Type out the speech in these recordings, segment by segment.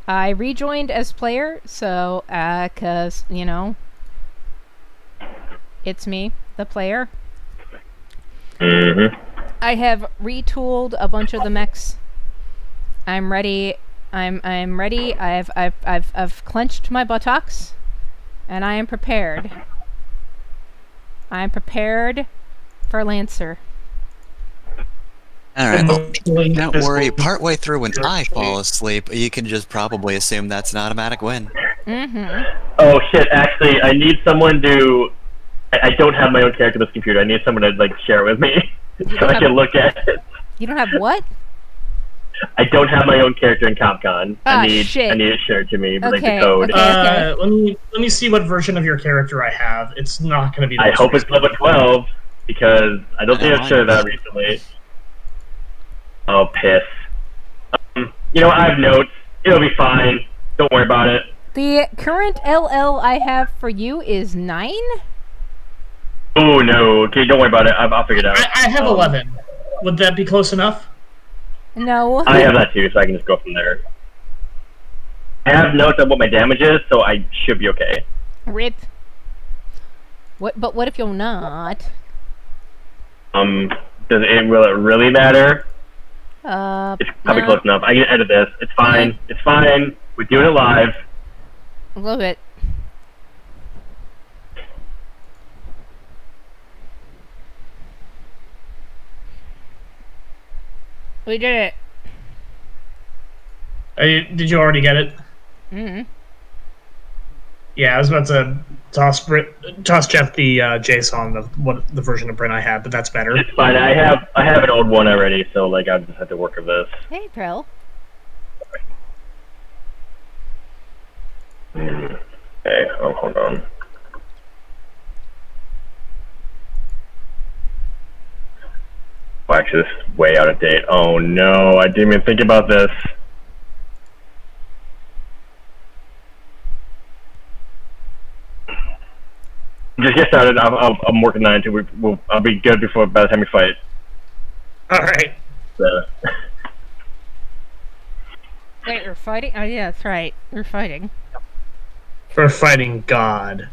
I rejoined as player, so, 'cause, it's me, the player. Mm-hmm. I have retooled a bunch of the mechs. I'm ready. I'm ready. I've clenched my buttocks, and I am prepared. I am prepared for Lancer. Alright, don't worry. Partway through when I fall asleep, you can just probably assume that's an automatic win. Mm-hmm. Oh shit! Actually, I need someone to. I don't have my own character on this computer. I need someone to share it with me so I can look at it. You don't have what? I don't have my own character in CopCon. Shit. I need it shared to me, Okay, the code. okay. Let me see what version of your character I have. It's not going to be. I hope it's level 12 because I don't think I've shared that recently. Oh, piss. I have notes. It'll be fine. Don't worry about it. The current LL I have for you is 9? Oh, no. Okay, don't worry about it. I'll figure it out. I have 11. Would that be close enough? No. I have that too, so I can just go from there. I have notes on what my damage is, so I should be okay. Rip. But what if you're not? Will it really matter? It's probably close enough. I can edit this. It's fine. Okay. It's fine. We're doing it live. A little bit. We did it. Did you already get it? Mm-hmm. Yeah, I was about to toss Jeff the JSON of the version of print I had, but that's better. It's fine. I have an old one already, so I just have to work with this. Hey, Trill. Okay, hold on. Oh, actually, this is way out of date. Oh no, I didn't even think about this. Just get started. I'm working on it until I'll be good by the time we fight. All right. So. Wait, we're fighting? Oh yeah, that's right. We're fighting. We're fighting God.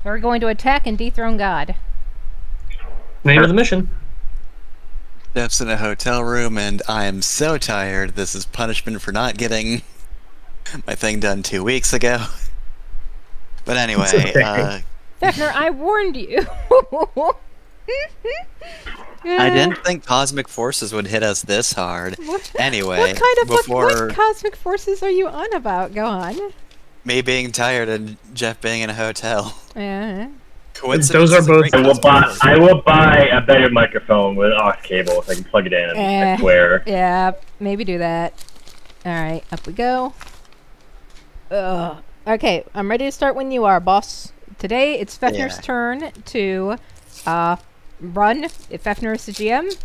We're going to attack and dethrone God. Name of the mission. Jeff's in a hotel room, and I am so tired. This is punishment for not getting my thing done 2 weeks ago. But anyway, okay. Fefner, I warned you. I didn't think cosmic forces would hit us this hard. Anyway, what cosmic forces are you on about? Go on. Me being tired and Jeff being in a hotel. Yeah. Those are both. I will buy a better microphone with an aux cable so I can plug it in. I swear. Yeah, maybe do that. All right, up we go. Okay, I'm ready to start when you are, boss. Today it's Fefner's turn to run. If Fefner is the GM,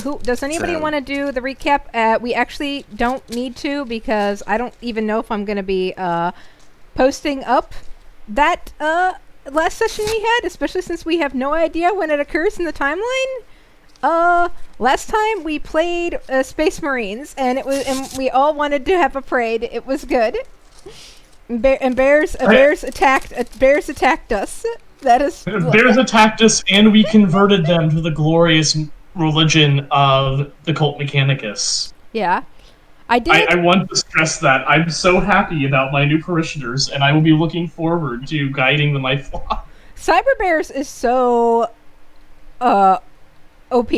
who does anybody want to do the recap? We actually don't need to because I don't even know if I'm going to be posting up that last session we had, especially since we have no idea when it occurs in the timeline. Last time we played Space Marines, and we all wanted to have a parade. It was good. Bears attacked us. That is. Bears attacked us, and we converted them to the glorious religion of the Cult Mechanicus. Yeah. I want to stress that I'm so happy about my new parishioners, and I will be looking forward to guiding the my flock. Cyber Bears is so OP.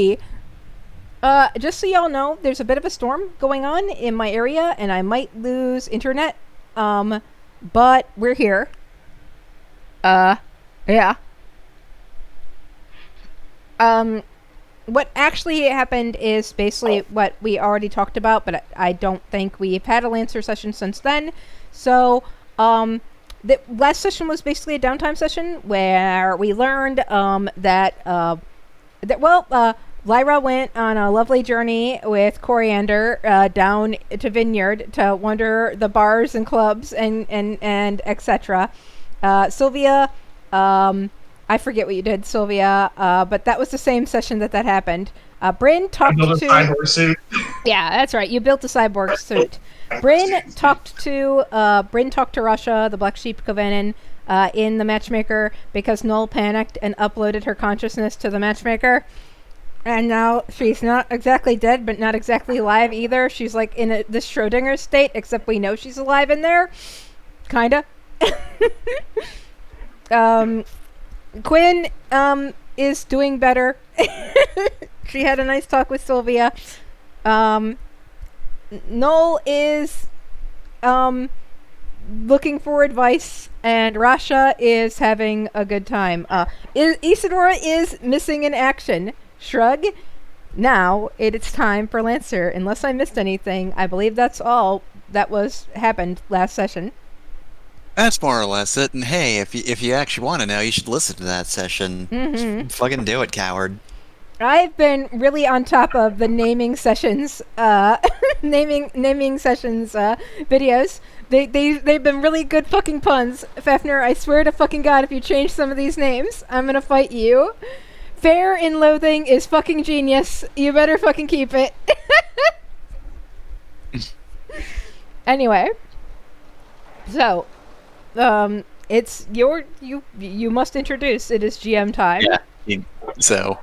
Just so y'all know, there's a bit of a storm going on in my area, and I might lose internet. But we're here. Yeah. What actually happened is basically what we already talked about, but I don't think we've had a Lancer session since then. So, the last session was basically a downtime session where we learned that Lyra went on a lovely journey with Coriander down to Vineyard to wander the bars and clubs and etc. Sylvia, I forget what you did, Sylvia, but that was the same session that happened. Bryn talked to... cyborg suit. Yeah, that's right. You built a cyborg suit. Bryn talked to Russia, the Black Sheep Kovanen, in the matchmaker because Null panicked and uploaded her consciousness to the matchmaker. And now she's not exactly dead, but not exactly alive either. She's like in this Schrodinger state, except we know she's alive in there. Kinda. Quinn is doing better. She had a nice talk with Sylvia. Null is looking for advice, and Rasha is having a good time. Isadora is missing in action. Shrug. Now it's time for Lancer. Unless I missed anything, I believe that's all that happened last session. That's more or less it. And hey, if you actually want to know, you should listen to that session. Mm-hmm. Fucking do it, coward. I've been really on top of the naming sessions, naming sessions videos. They've been really good fucking puns. Fefner, I swear to fucking God, if you change some of these names, I'm gonna fight you. Fair in Loathing is fucking genius. You better fucking keep it. Anyway, so it's you must introduce. It is GM time. Yeah. So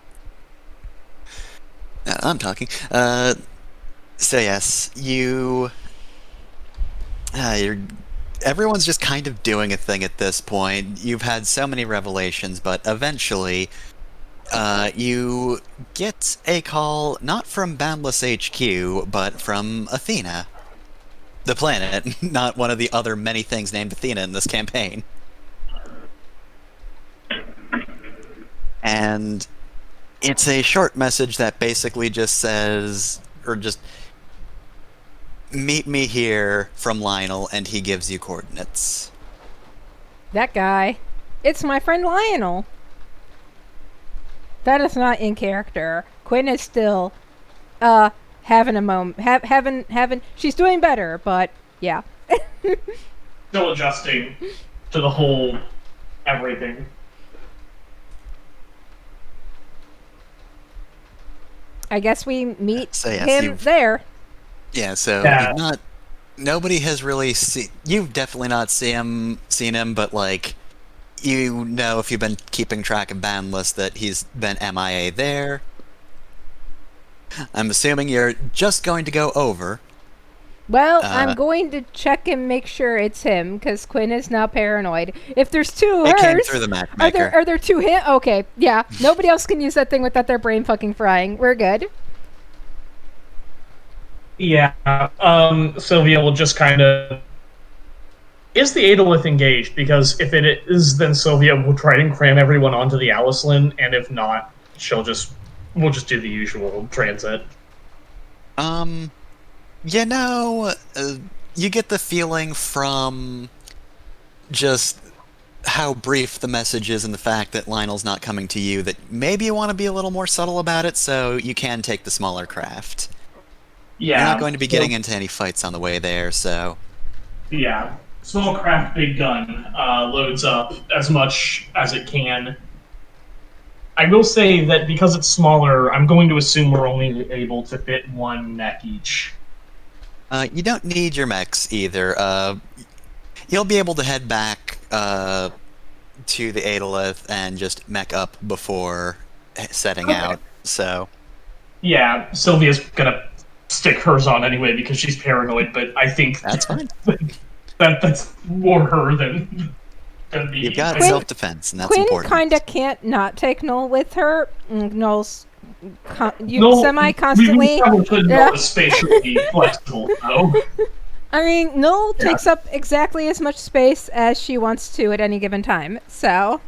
I'm talking. So yes, everyone's just kind of doing a thing at this point. You've had so many revelations, but eventually, you get a call not from Boundless HQ, but from Athena. The planet, not one of the other many things named Athena in this campaign. And it's a short message that basically just says, or just, meet me here from Lionel, and he gives you coordinates. That guy. It's my friend Lionel. That is not in character. Quinn is still, having a moment. Having. She's doing better, but yeah. Still adjusting to the whole everything. I guess we meet So, yes, him there. Yeah, so nobody has really seen. You've definitely not seen him, but like, you know, if you've been keeping track of Boundless, that he's been MIA there. I'm assuming you're just going to go over. Well, I'm going to check and make sure it's him, because Quinn is now paranoid. If there's two It hers, came through the matchmaker. are there two him? Okay, yeah. Nobody else can use that thing without their brain fucking frying. We're good. Yeah, Sylvia will just kind of... Is the Adolith engaged? Because if it is, then Sylvia will try and cram everyone onto the Aliceland, and if not, we'll just do the usual transit. You know, you get the feeling from just how brief the message is and the fact that Lionel's not coming to you that maybe you want to be a little more subtle about it, so you can take the smaller craft. Yeah. You're not going to be getting into any fights on the way there, so... Yeah. Small craft, big gun loads up as much as it can. I will say that because it's smaller, I'm going to assume we're only able to fit one mech each. You don't need your mechs either. You'll be able to head back to the Adolith and just mech up before setting out, so... Yeah, Sylvia's gonna stick hers on anyway because she's paranoid, but I think... That's fine. That's more her than me. You've got self-defense, and that's Quinn important. kind of can't not take Null with her. Null's Null, semi-constantly... We probably could Null is spatially flexible, though. I mean, Null takes up exactly as much space as she wants to at any given time, so...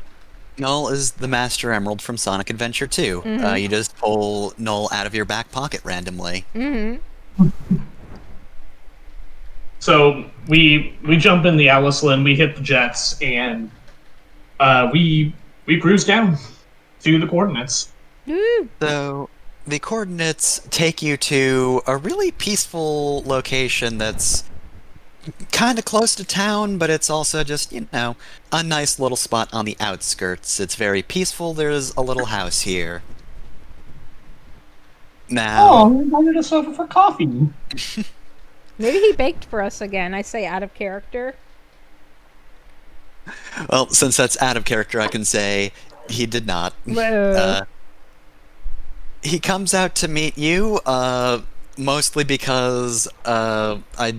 Null is the Master Emerald from Sonic Adventure 2. Mm-hmm. You just pull Null out of your back pocket randomly. Mm-hmm. So we jump in the Aliceland, we hit the jets, and we cruise down to the coordinates. So the coordinates take you to a really peaceful location that's kind of close to town, but it's also just, you know, a nice little spot on the outskirts. It's very peaceful. There's a little house here. Now... Oh, we invited us over for coffee. Maybe he baked for us again. I say out of character. Well, since that's out of character, I can say he did not. Whoa. He comes out to meet you, mostly because I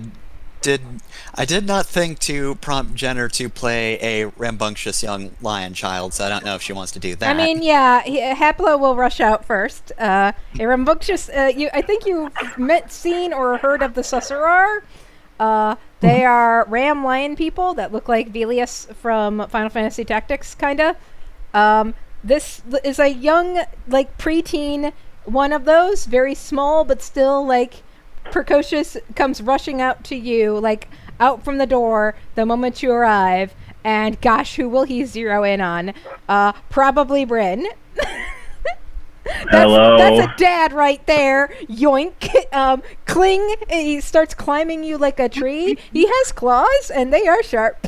did not think to prompt Jenner to play a rambunctious young lion child, so I don't know if she wants to do that. I mean, yeah, Hapla will rush out first. A rambunctious, I think you've seen or heard of the Sussurar. They are ram lion people that look like Velius from Final Fantasy Tactics, kinda. This is a young, like, preteen one of those, very small but still, like, precocious, comes rushing out to you, like, out from the door the moment you arrive, and gosh, who will he zero in on? Probably Bryn. Hello. That's a dad right there. Yoink. Cling. He starts climbing you like a tree. He has claws, and they are sharp.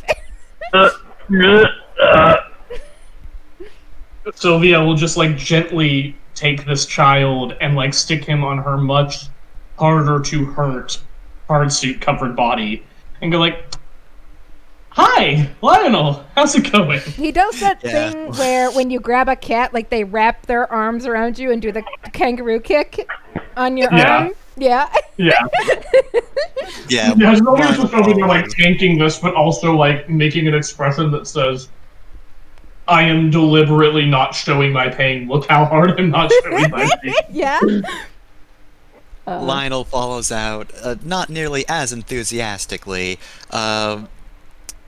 Sylvia will just like gently take this child and like stick him on her much harder to hurt hardsuit covered body and go like, "Hi, Lionel. How's it going?" He does that thing where when you grab a cat, like they wrap their arms around you and do the kangaroo kick on your arm. Yeah. Yeah. Yeah. Yeah, Sylvia's just over there like tanking this, but also like making an expression that says, "I am deliberately not showing my pain. Look how hard I'm not showing my pain." Yeah. Lionel follows out, not nearly as enthusiastically.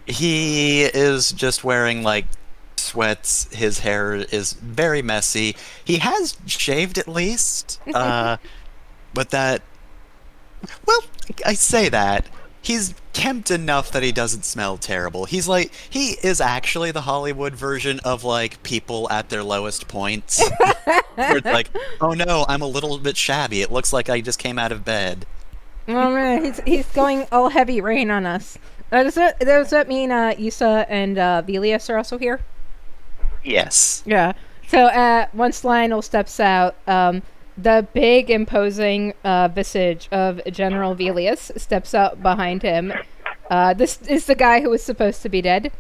He is just wearing, like, sweats. His hair is very messy. He has shaved at least, but that... Well, I say that. He's kempt enough that he doesn't smell terrible. He is actually the Hollywood version of, like, people at their lowest points. Where it's like, oh no, I'm a little bit shabby. It looks like I just came out of bed. Oh man, he's going all heavy rain on us. Does that mean Issa and Velius are also here? Yes. Yeah. So once Lionel steps out, the big imposing visage of General Velius steps out behind him. This is the guy who was supposed to be dead,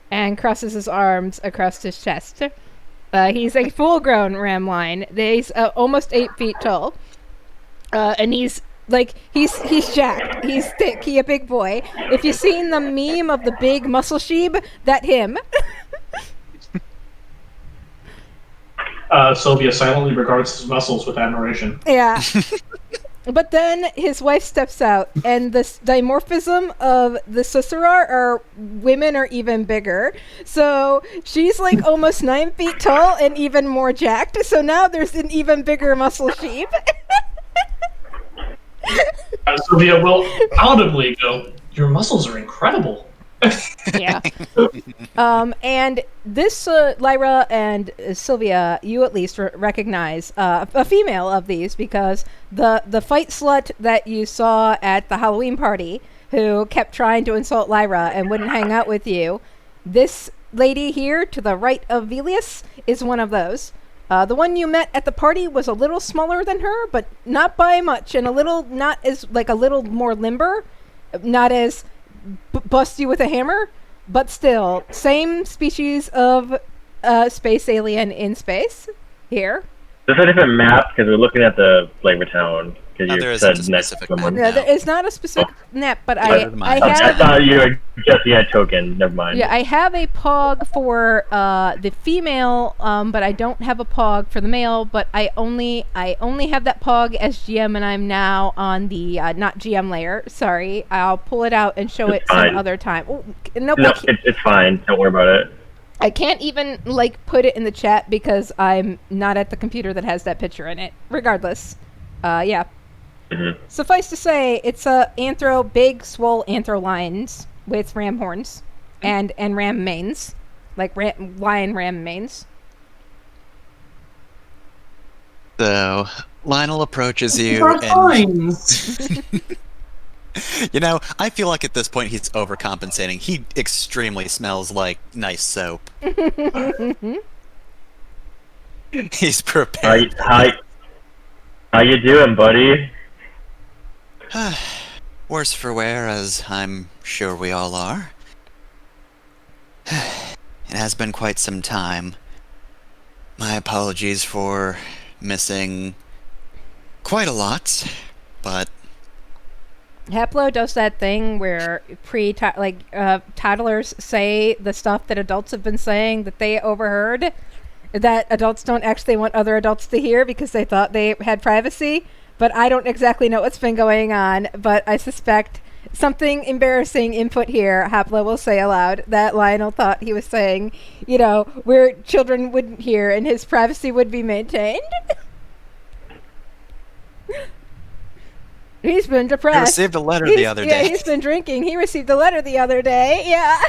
and crosses his arms across his chest. He's a full-grown ram lion. He's almost 8 feet tall, and he's jacked. He's thick. He a big boy. If you've seen the meme of the big muscle sheep, that him. Sylvia silently regards his muscles with admiration. Yeah. But then his wife steps out, and the dimorphism of the Sussurar are women are even bigger. So she's like almost 9 feet tall and even more jacked. So now there's an even bigger muscle sheep. Sylvia will audibly go, "Your muscles are incredible." Yeah. And this Lyra and Sylvia, you at least recognize a female of these, because the fight slut that you saw at the Halloween party, who kept trying to insult Lyra and wouldn't hang out with you, this lady here to the right of Velius is one of those. The one you met at the party was a little smaller than her, but not by much, and a little more limber, not as bust you with a hammer, but still same species of space alien in space here. There's a different map because we're looking at the Flavor Town. Because there you isn't said a next specific to someone. Yeah, there is not a specific map, but I I have. thought you were just a token. Never mind. Yeah, I have a pog for the female, but I don't have a pog for the male. But I only have that pog as GM, and I'm now on the not GM layer. Sorry, I'll pull it out and show it some other time. Oh, nope, No, it's fine. Don't worry about it. I can't even put it in the chat because I'm not at the computer that has that picture in it. Regardless, yeah. Mm-hmm. Suffice to say, it's a big, swole anthro lions with ram horns and ram manes, like lion ram manes. So Lionel approaches you, and you know, I feel like at this point he's overcompensating. He extremely smells like nice soap. He's prepared. How you doing, buddy? worse for wear, as I'm sure we all are. It has been quite some time. My apologies for missing quite a lot, but Haplo does that thing where toddlers say the stuff that adults have been saying that they overheard, that adults don't actually want other adults to hear because they thought they had privacy. But I don't exactly know what's been going on, but I suspect something embarrassing input here. Haplo will say aloud that Lionel thought he was saying, where children wouldn't hear and his privacy would be maintained. He's been depressed. He received a letter the other day. Yeah, he's been drinking. He received a letter the other day. Yeah.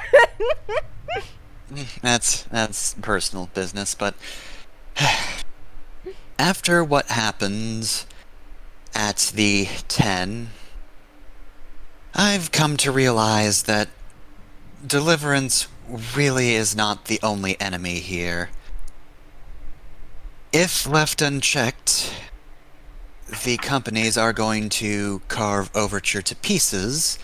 That's personal business, but after what happened at the 10, I've come to realize that Deliverance really is not the only enemy here. If left unchecked, the companies are going to carve Overture to pieces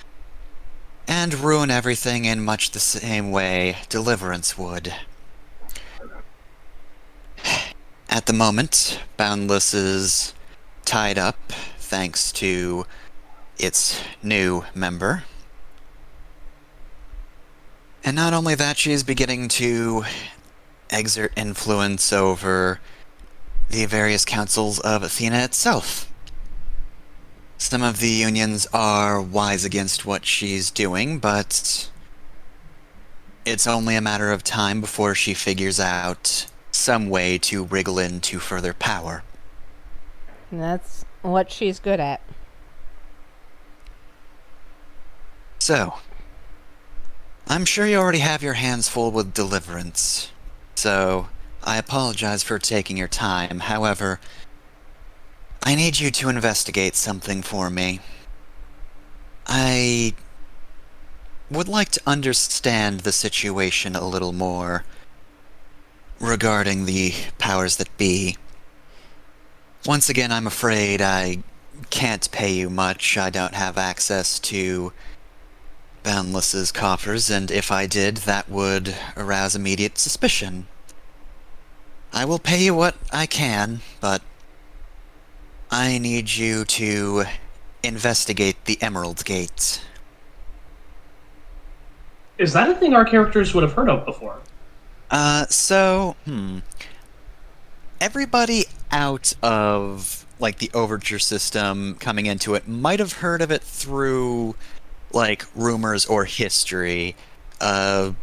and ruin everything in much the same way Deliverance would. At the moment, Boundless is tied up thanks to its new member. And not only that, she is beginning to exert influence over the various councils of Athena itself. Some of the unions are wise against what she's doing, but it's only a matter of time before she figures out some way to wriggle into further power. And that's what she's good at. So, I'm sure you already have your hands full with Deliverance, so I apologize for taking your time. However, I need you to investigate something for me. I would like to understand the situation a little more regarding the powers that be. Once again, I'm afraid I can't pay you much. I don't have access to Boundless's coffers, and if I did, that would arouse immediate suspicion. I will pay you what I can, but I need you to investigate the Emerald Gate. Is that a thing our characters would have heard of before? Everybody out of, the Overture system coming into it might have heard of it through, rumors or history. I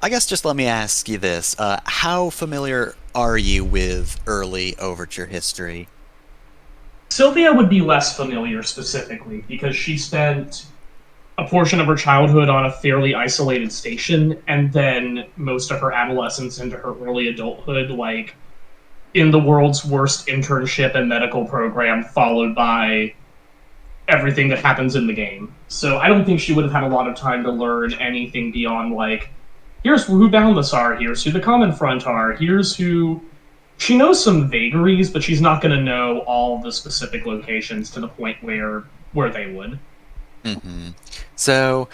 guess just let me ask you this. How familiar are you with early Overture history? Sylvia would be less familiar specifically, because she spent a portion of her childhood on a fairly isolated station, and then most of her adolescence into her early adulthood, in the world's worst internship and medical program, followed by everything that happens in the game. So I don't think she would have had a lot of time to learn anything beyond, here's who Boundless are, here's who the Common Front are, here's who... She knows some vagaries, but she's not going to know all the specific locations to the point where they would. Mm-hmm. So,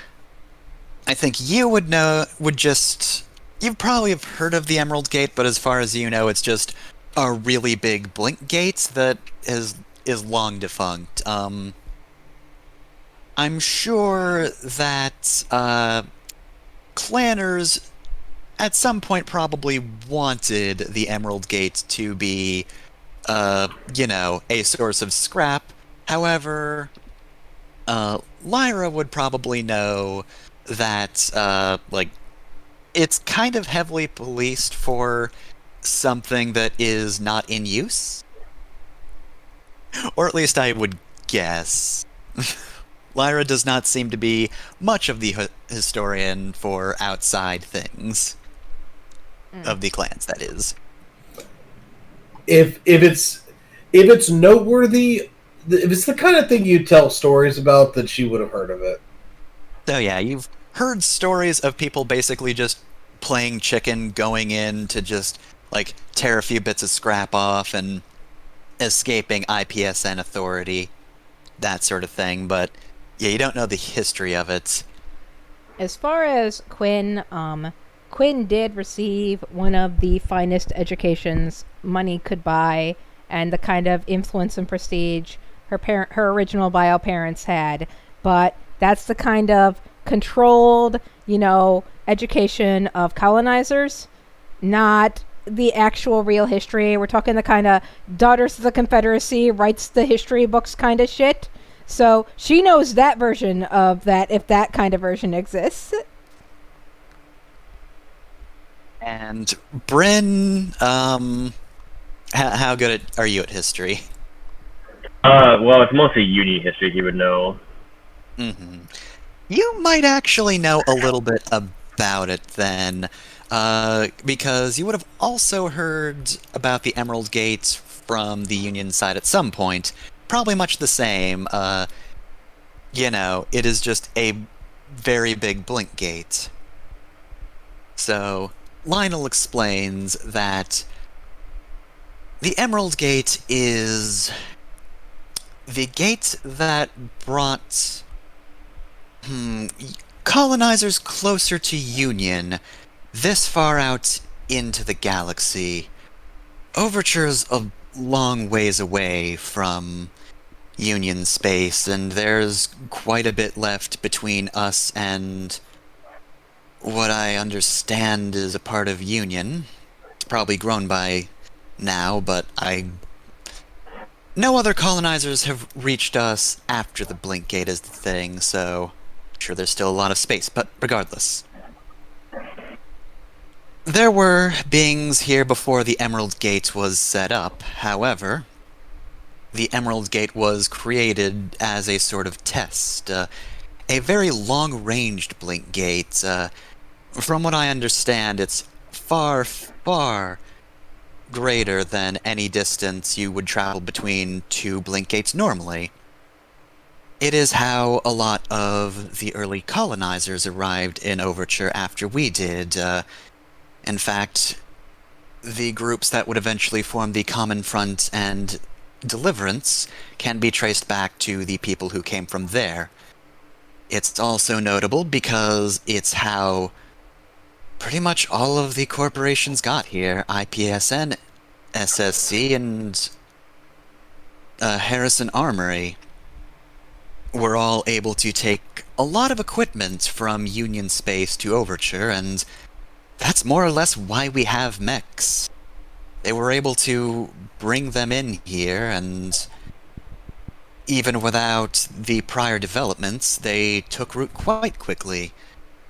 I think you would you probably have heard of the Emerald Gate, but as far as you know, it's just a really big blink gate that is long defunct. I'm sure that clanners at some point probably wanted the Emerald Gate to be, a source of scrap. However, Lyra would probably know that, it's kind of heavily policed for something that is not in use. Or at least I would guess. Lyra does not seem to be much of the historian for outside things. Of the clans, that is. If it's noteworthy, if it's the kind of thing you tell stories about, then she would have heard of it. So yeah, you've heard stories of people basically just playing chicken, going in to just, tear a few bits of scrap off and escaping IPSN authority, that sort of thing, but Yeah, you don't know the history of it. As far as Quinn, Quinn did receive one of the finest educations money could buy, and the kind of influence and prestige her original bio parents had. But that's the kind of controlled, education of colonizers, not the actual real history. We're talking the kind of Daughters of the Confederacy writes the history books kind of shit. So she knows that version of that, if that kind of version exists. And Bryn, how good are you at history? Well, it's mostly uni history he would know. Mm-hmm. You might actually know a little bit about it then, because you would have also heard about the Emerald Gate from the Union side at some point. Probably much the same. It is just a very big blink gate. So, Lionel explains that the Emerald Gate is the gate that brought colonizers closer to Union, this far out into the galaxy. Overture's a long ways away from Union space, and there's quite a bit left between us and what I understand is a part of Union. It's probably grown by now, but no other colonizers have reached us after the Blink Gate is the thing, so I'm sure there's still a lot of space, but regardless. There were beings here before the Emerald Gate was set up. However, the Emerald Gate was created as a sort of test, a very long-ranged blink gate. From what I understand, it's far, far greater than any distance you would travel between two blink gates normally. It is how a lot of the early colonizers arrived in Overture after we did. In fact, the groups that would eventually form the Common Front and Deliverance can be traced back to the people who came from there. It's also notable because it's how pretty much all of the corporations got here. IPSN, SSC, and Harrison Armory were all able to take a lot of equipment from Union Space to Overture, and that's more or less why we have mechs. They were able to bring them in here, and even without the prior developments, they took root quite quickly.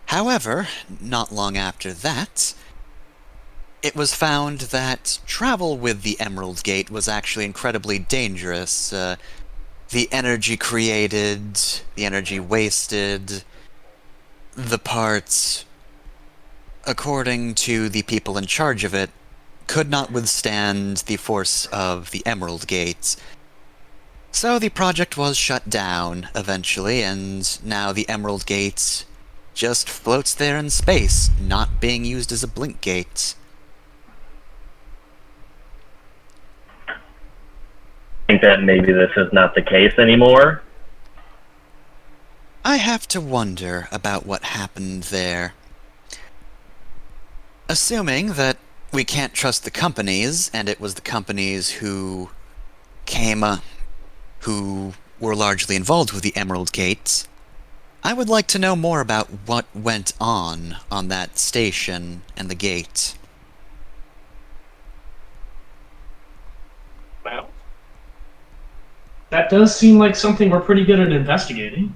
However, not long after that, it was found that travel with the Emerald Gate was actually incredibly dangerous. The energy created, the energy wasted, the parts, according to the people in charge of it, could not withstand the force of the Emerald Gate. So the project was shut down, eventually, and now the Emerald Gate just floats there in space, not being used as a blink gate. I think that maybe this is not the case anymore. I have to wonder about what happened there. Assuming that we can't trust the companies, and it was the companies who who were largely involved with the Emerald Gate, I would like to know more about what went on that station and the gate. Well, that does seem like something we're pretty good at investigating.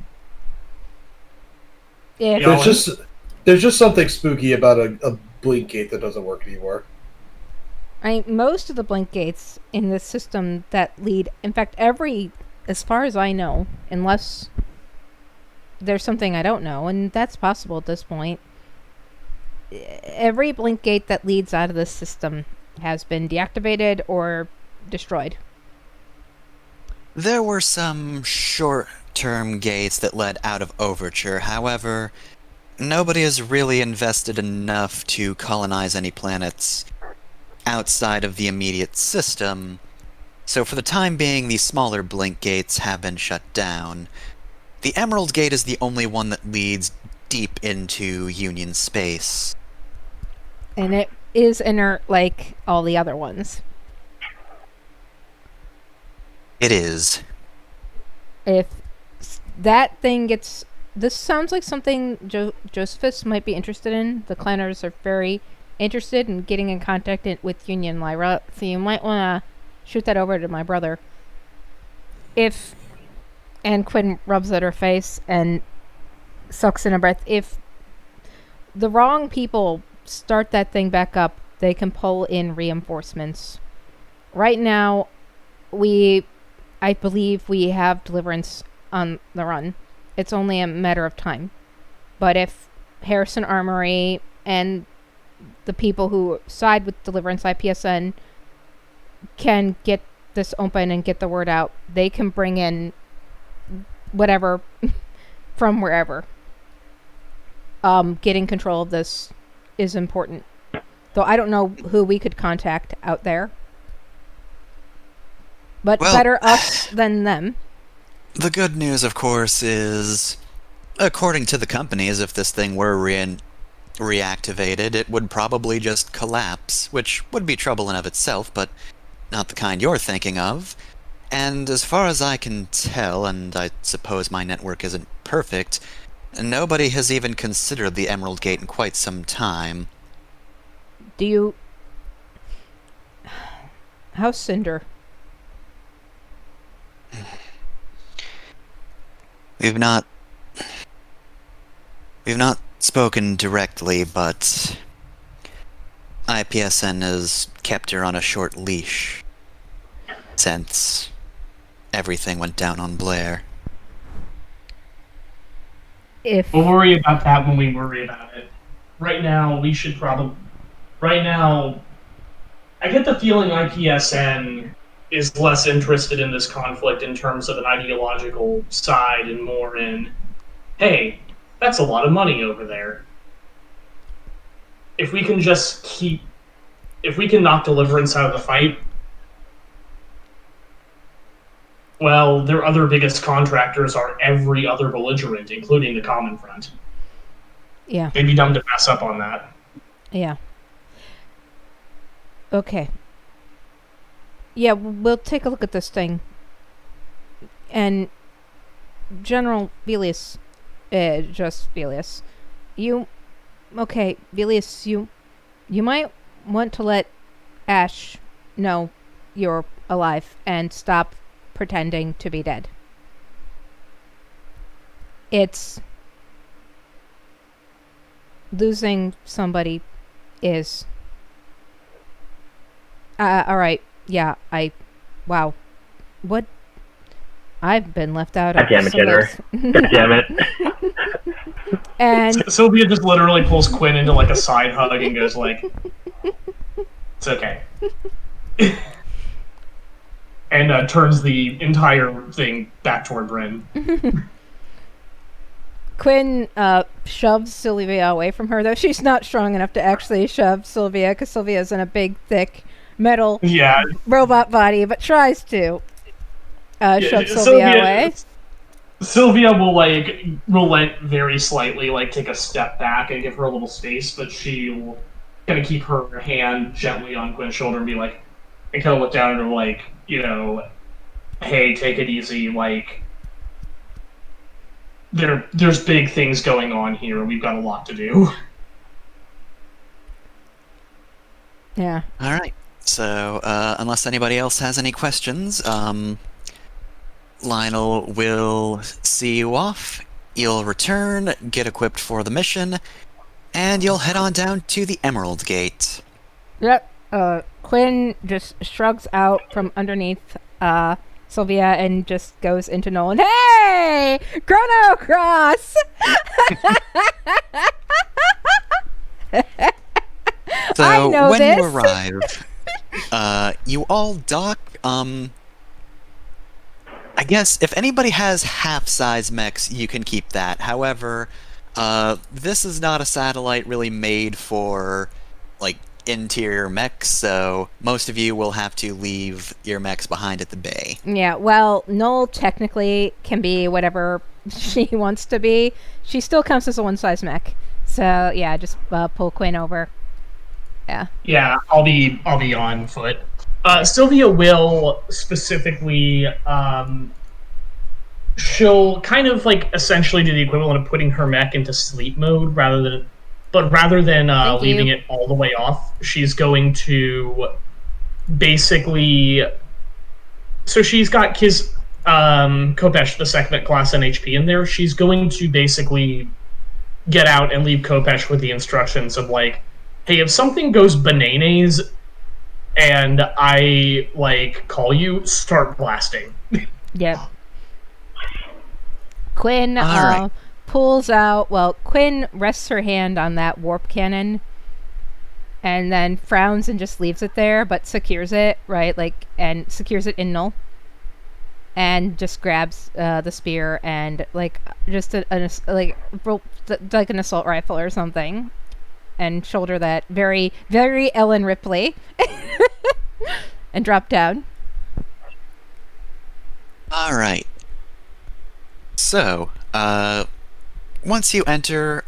Yeah. There's just something spooky about a blink gate that doesn't work anymore. Most of the blink gates in the system that lead, in fact, as far as I know, unless there's something I don't know, and that's possible at this point, every blink gate that leads out of this system has been deactivated or destroyed. There were some short-term gates that led out of Overture. However, nobody has really invested enough to colonize any planets outside of the immediate system, so for the time being, the smaller blink gates have been shut down. The Emerald Gate is the only one that leads deep into Union space. And it is inert like all the other ones. It is. If that thing gets... This sounds like something Josephus might be interested in. The Clanners are very interested in getting in contact with Union Lyra, so you might want to shoot that over to my brother. If... And Quinn rubs at her face and sucks in a breath. If the wrong people start that thing back up, they can pull in reinforcements. Right now, I believe we have Deliverance on the run. It's only a matter of time. But if Harrison Armory and the people who side with Deliverance IPSN can get this open and get the word out, they can bring in whatever from wherever. Getting control of this is important. Though I don't know who we could contact out there. But well, better us than them. The good news, of course, is, according to the companies, if this thing were reactivated, it would probably just collapse, which would be trouble in of itself, but not the kind you're thinking of. And as far as I can tell, and I suppose my network isn't perfect, nobody has even considered the Emerald Gate in quite some time. Do you... How's Cinder? We've not spoken directly, but IPSN has kept her on a short leash since everything went down on Blair. We'll worry about that when we worry about it. Right now, we should probably... Right now, I get the feeling IPSN is less interested in this conflict in terms of an ideological side and more in, hey, that's a lot of money over there. If we can just keep... If we can knock Deliverance out of the fight, well, their other biggest contractors are every other belligerent, including the Common Front. Yeah. They'd be dumb to mess up on that. Yeah. Okay. Yeah, we'll take a look at this thing. And General Velius, just Velius, okay, Velius, you might want to let Ash know you're alive and stop pretending to be dead. It's... Losing somebody is... alright, yeah, wow. What? I've been left out of... God damn it, Jenner. God damn it. And... Sylvia just literally pulls Quinn into, like, a side hug and goes, like... It's okay. And turns the entire thing back toward Bryn. Quinn shoves Sylvia away from her, though she's not strong enough to actually shove Sylvia, because Sylvia's in a big, thick, metal robot body, but tries to shove Sylvia away. Sylvia will, like, relent very slightly, like, take a step back and give her a little space, but she'll kind of keep her hand gently on Quinn's shoulder and be like, and kind of look down at her like, you know, hey, take it easy, like, there's big things going on here, and we've got a lot to do. Yeah. Alright, so, unless anybody else has any questions, Lionel will see you off, you'll return, get equipped for the mission, and you'll head on down to the Emerald Gate. Yep. Quinn just shrugs out from underneath Sylvia and just goes into Nolan. Hey! Chrono Cross! So, I know when this. you arrive, you all dock, I guess if anybody has half-size mechs, you can keep that. However, this is not a satellite really made for, like, interior mechs, so most of you will have to leave your mechs behind at the bay. Yeah, well, Null technically can be whatever she wants to be, she still counts as a one-size mech. So yeah, just pull Quinn over. Yeah. Yeah, I'll be on foot. Sylvia will specifically. She'll kind of like essentially do the equivalent of putting her mech into sleep mode rather than leaving it all the way off. She's going to basically. So she's got Kopesh, the second class NHP in there. She's going to basically get out and leave Kopesh with the instructions of like, hey, if something goes bananas and I like call you, start blasting. Yep. Quinn right. pulls out. Well, Quinn rests her hand on that warp cannon, and then frowns and just leaves it there, but secures it and secures it in null, and just grabs the spear and just like an assault rifle or something, and shoulder that very, very Ellen Ripley, and drop down. All right. So, once you enter,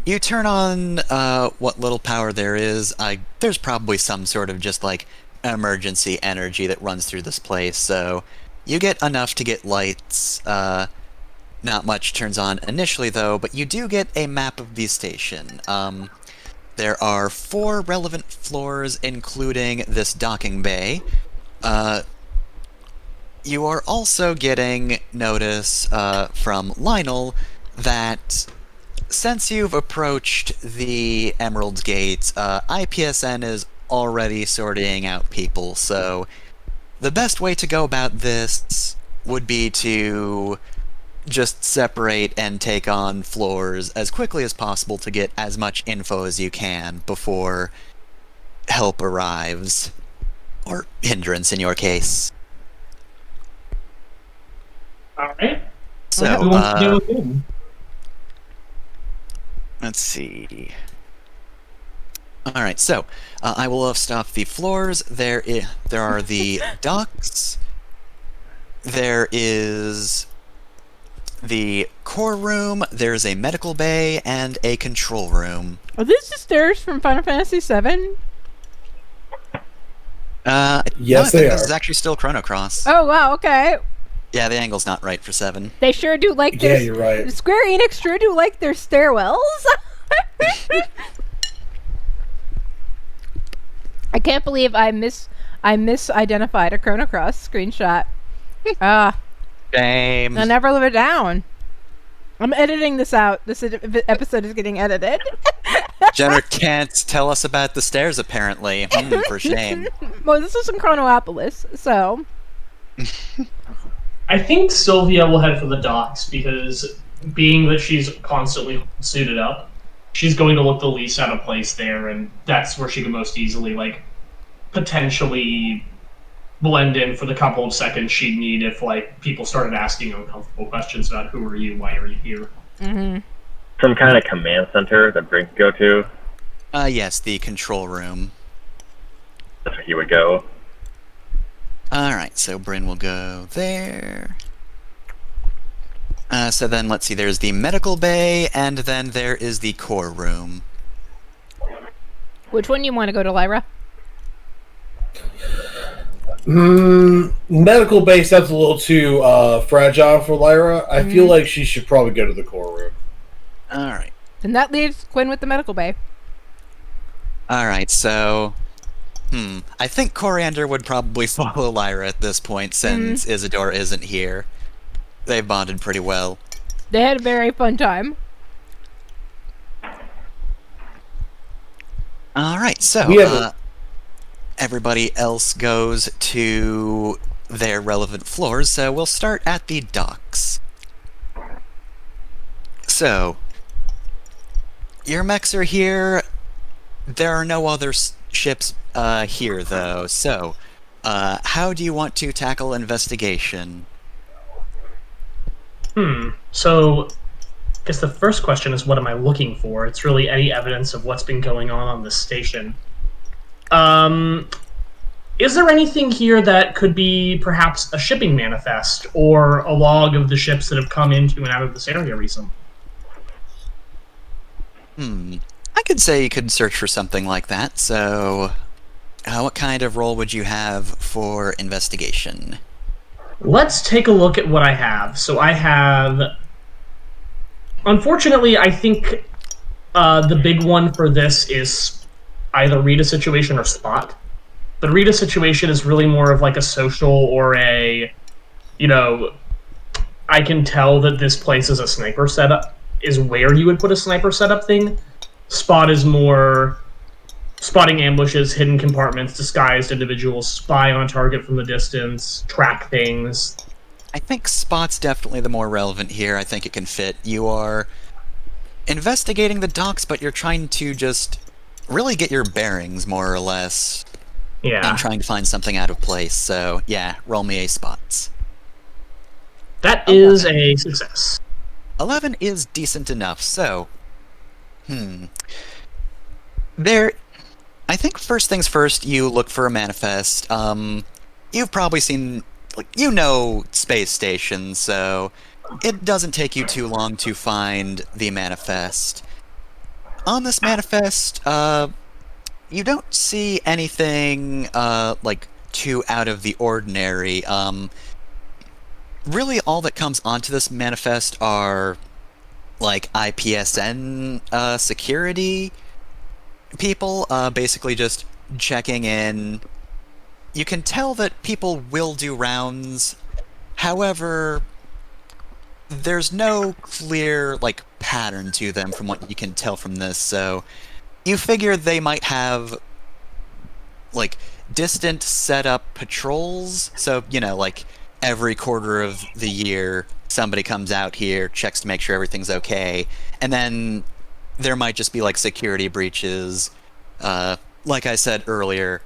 you turn on what little power there is. There's probably some sort of just like emergency energy that runs through this place, so you get enough to get lights. Not much turns on initially though, but you do get a map of the station. There are 4 relevant floors, including this docking bay. You are also getting notice from Lionel that since you've approached the Emerald's Gate, IPSN is already sorting out people, so the best way to go about this would be to just separate and take on floors as quickly as possible to get as much info as you can before help arrives. Or hindrance in your case. Alright. So, let's see. Alright, so, I will list off the floors. There are the docks. There is the core room. There's a medical bay and a control room. Are these the stairs from Final Fantasy VII? Yes, no, they are. This is actually still Chrono Cross. Oh wow, okay. Yeah, the angle's not right for 7. They sure do like their... Yeah, you're right. Square Enix sure do like their stairwells. I can't believe I misidentified a Chrono Cross screenshot. Shame. I'll never live it down. I'm editing this out. This episode is getting edited. Jenner can't tell us about the stairs, apparently. For shame. Well, this is in Chronopolis, so... I think Sylvia will head for the docks because, being that she's constantly suited up, she's going to look the least out of place there, and that's where she can most easily, like, potentially blend in for the couple of seconds she'd need if, like, people started asking uncomfortable questions about who are you, why are you here. Mm-hmm. Some kind of command center that Brink could go to. Yes, the control room. That's where he would go. Alright, so Bryn will go there. So then, let's see, there's the medical bay, and then there is the core room. Which one you want to go to, Lyra? Medical bay sounds a little too fragile for Lyra. I feel like she should probably go to the core room. Alright. And that leaves Quinn with the medical bay. Alright, so... I think Coriander would probably follow Lyra at this point, since Isidore isn't here. They've bonded pretty well. They had a very fun time. Alright, so, everybody else goes to their relevant floors, so we'll start at the docks. So, your mechs are here. There are no other ships here, though, so how do you want to tackle investigation? So, I guess the first question is, what am I looking for? It's really any evidence of what's been going on this station. is there anything here that could be perhaps a shipping manifest or a log of the ships that have come into and out of this area recently? I could say you could search for something like that, so what kind of role would you have for investigation? Let's take a look at what I have. So I have... Unfortunately, I think the big one for this is either read a situation or spot. The read a situation is really more of like a social or a, I can tell that this place is a sniper setup, is where you would put a sniper setup thing. Spot is more spotting ambushes, hidden compartments, disguised individuals, spy on target from the distance, track things. I think spot's definitely the more relevant here. I think it can fit. You are investigating the docks, but you're trying to just really get your bearings, more or less. Yeah. And trying to find something out of place. So, yeah, roll me a spots. That is a success. 11 is decent enough, so... I think first things first, you look for a manifest. You've probably seen... space stations, so it doesn't take you too long to find the manifest. On this manifest, you don't see anything, too out of the ordinary. Really all that comes onto this manifest are, IPSN, security people, basically just checking in. You can tell that people will do rounds, however, there's no clear, pattern to them from what you can tell from this, so you figure they might have, distant setup patrols, so, every quarter of the year, somebody comes out here, checks to make sure everything's okay, and then there might just be, security breaches. Like I said earlier,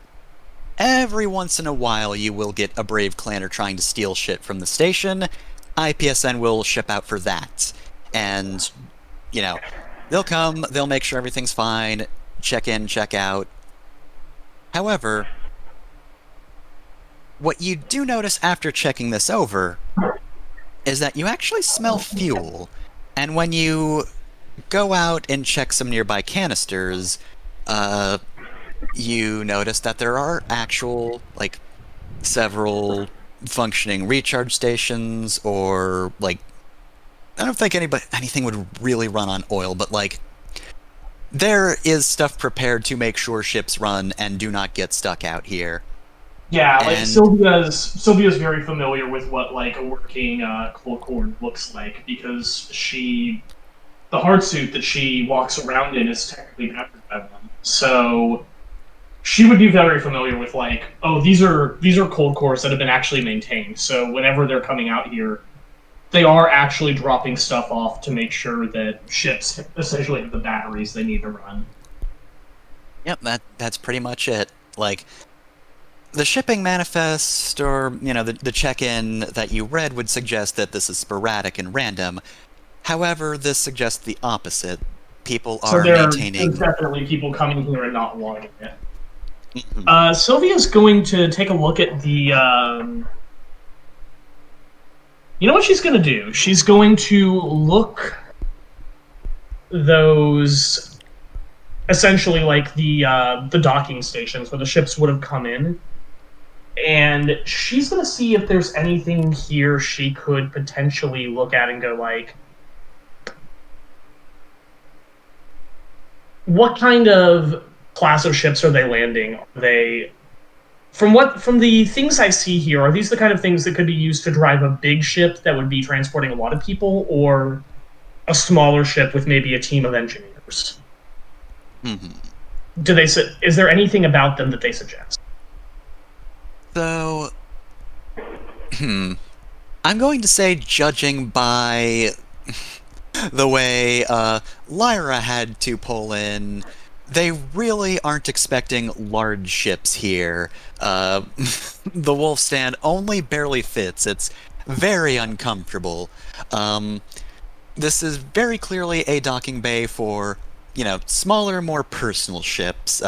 every once in a while you will get a brave clanner trying to steal shit from the station. IPSN will ship out for that. And, they'll come, they'll make sure everything's fine, check in, check out. However, what you do notice after checking this over is that you actually smell fuel. And when you go out and check some nearby canisters, you notice that there are actual, several functioning recharge stations, or, I don't think anything would really run on oil, but, there is stuff prepared to make sure ships run and do not get stuck out here. Yeah, Sylvia's very familiar with what, a working cold core looks like, because the hard suit that she walks around in is technically powered by one. So she would be very familiar with these are cold cores that have been actually maintained. So whenever they're coming out here, they are actually dropping stuff off to make sure that ships essentially have the batteries they need to run. Yep, that's pretty much it. The shipping manifest, or, the check-in that you read would suggest that this is sporadic and random. However, this suggests the opposite. People are maintaining... There's definitely people coming here and not logging it. Mm-hmm. Sylvia's going to take a look at the... You know what she's going to do? She's going to look those... Essentially, the docking stations where the ships would have come in. And she's going to see if there's anything here she could potentially look at and go, what kind of class of ships are they landing? Are they... From the things I see here, are these the kind of things that could be used to drive a big ship that would be transporting a lot of people, or a smaller ship with maybe a team of engineers? Mm-hmm. Is there anything about them that they suggest? So, I'm going to say, judging by the way Lyra had to pull in, they really aren't expecting large ships here. The Wolf Stand only barely fits. It's very uncomfortable. This is very clearly a docking bay for, smaller, more personal ships.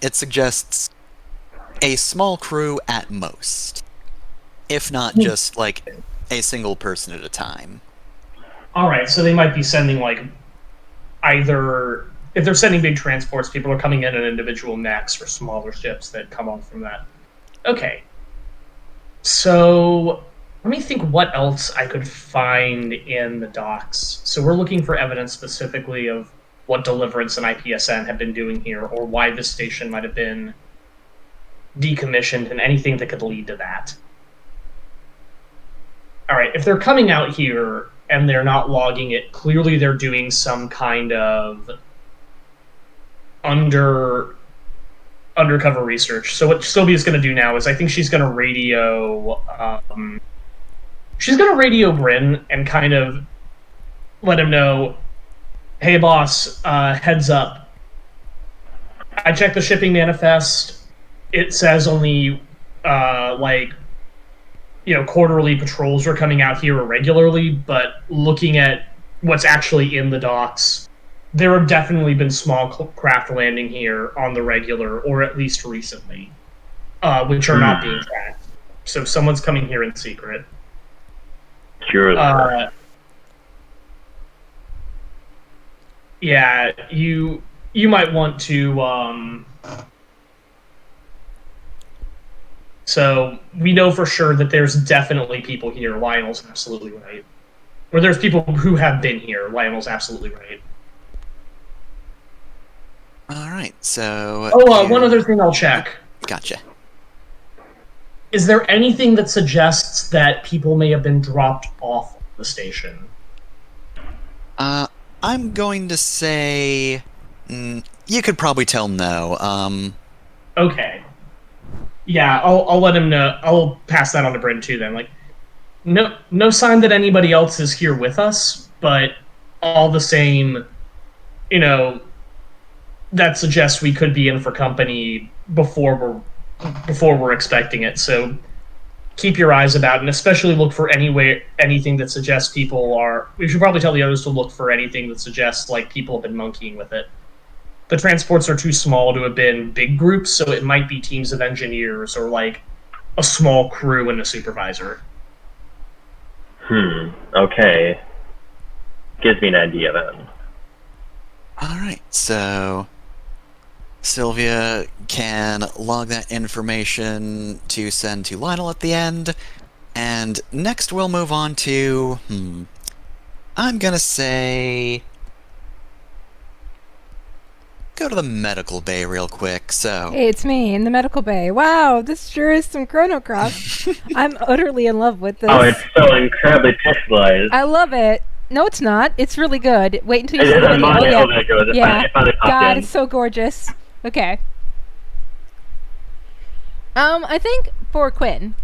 It suggests a small crew at most, if not just like a single person at a time. All right, so they might be sending like either if they're sending big transports, people are coming in individual necks or smaller ships that come on from that. Okay, so let me think what else I could find in the docks. So we're looking for evidence specifically of what Deliverance and IPSN have been doing here, or why this station might have been decommissioned, and anything that could lead to that. All right, if they're coming out here and they're not logging it, clearly they're doing some kind of undercover research. So what Sylvia's going to do now is I think she's going to radio Bryn and kind of let him know, hey boss, heads up. I checked the shipping manifest. It says only quarterly patrols are coming out here irregularly, but looking at what's actually in the docks, there have definitely been small craft landing here on the regular, or at least recently, which are not being tracked. So someone's coming here in secret. Sure. Yeah, you might want to. So we know for sure that there's definitely people here. Lionel's absolutely right. Or there's people who have been here. Lionel's absolutely right. All right, so. One other thing I'll check. Gotcha. Is there anything that suggests that people may have been dropped off the station? I'm going to say you could probably tell no. Okay. Yeah, I'll let him know. I'll pass that on to Bryn too. Then, like, no sign that anybody else is here with us, but all the same, that suggests we could be in for company before we're expecting it. So keep your eyes about, and especially look for anything that suggests people are. We should probably tell the others to look for anything that suggests like people have been monkeying with it. The transports are too small to have been big groups, so it might be teams of engineers or like a small crew and a supervisor. Okay. Gives me an idea then. Alright, so Sylvia can log that information to send to Lionel at the end, and next we'll move on to, I'm gonna say, go to the medical bay real quick, so. Hey, it's me in the medical bay. Wow, this sure is some Chrono Cross. I'm utterly in love with this. Oh, it's so incredibly pixelized. I love it. No, it's not. It's really good. Wait until you see It the is video. mine. Oh, There it goes. yeah. It finally popped God, in. it's so gorgeous. Okay. I think for Quinn,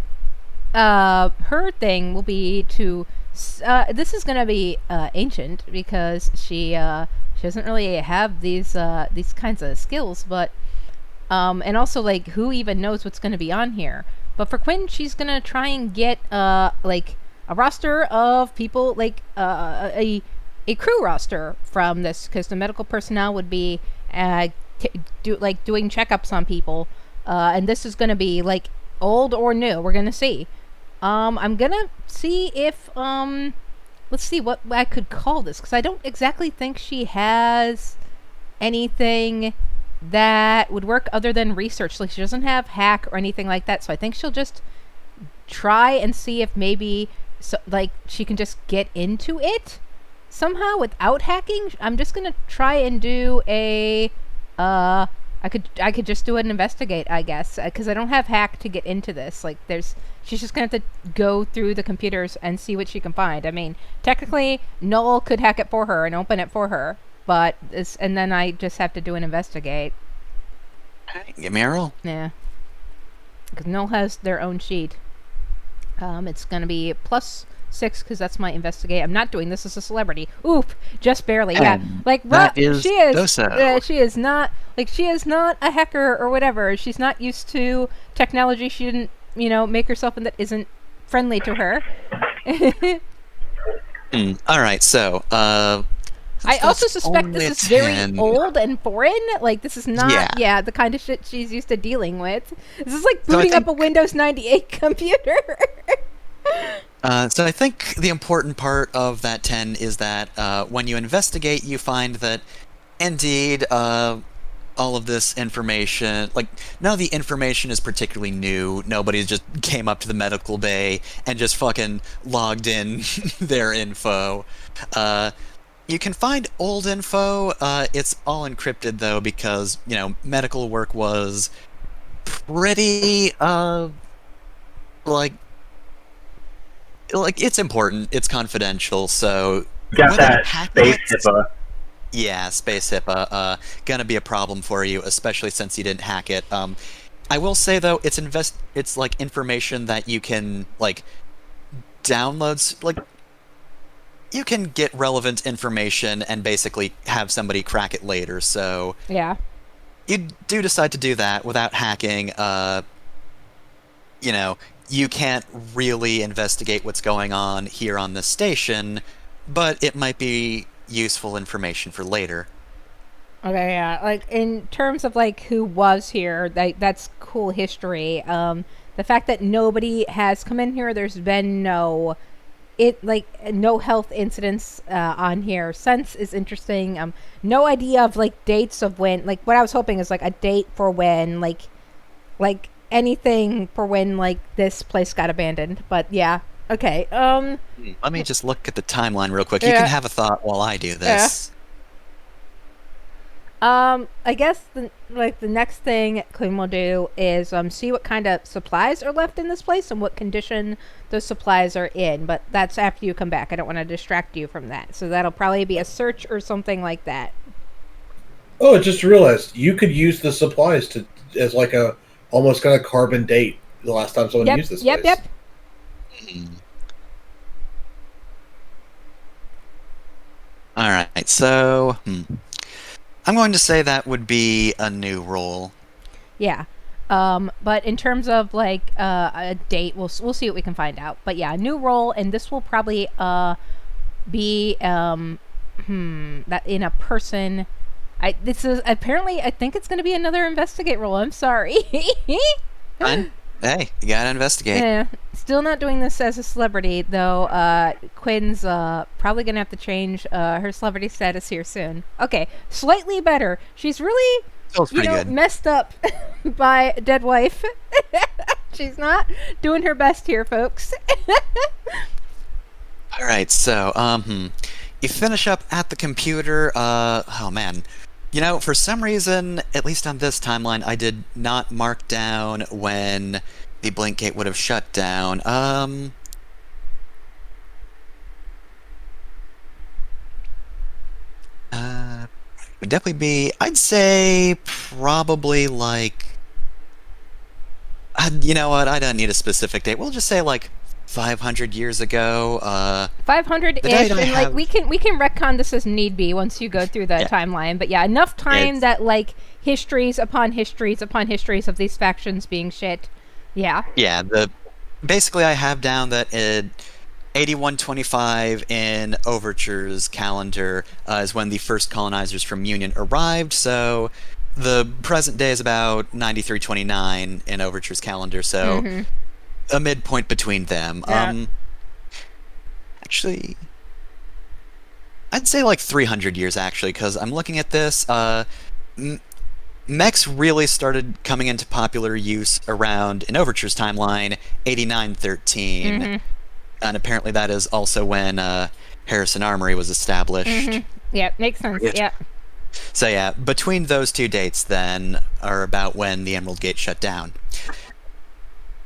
her thing will be to. This is gonna be ancient because she doesn't really have these kinds of skills, but and also like who even knows what's gonna be on here. But for Quinn, she's gonna try and get like a roster of people, like a crew roster from this, because the medical personnel would be doing checkups on people, and this is gonna be like old or new. We're gonna see. I'm gonna see if let's see what I could call this, because I don't exactly think she has anything that would work other than research. Like, she doesn't have hack or anything like that, so I think she'll just try and see if maybe she can just get into it somehow without hacking. I'm just gonna try and do a I could just do an investigate, I guess, because I don't have hack to get into this. Like, she's just gonna have to go through the computers and see what she can find. I mean, technically, Noel could hack it for her and open it for her, but and then I just have to do an investigate. Give me a roll. Yeah, because Noel has their own sheet. It's gonna be +6 because that's my investigate. I'm not doing this as a celebrity. Oop, just barely. Yeah, like that is she is. Doso. She is not a hacker or whatever. She's not used to technology. She didn't, make herself in that isn't friendly to her. All right, so I also suspect this is very 10. old and foreign. Like, this is not, Yeah. the kind of shit she's used to dealing with. This is like So I booting up a think- Windows 98 computer. So I think the important part of that 10 is that when you investigate, you find that indeed all of this information, like, none of the information is particularly new. Nobody just came up to the medical bay and just fucking logged in their info. You can find old info. It's all encrypted, though, because, you know, medical work was pretty, like, it's important. It's confidential, so... Got whether that hacking space it- HIPAA. Yeah, space HIPAA. Gonna be a problem for you, especially since you didn't hack it. I will say, though, it's like information that you can, like, download, like... You can get relevant information and basically have somebody crack it later, so... Yeah. You do decide to do that without hacking, you know, you can't really investigate what's going on here on this station, but it might be useful information for later. Okay, yeah. Like, in terms of, like, who was here, that's cool history. The fact that nobody has come in here, there's been no health incidents on here since is interesting. No idea of, like, dates of when, like, what I was hoping is, like, a date for when, like anything for when, like, this place got abandoned. But yeah, okay. Let me just look at the timeline real quick. You Yeah. can have a thought while I do this. I guess the next thing Quinn will do is see what kind of supplies are left in this place and what condition those supplies are in. But that's after you come back. I don't want to distract you from that. So that'll probably be a search or something like that. Oh, I just realized you could use the supplies as like a almost kind of carbon date the last time someone used this place. Yep. Alright, so... I'm going to say that would be a new roll. Yeah. But in terms of, like, a date, we'll see what we can find out. But yeah, new role, and this will probably be that in a person. This is apparently, I think it's going to be another investigate role. I'm sorry. Fine. Hey, you gotta investigate. Yeah. Still not doing this as a celebrity, though. Quinn's probably going to have to change her celebrity status here soon. Okay, slightly better. She's really, Feels pretty good. messed up by a dead wife. She's not doing her best here, folks. Alright, so, you finish up at the computer, oh man. You know, for some reason, at least on this timeline, I did not mark down when the blink gate would have shut down. Would definitely be, I'd say, probably like, you know what, I don't need a specific date. We'll just say like 500 years ago. 500-ish, date I and like have- we can retcon this as need be once you go through the timeline. But yeah, enough time It's- that like histories upon histories upon histories of these factions being shit. Yeah. Yeah, basically I have down that 8125 in Overture's calendar is when the first colonizers from Union arrived, so the present day is about 9329 in Overture's calendar, so a midpoint between them. Yeah. Actually, I'd say like 300 years, actually, because I'm looking at this. Mechs really started coming into popular use around, in Overture's timeline, 8913. And apparently that is also when Harrison Armory was established. Yeah, makes sense. Yeah. So yeah, between those two dates then are about when the Emerald Gate shut down.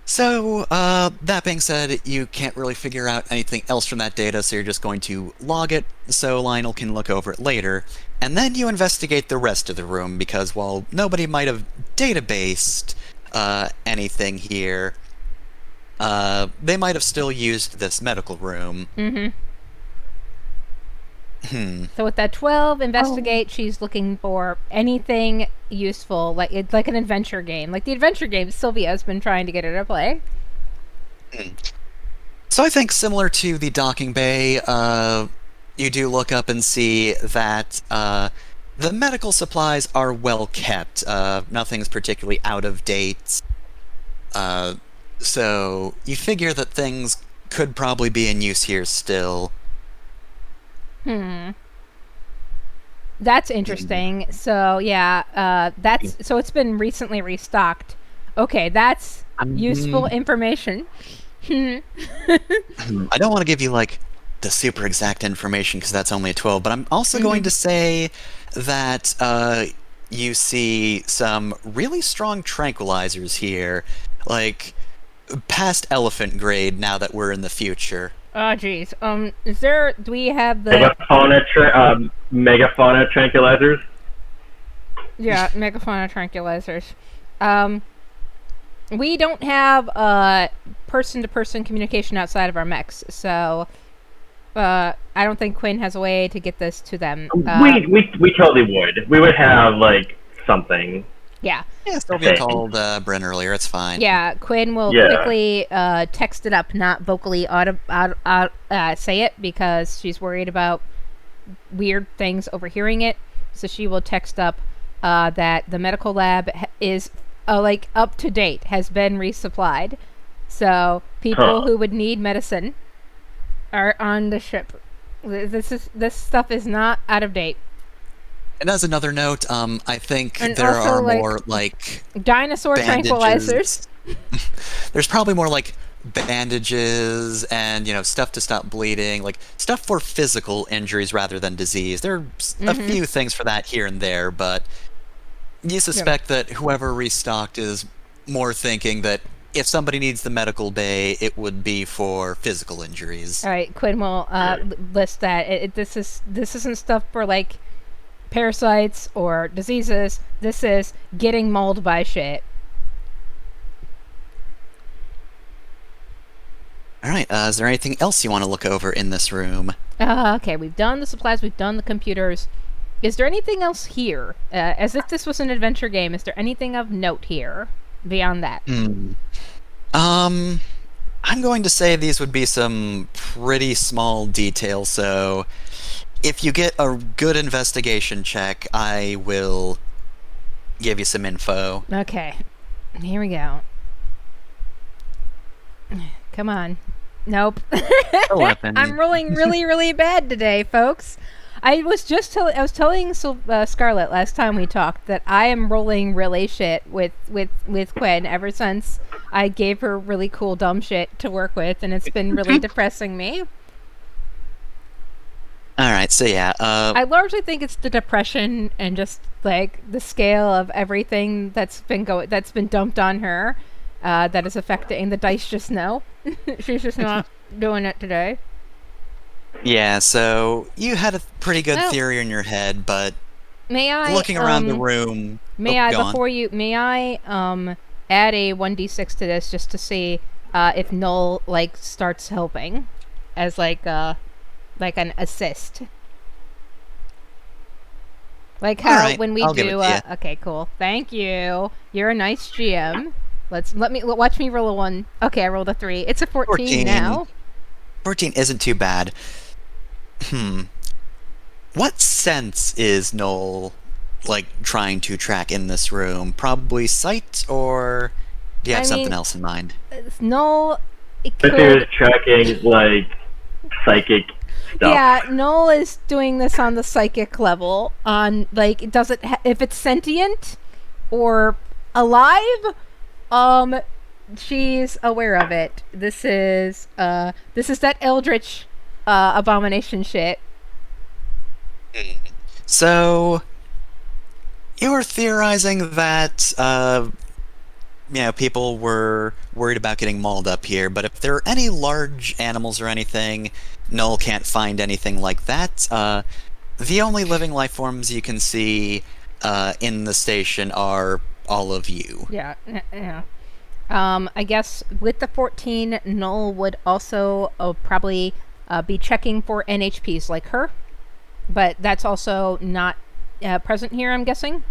So, that being said, you can't really figure out anything else from that data, so you're just going to log it so Lionel can look over it later. And then you investigate the rest of the room, because while nobody might have databased anything here, they might have still used this medical room. So with that 12 investigate, she's looking for anything useful, like it's like an adventure game, like the adventure game Sylvia's been trying to get her to play. So I think similar to the docking bay, you do look up and see that the medical supplies are well kept. Nothing's particularly out of date. So you figure that things could probably be in use here still. That's interesting. So yeah, so it's been recently restocked. Okay, that's useful information. I don't want to give you like the super exact information because that's only a 12, but I'm also going to say that you see some really strong tranquilizers here, like past elephant grade now that we're in the future. Oh geez. Do we have the megafauna tranquilizers? Yeah, megafauna tranquilizers. We don't have person-to-person communication outside of our mechs, so I don't think Quinn has a way to get this to them. We totally would. We would have like something. Yeah. Yeah, Sylvia called Bryn earlier. It's fine. Yeah, Quinn will quickly text it up, not vocally say it, because she's worried about weird things overhearing it. So she will text up that the medical lab is like up to date, has been resupplied. So people who would need medicine are on the ship. This stuff is not out of date. And as another note, I think And there also, are like, more like dinosaur bandages. tranquilizers. There's probably more like bandages and stuff to stop bleeding, like stuff for physical injuries rather than disease. There are a few things for that here and there, but you suspect that whoever restocked is more thinking that if somebody needs the medical bay, it would be for physical injuries. All right, Quinn will list that. This isn't stuff for like parasites or diseases. This is getting mauled by shit. All right. Is there anything else you want to look over in this room? Okay, we've done the supplies. We've done the computers. Is there anything else here? As if this was an adventure game, is there anything of note here beyond that? I'm going to say these would be some pretty small details, so if you get a good investigation check, I will give you some info. Okay, here we go. Come on. Nope. 11. I'm rolling really, really bad today, folks. I was telling Scarlett last time we talked that I am rolling really shit with Quinn ever since I gave her really cool dumb shit to work with, and it's been really depressing me. All right, so yeah, I largely think it's the depression and just like the scale of everything that's been dumped on her that is affecting the dice. Just know she's just not doing it today. Yeah, so you had a pretty good theory in your head, but may I looking around the room, may I add a 1d6 to this just to see if Null like starts helping as like an assist. Like how when we do okay, cool. Thank you. You're a nice GM. Watch me roll a 1. Okay, I rolled a 3. It's a 14 now. 14 isn't too bad. What sense is Noel like trying to track in this room? Probably sight, or do you have something else in mind? Noel is tracking like psychic stuff. Yeah, Noel is doing this on the psychic level. On like, if it's sentient or alive? She's aware of it. This is that eldritch abomination shit. So you were theorizing that people were worried about getting mauled up here, but if there are any large animals or anything, Null can't find anything like that. The only living life forms you can see in the station are all of you. Yeah. I guess with the 14, Null would also probably be checking for NHPs like her, but that's also not present here, I'm guessing.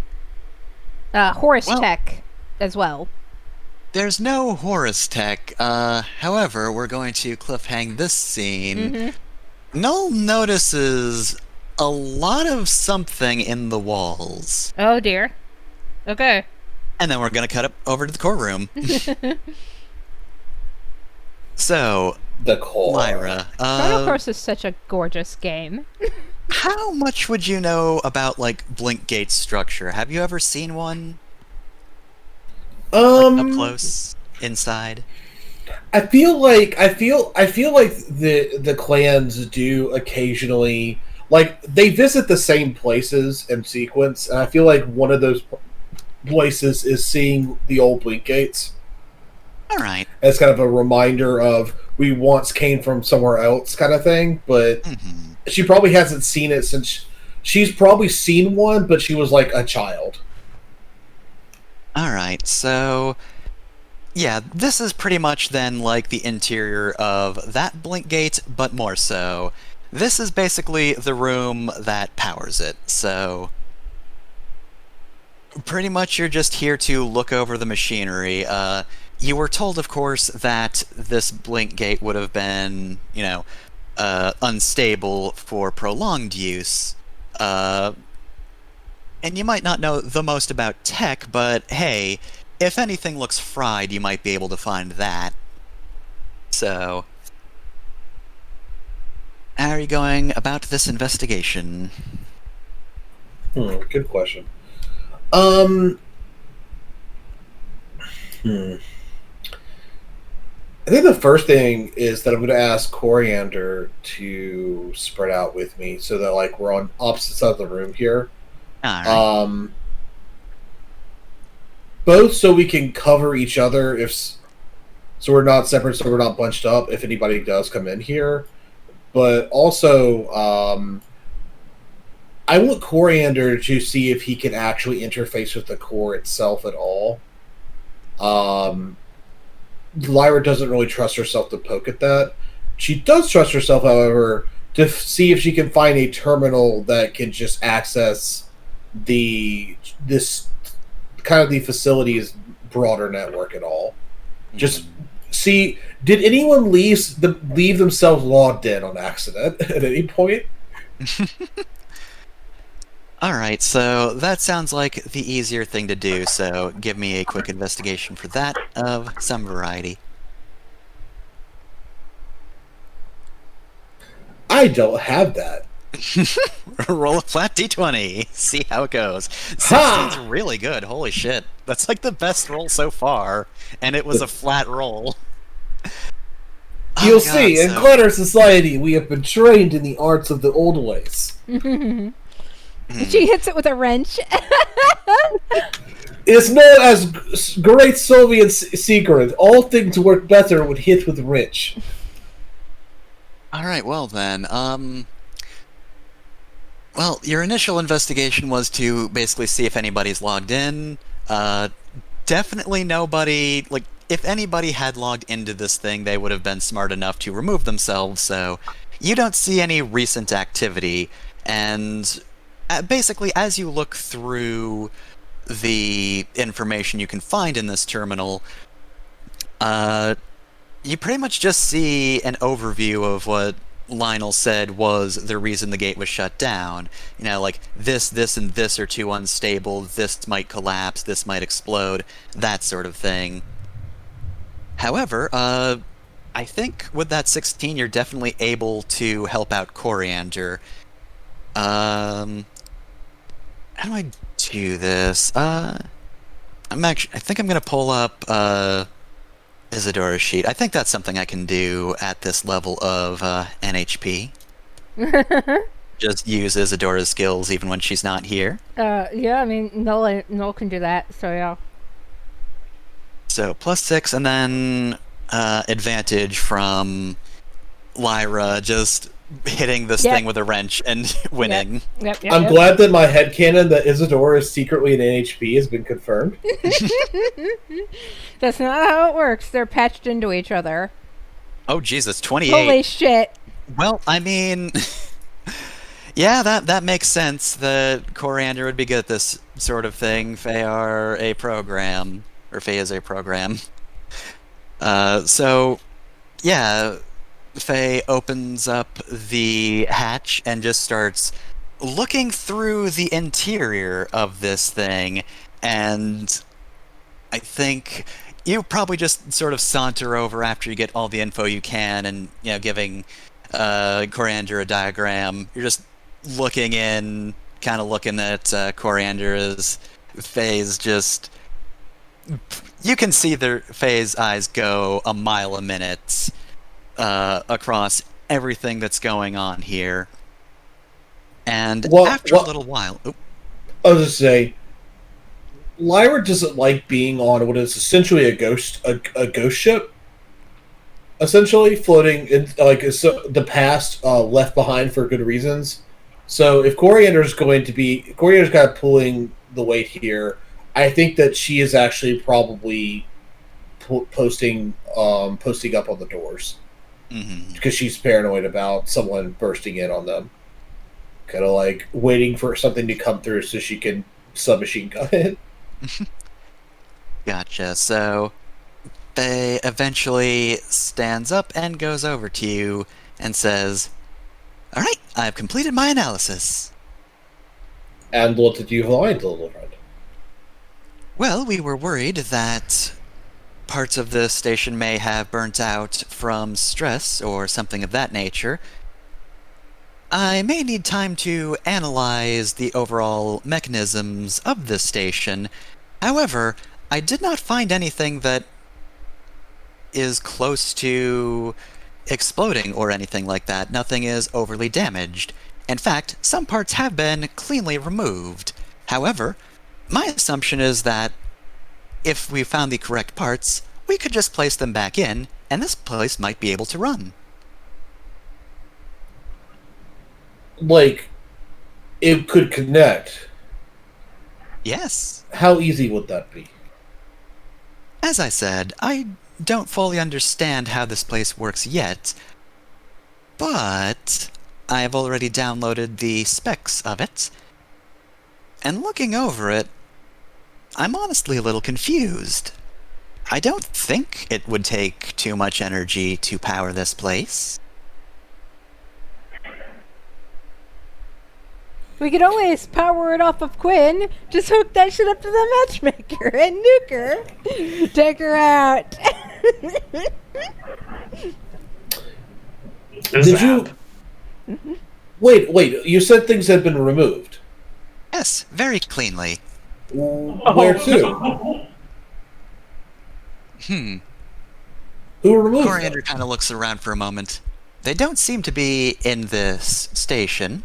Horus Tech as well. There's no Horus Tech. However, we're going to cliffhang this scene Null notices a lot of something in the walls. Oh dear. Okay. And then we're gonna cut up over to the courtroom. So, The core. Lyra, Chrono Cross is such a gorgeous game. how much would you know about, like, Blinkgate's structure? Have you ever seen one? Like, up close, inside? I feel like the clans do occasionally, like, they visit the same places in sequence, and I feel like one of those places is seeing the old Blink Gates. Alright. As kind of a reminder of we once came from somewhere else kind of thing, but she probably hasn't seen it since she's probably seen one, but she was like a child. Alright, so yeah, this is pretty much then like the interior of that Blink Gate, but more so. This is basically the room that powers it, so pretty much you're just here to look over the machinery. You were told, of course, that this Blink Gate would have been, you know, unstable for prolonged use. And you might not know the most about tech, but hey, if anything looks fried, you might be able to find that. So, how are you going about this investigation? Good question. I think the first thing is that I'm going to ask Coriander to spread out with me so that, like, we're on opposite sides of the room here. Alright. Both so we can cover each other, so we're not separate, so we're not bunched up if anybody does come in here. But also, I want Coriander to see if he can actually interface with the core itself at all. Lyra doesn't really trust herself to poke at that. She does trust herself, however, to see if she can find a terminal that can just access this kind of the facility's broader network at all. Just see, did anyone leave themselves logged in on accident at any point? Alright, so that sounds like the easier thing to do, so give me a quick investigation for that of some variety. I don't have that. Roll a flat d20, see how it goes. 16's really good, holy shit. That's like the best roll so far, and it was a flat roll. You'll see, in Clutter Society, we have been trained in the arts of the old ways. She hits it with a wrench. It's known as great Soviet secret. All things work better when hit with wrench. Alright, well then, well, your initial investigation was to basically see if anybody's logged in. Definitely nobody, like, if anybody had logged into this thing, they would have been smart enough to remove themselves, so you don't see any recent activity, and basically, as you look through the information you can find in this terminal, you pretty much just see an overview of what Lionel said was the reason the gate was shut down. You know, like, this, and this are too unstable, this might collapse, this might explode, that sort of thing. However, I think with that 16, you're definitely able to help out Coriander. How do I do this? I think I'm gonna pull up Isadora's sheet. I think that's something I can do at this level of NHP. Just use Isadora's skills even when she's not here. Yeah, I mean, Null can do that, so yeah. So, +6, and then advantage from Lyra just hitting this thing with a wrench and winning. Yep, I'm glad that my headcanon that Isadora is secretly an NHP has been confirmed. That's not how it works. They're patched into each other. Oh Jesus, 28. Holy shit. Well, I mean, yeah, that makes sense that Coriander would be good at this sort of thing. Faye are a program, or Faye is a program. So, yeah, Faye opens up the hatch and just starts looking through the interior of this thing, and I think you probably just sort of saunter over after you get all the info you can, and giving Coriander a diagram. You're just looking in, kind of looking at Coriander's Faye's just. You can see Faye's eyes go a mile a minute across everything that's going on here. And after a little while... Oh. I was just say, Lyra doesn't like being on what is essentially a ghost ship, essentially floating in the past left behind for good reasons. So if Coriander's kind of pulling the weight here, I think that she is actually probably posting up on the doors because she's paranoid about someone bursting in on them, kind of like waiting for something to come through so she can submachine gun it. Gotcha. So Faye eventually stands up and goes over to you and says, "All right, I've completed my analysis." And what did you find, little friend? Well, we were worried that parts of the station may have burnt out from stress or something of that nature. I may need time to analyze the overall mechanisms of this station. However, I did not find anything that is close to exploding or anything like that. Nothing is overly damaged. In fact, some parts have been cleanly removed. However, my assumption is that if we found the correct parts, we could just place them back in, and this place might be able to run. Like, it could connect. Yes. How easy would that be? As I said, I don't fully understand how this place works yet, but I have already downloaded the specs of it, and looking over it, I'm honestly a little confused. I don't think it would take too much energy to power this place. We could always power it off of Quinn. Just hook that shit up to the matchmaker and nuke her. Take her out. Did you... Wait, you said things had been removed. Yes, very cleanly. Where to? Who removed them? Coriander kind of looks around for a moment. They don't seem to be in this station.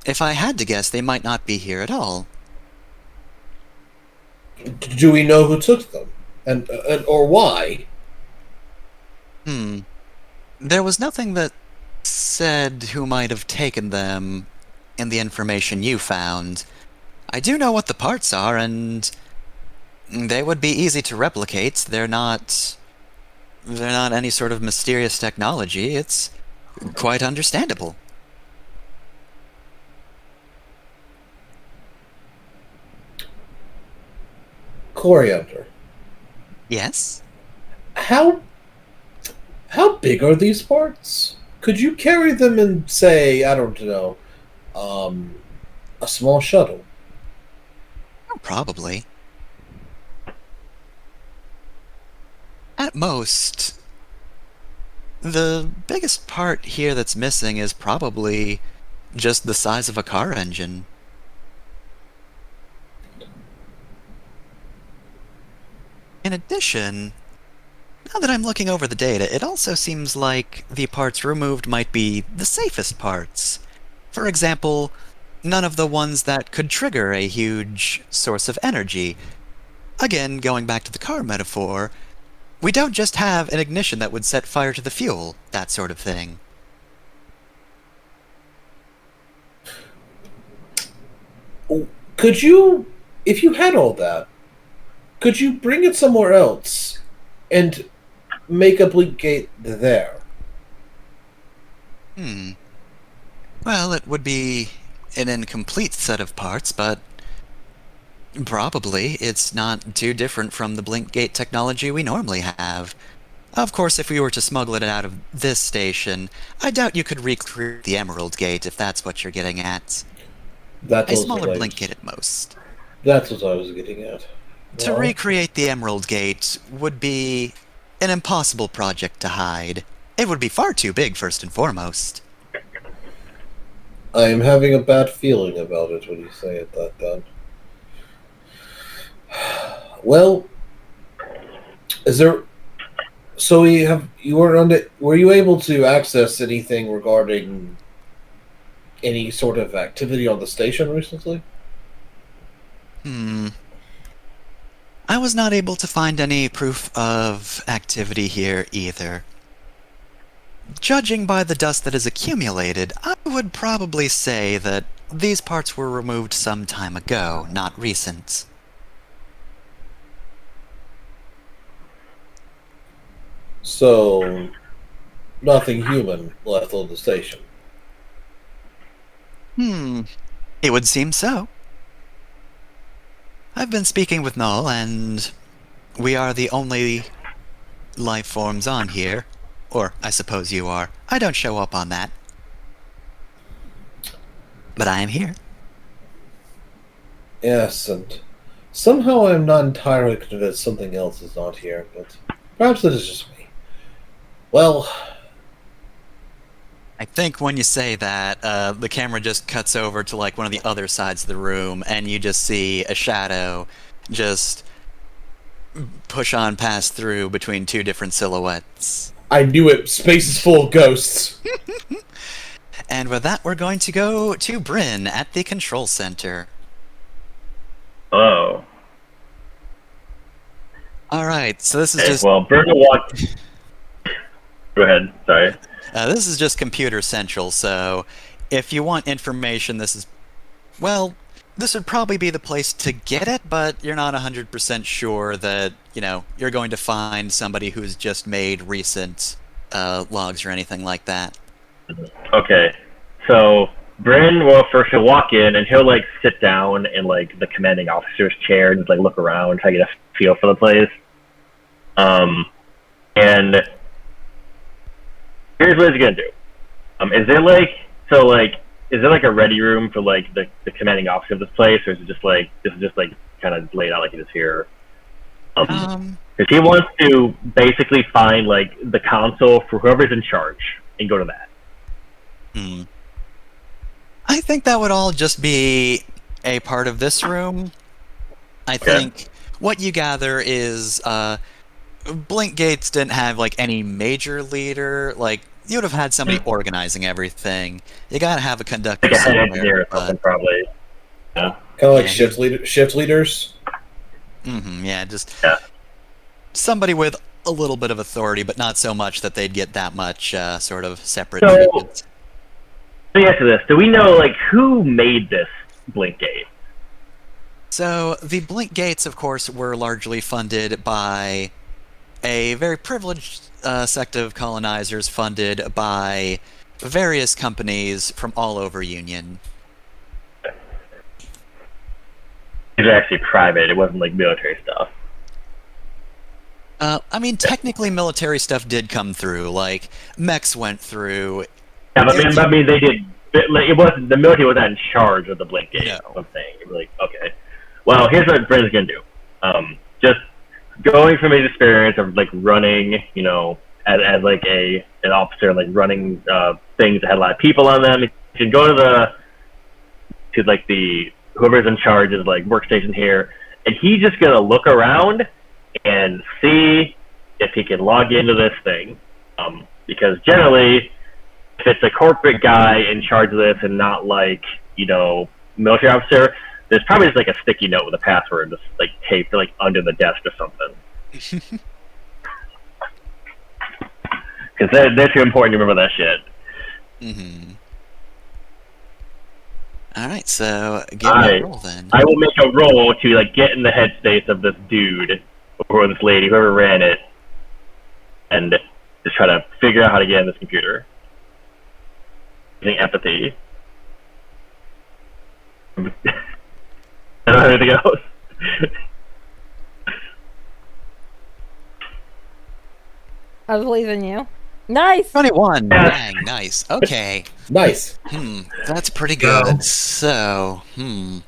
If I had to guess, they might not be here at all. Do we know who took them? And or why? There was nothing that said who might have taken them in the information you found. I do know what the parts are, and they would be easy to replicate. They're not any sort of mysterious technology. It's quite understandable. Coriander. Yes? How big are these parts? Could you carry them in, say, I don't know, a small shuttle? Probably. At most, the biggest part here that's missing is probably just the size of a car engine. In addition, now that I'm looking over the data, it also seems like the parts removed might be the safest parts. For example, none of the ones that could trigger a huge source of energy. Again, going back to the car metaphor, we don't just have an ignition that would set fire to the fuel, that sort of thing. Could you, if you had all that, could you bring it somewhere else and make a blink gate there? Well, it would be an incomplete set of parts, but probably it's not too different from the blink gate technology we normally have. Of course, if we were to smuggle it out of this station, I doubt you could recreate the Emerald Gate if that's what you're getting at. That A was smaller what I blink was- gate at most. That's what I was getting at. To Well, recreate the Emerald Gate would be an impossible project to hide. It would be far too big, first and foremost. I am having a bad feeling about it when you say it that then. Well, is there? So were you able to access anything regarding any sort of activity on the station recently? I was not able to find any proof of activity here either. Judging by the dust that is accumulated, I would probably say that these parts were removed some time ago, not recent. So, nothing human left on the station. It would seem so. I've been speaking with Null, and we are the only life forms on here. Or, I suppose you are. I don't show up on that. But I am here. Yes, and somehow I'm not entirely convinced something else is not here, but perhaps it is just me. Well, I think when you say that, the camera just cuts over to like one of the other sides of the room, and you just see a shadow just push on past through between two different silhouettes. I knew it. Space is full of ghosts. And with that, we're going to go to Bryn at the control center. Hello. Alright, so this is Okay, just... well, Bryn will walk. Go ahead. Sorry. This is just Computer Central, so if you want information, this is... Well, this would probably be the place to get it, but you're not 100% sure that, you know, you're going to find somebody who's just made recent logs or anything like that. Okay. So Bryn will first he'll walk in and he'll like sit down in like the commanding officer's chair and just like look around, try to get a feel for the place. And here's what he's gonna do. Is there like a ready room for like the commanding officer of this place, or is it just like kind of laid out like it is here? Because he wants to basically find like the console for whoever's in charge and go to that. I think that would all just be a part of this room. I think what you gather is Blink Gates didn't have like any major leader. Like you would have had somebody organizing everything. You gotta have a conductor Like a head somewhere. engineer or something, probably. Yeah. Kind of like shift leaders. Yeah, just somebody with a little bit of authority, but not so much that they'd get that much sort of separate treatment. Let me ask you this: do we know like who made this Blink Gate? So the Blink Gates, of course, were largely funded by a very privileged sect of colonizers, funded by various companies from all over Union. These are actually private. It wasn't like military stuff. I mean, technically, military stuff did come through. Like mechs went through. Yeah, but I mean, they did. It wasn't the military was not in charge of the Blink Gate. No. I'm saying, it was like, okay. Well, here's what Bryn's gonna do. Just going from his experience of like running, you know, as like an officer, like running things that had a lot of people on them. You can go to the whoever's in charge is like workstation here, and he's just gonna look around and see if he can log into this thing. Because generally, if it's a corporate guy in charge of this and not like, you know, military officer, there's probably just like a sticky note with a password just like taped like under the desk or something. Because they're too important to remember that shit. Alright, so give me a roll then. I will make a roll to like get in the headspace of this dude or this lady, whoever ran it, and just try to figure out how to get in this computer. Using empathy. I don't know anything else. I believe in you. Nice! 21. Dang, nice. Okay. Nice. That's pretty good. So, And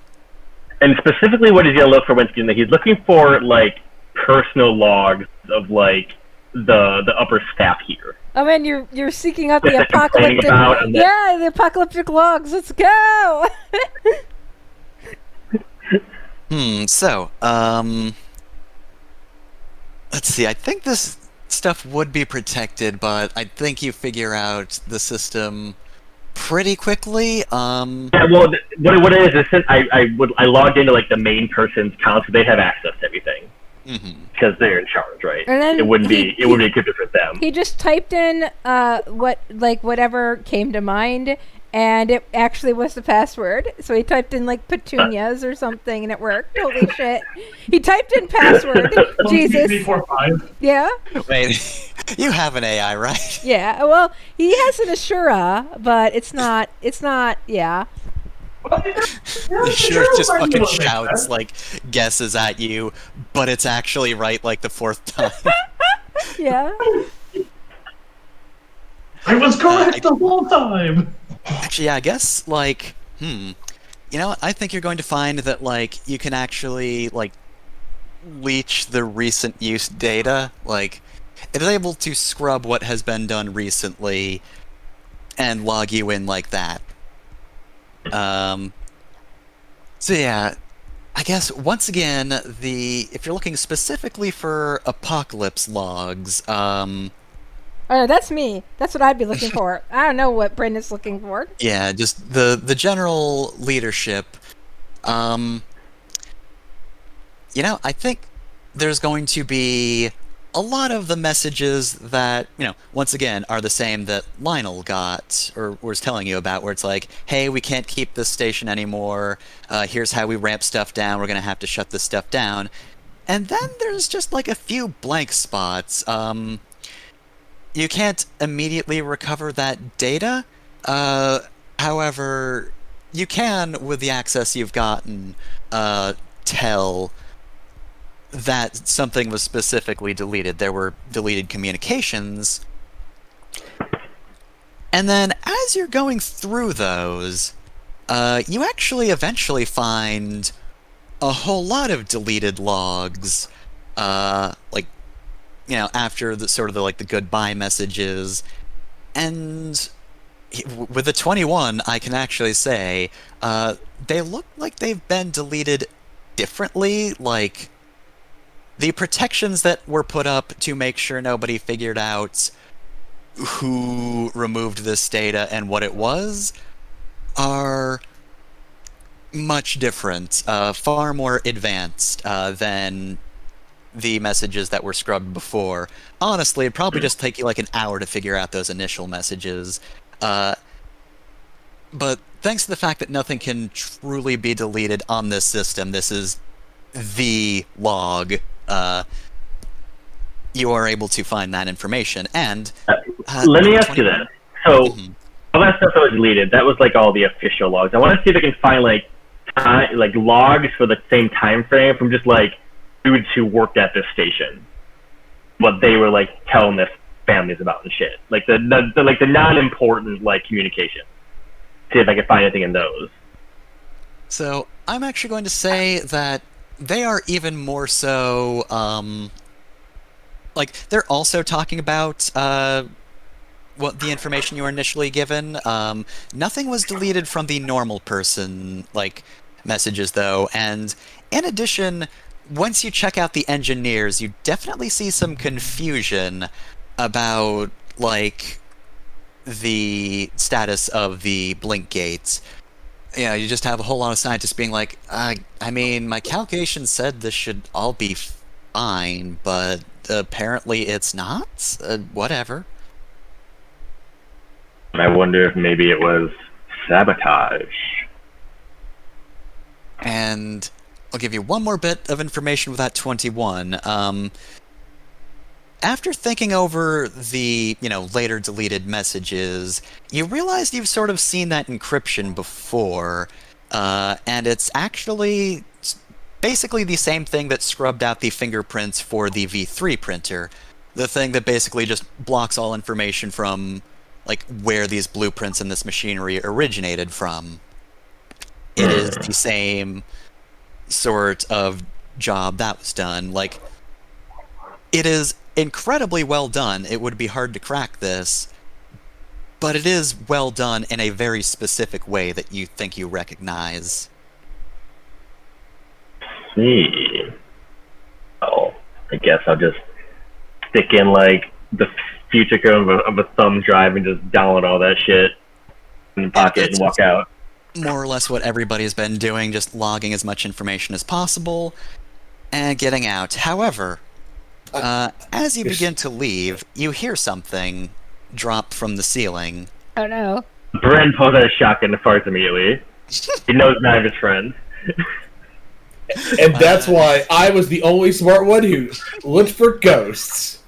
specifically, what he's gonna look for when he's looking for like personal logs of like the upper staff here. Oh man, you're seeking out the apocalyptic. Yeah, the apocalyptic logs. Let's go. So, let's see. I think this stuff would be protected, but I think you figure out the system pretty quickly. Yeah, well, what it is since I logged into like the main person's account, so they have access to everything because they're in charge, right? And then it wouldn't be encrypted for them. He just typed in whatever came to mind, and it actually was the password. So he typed in like petunias or something, and it worked. Holy shit! He typed in password. Jesus. 3, 4, 5. Yeah. Wait, you have an AI, right? Yeah. Well, he has an Ashura, but it's not. Yeah. Sure, just fucking shouts like guesses at you, but it's actually right like the 4th time. Yeah. I was correct the whole time. Actually, yeah, I guess like, you know, I think you're going to find that like you can actually like leech the recent use data. Like, it is able to scrub what has been done recently and log you in like that. So yeah, I guess once again, if you're looking specifically for apocalypse logs, Oh, no, that's me. That's what I'd be looking for. I don't know what Brendan's looking for. yeah, just the general leadership. You know, I think there's going to be a lot of the messages that, you know, once again, are the same that Lionel got, or was telling you about, where it's like, hey, we can't keep this station anymore, here's how we ramp stuff down, we're gonna have to shut this stuff down. And then there's just like a few blank spots. You can't immediately recover that data, however, you can, with the access you've gotten, tell that something was specifically deleted. There were deleted communications. And then, as you're going through those, you actually eventually find a whole lot of deleted logs, like, you know, after the sort of the goodbye messages. And with the 21, I can actually say, they look like they've been deleted differently, like, the protections that were put up to make sure nobody figured out who removed this data and what it was are much different, far more advanced than the messages that were scrubbed before. Honestly, it'd probably just take you like an hour to figure out those initial messages. But thanks to the fact that nothing can truly be deleted on this system, this is the log, you are able to find that information. And let me ask you this. So all that stuff that was deleted, that was like all the official logs. I want to see if I can find like logs for the same time frame from just like dudes who worked at this station, what they were like telling their families about and shit, like the non-important like communication. See if I can find anything in those. So I'm actually going to say that they are even more so, like, they're also talking about what the information you were initially given. Nothing was deleted from the normal person, like, messages, though, and in addition, once you check out the engineers, you definitely see some confusion about, like, the status of the blink gates. You know, you just have a whole lot of scientists being like, I mean, my calculations said this should all be fine, but apparently it's not? Whatever. I wonder if maybe it was sabotage. And I'll give you one more bit of information with that 21. After thinking over the, you know, later deleted messages, you realize you've sort of seen that encryption before, and it's actually basically the same thing that scrubbed out the fingerprints for the V3 printer. The thing that basically just blocks all information from, like, where these blueprints and this machinery originated from. It is the same sort of job that was done. Like, it is incredibly well done. It would be hard to crack this, but it is well done in a very specific way that you think you recognize. See. Oh, I guess I'll just stick in like the future code of a thumb drive and just download all that shit in the pocket and walk out. More or less what everybody's been doing, just logging as much information as possible and getting out. However, as you begin to leave, you hear something drop from the ceiling. Oh no. Bryn pulls out a shotgun and farts immediately. He knows none of his friends. And that's why I was the only smart one who looked for ghosts.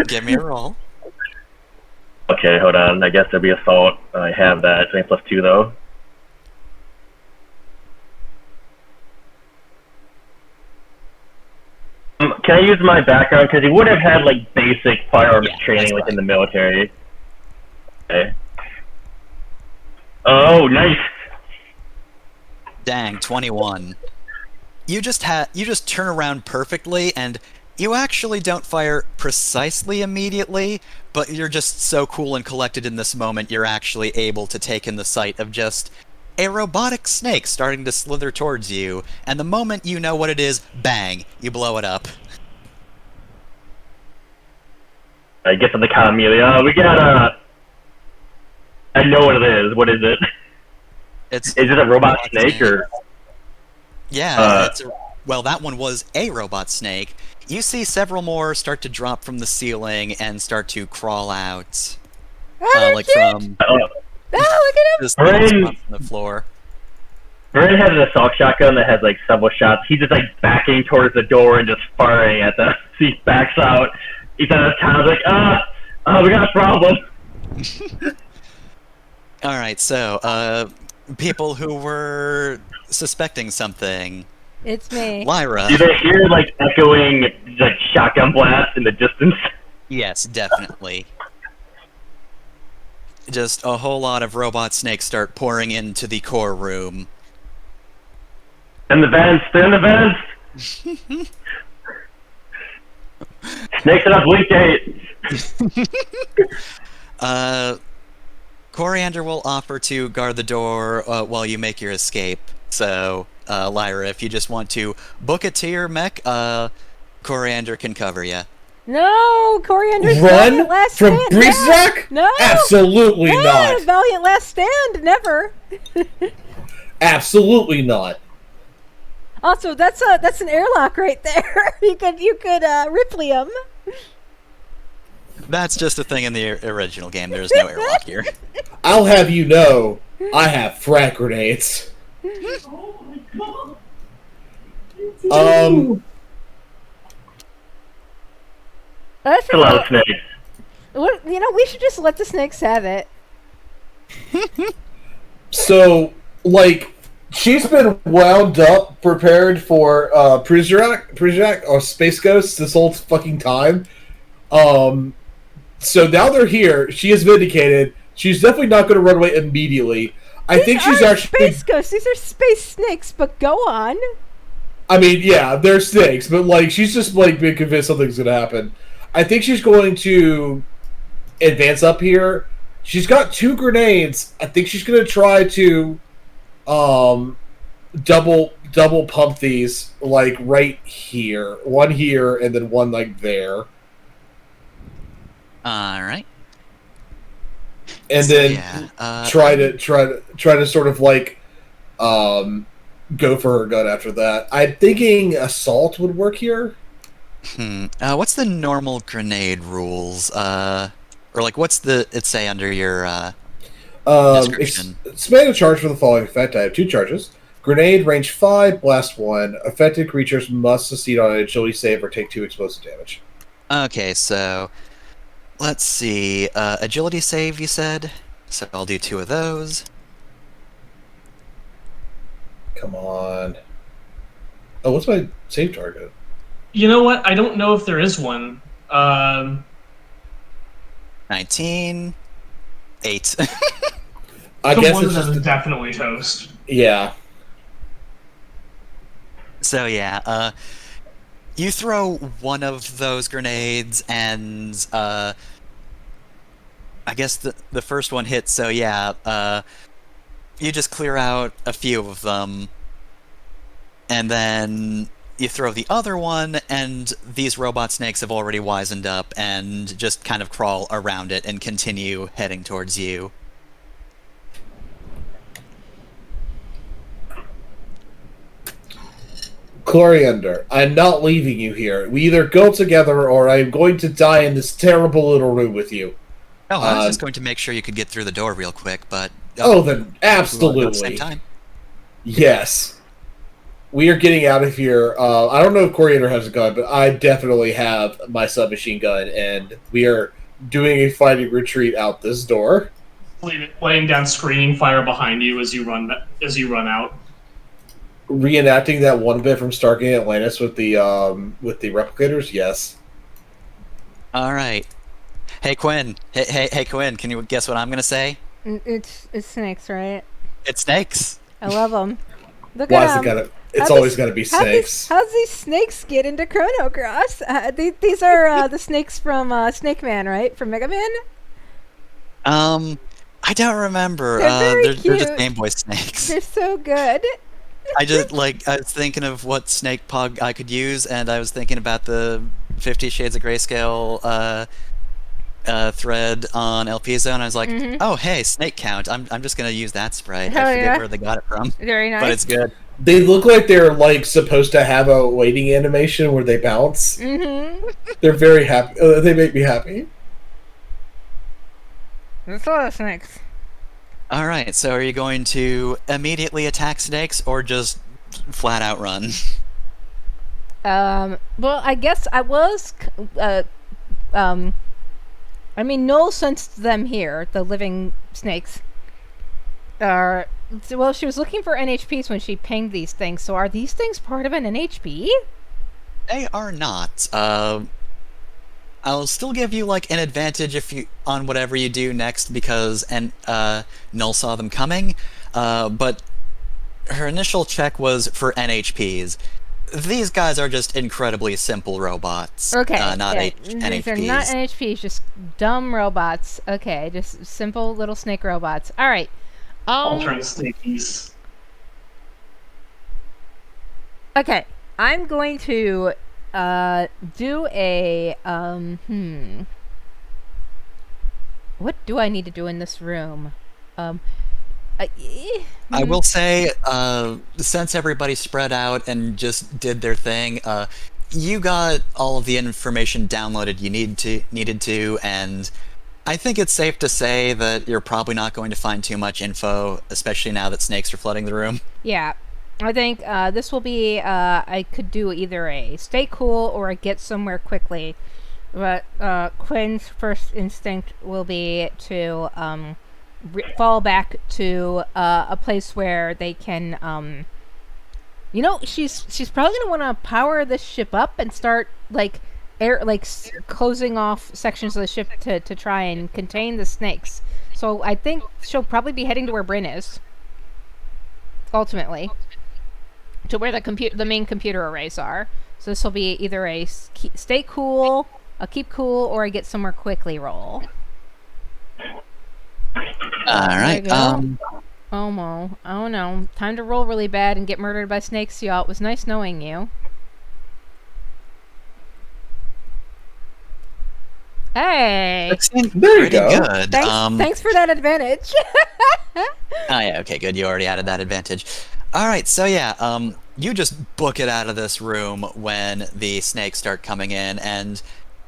Give me a roll. Okay, hold on. I guess there'll be assault. I have that. 20 plus 2, though. Can I use my background? Because he would have had, like, basic firearms training, like, in the military. Okay. Oh, nice. Dang, 21. You just turn around perfectly, and you actually don't fire precisely immediately, but you're just so cool and collected in this moment, you're actually able to take in the sight of just a robotic snake starting to slither towards you, and the moment you know what it is, bang, you blow it up. I get to the count immediately. We got I know what it is. What is it? Is it a robot snake or? Yeah, well, that one was a robot snake. You see several more start to drop from the ceiling and start to crawl out. Like from... Oh, look at him! Just from the floor. Bryn has an assault shotgun that has, like, several shots. He's just, like, backing towards the door and just firing at the... He backs out. He's out of town. Like, we got a problem. Alright, so, people who were suspecting something. It's me. Lyra. Do they hear, like, echoing, like, shotgun blasts in the distance? Yes, definitely. Just a whole lot of robot snakes start pouring into the core room. In the vents! They're in the vents! Snakes in a blink gate! Coriander will offer to guard the door while you make your escape. So, Lyra, if you just want to book it to your mech, Coriander can cover you. No, Coriander's Run valiant last from stand. Breezerac? No, Absolutely not. Valiant last stand, never. Absolutely not. Also, that's an airlock right there. you could Ripley him. That's just a thing in the original game. There's no airlock here. I'll have you know, I have frag grenades. That's a lot of snakes. We should just let the snakes have it. So, like, she's been wound up, prepared for Breezerac or Space Ghost this whole fucking time. So now they're here. She is vindicated. She's definitely not going to run away immediately. I think she's actually Space Ghosts. These are space snakes. But go on. I mean, yeah, they're snakes, but like she's just like being convinced something's going to happen. I think she's going to advance up here. She's got 2 grenades. I think she's going to try to double pump these, like right here. One here and then one like there. Alright. And then try to sort of like go for her gun after that. I'm thinking assault would work here. What's the normal grenade rules? Or like, what's it say under your description? Expand a charge for the following effect. I have 2 charges. Grenade, range 5, blast 1. Affected creatures must succeed on an agility save or take 2 explosive damage. Okay, so let's see. Agility save, you said? So I'll do 2 of those. Come on. Oh, what's my save target? You know what? I don't know if there is one. 19. 8. I the guess one it's that just is definitely toast. yeah. So yeah, you throw one of those grenades, and I guess the first one hits. So yeah, you just clear out a few of them, and then you throw the other one, and these robot snakes have already wisened up and just kind of crawl around it and continue heading towards you. Coriander, I'm not leaving you here. We either go together or I'm going to die in this terrible little room with you. Oh, I was just going to make sure you could get through the door real quick, but... Then we wanna go at the same absolutely. time? Yes. We are getting out of here. I don't know if Coriander has a gun, but I definitely have my submachine gun, and we are doing a fighting retreat out this door. Laying down screening fire behind you as you run out. Reenacting that one bit from Stargate Atlantis with the replicators, yes. All right. Hey Quinn. Hey Quinn. Can you guess what I'm gonna say? It's snakes, right? It's snakes. I love them. Look Why at is it 'em. gotta? It's always gotta be snakes. How's these snakes get into Chrono Cross? These are the snakes from Snake Man, right? From Mega Man? I don't remember. They're very They're just cute. Game Boy snakes. They're so good. I was thinking of what snake pug I could use, and I was thinking about the 50 Shades of Grayscale thread on LP Zone. I was like, oh hey, snake count. I'm just gonna use that sprite. Hell I forget yeah. where they got it from, Very nice. but it's good. They look like they're like supposed to have a waiting animation where they bounce. Mm-hmm. They're very happy. They make me happy. There's a lot of snakes. All right, so are you going to immediately attack snakes or just flat out run? Well, I guess I was, I mean, Noel sensed them here, the living snakes. Well, she was looking for NHPs when she pinged these things, so are these things part of an NHP? They are not. I'll still give you like an advantage if you on whatever you do next because Null saw them coming, but her initial check was for NHPs. These guys are just incredibly simple robots. Okay, not yeah, NHPs. They're not NHPs, just dumb robots. Okay, just simple little snake robots. All right. Alternate snakies. Okay, I'm going to do a What do I need to do in this room? I will say, since everybody spread out and just did their thing, you got all of the information downloaded you needed to, and I think it's safe to say that you're probably not going to find too much info, especially now that snakes are flooding the room. Yeah, I think this will be. I could do either a stay cool or a get somewhere quickly, but Quinn's first instinct will be to fall back to a place where they can. You know, she's probably gonna want to power this ship up and start closing off sections of the ship to try and contain the snakes. So I think she'll probably be heading to where Bryn is. Ultimately, to where the main computer arrays are. So this will be either a stay cool, a keep cool, or a get somewhere quickly roll. Alright, Oh no. Time to roll really bad and get murdered by snakes, y'all. It was nice knowing you. Hey! There you go. good. Thanks for that advantage. Oh yeah, okay, good. You already added that advantage. Alright, so yeah, you just book it out of this room when the snakes start coming in, and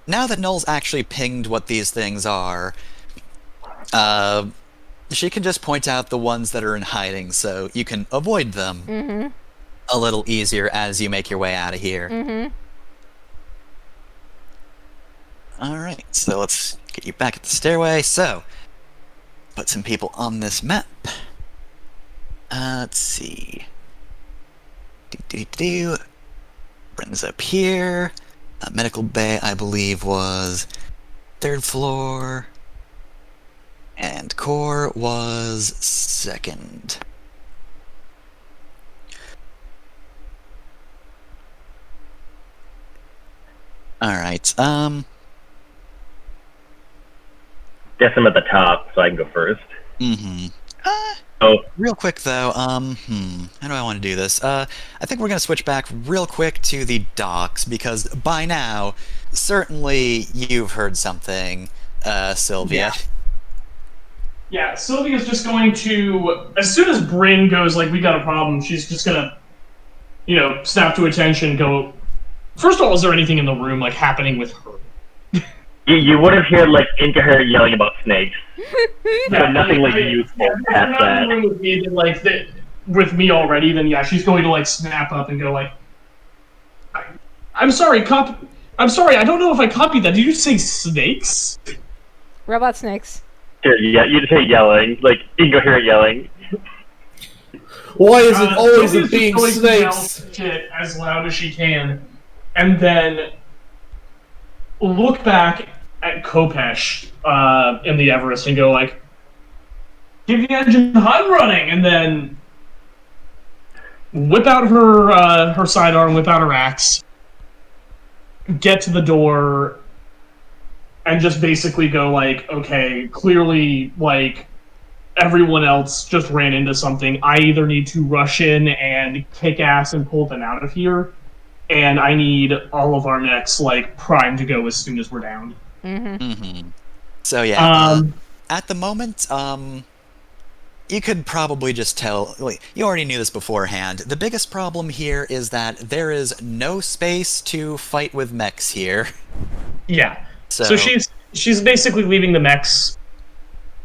now that Noel's actually pinged what these things are, she can just point out the ones that are in hiding, so you can avoid them a little easier as you make your way out of here. Alright, so let's get you back at the stairway. So, put some people on this map. Let's see. Brings up here. Medical bay, I believe, was 3rd floor. And core was 2nd. Alright, Guess I'm at the top, so I can go first. Real quick though, how do I want to do this? I think we're gonna switch back real quick to the docks, because by now, certainly you've heard something, Sylvia. Yeah, Sylvia's just going to, as soon as Bryn goes, like, we got a problem, she's just gonna, snap to attention, go, first of all, is there anything in the room, like, happening with her? You would have heard, like, incoherent yelling about snakes. Yeah, nothing, like, useful past that. If with me, then, like, with me already, then, yeah, she's going to, like, snap up and go, like, I'm sorry, I'm sorry, I don't know if I copied that. Did you say snakes? Robot snakes. Yeah, you just hear yelling, like, incoherent yelling. Why is it always Sylvia's being just going to snakes? yell shit as loud as she can, and then look back at Kopesh in the Everest and go like, "Give the engine hot running," and then whip out her sidearm, whip out her axe, get to the door, and just basically go like, "Okay, clearly like everyone else just ran into something. I either need to rush in and kick ass and pull them out of here, and I need all of our mechs like primed to go as soon as we're down." So yeah, at the moment, you could probably just tell, like, you already knew this beforehand. The biggest problem here is that there is no space to fight with mechs here. Yeah. So she's basically leaving the mechs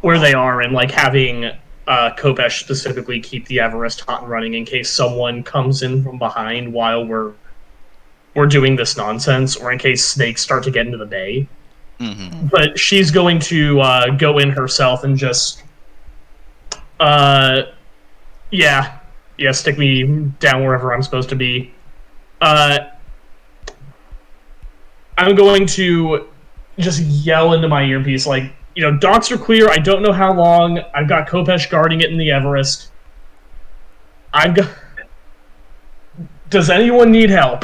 where they are and like having Kopesh specifically keep the Everest hot and running in case someone comes in from behind while we're doing this nonsense, or in case snakes start to get into the bay. But she's going to go in herself and just stick me down wherever I'm supposed to be. I'm going to just yell into my earpiece like, docks are clear. I don't know how long. I've got Kopesh guarding it in the Everest. Does anyone need help?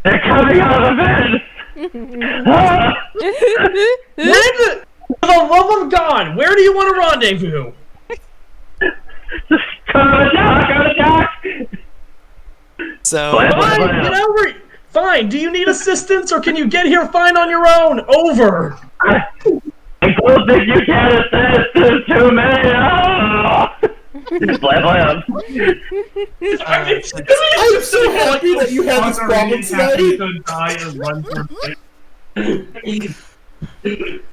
They're coming out of the bed! For the love of God, where do you want to rendezvous? Just come on the dock! So Fine, do you need assistance, or can you get here fine on your own? Over! I don't think you can assist, there's too many! Blam. I'm so happy that you had this problem tonight.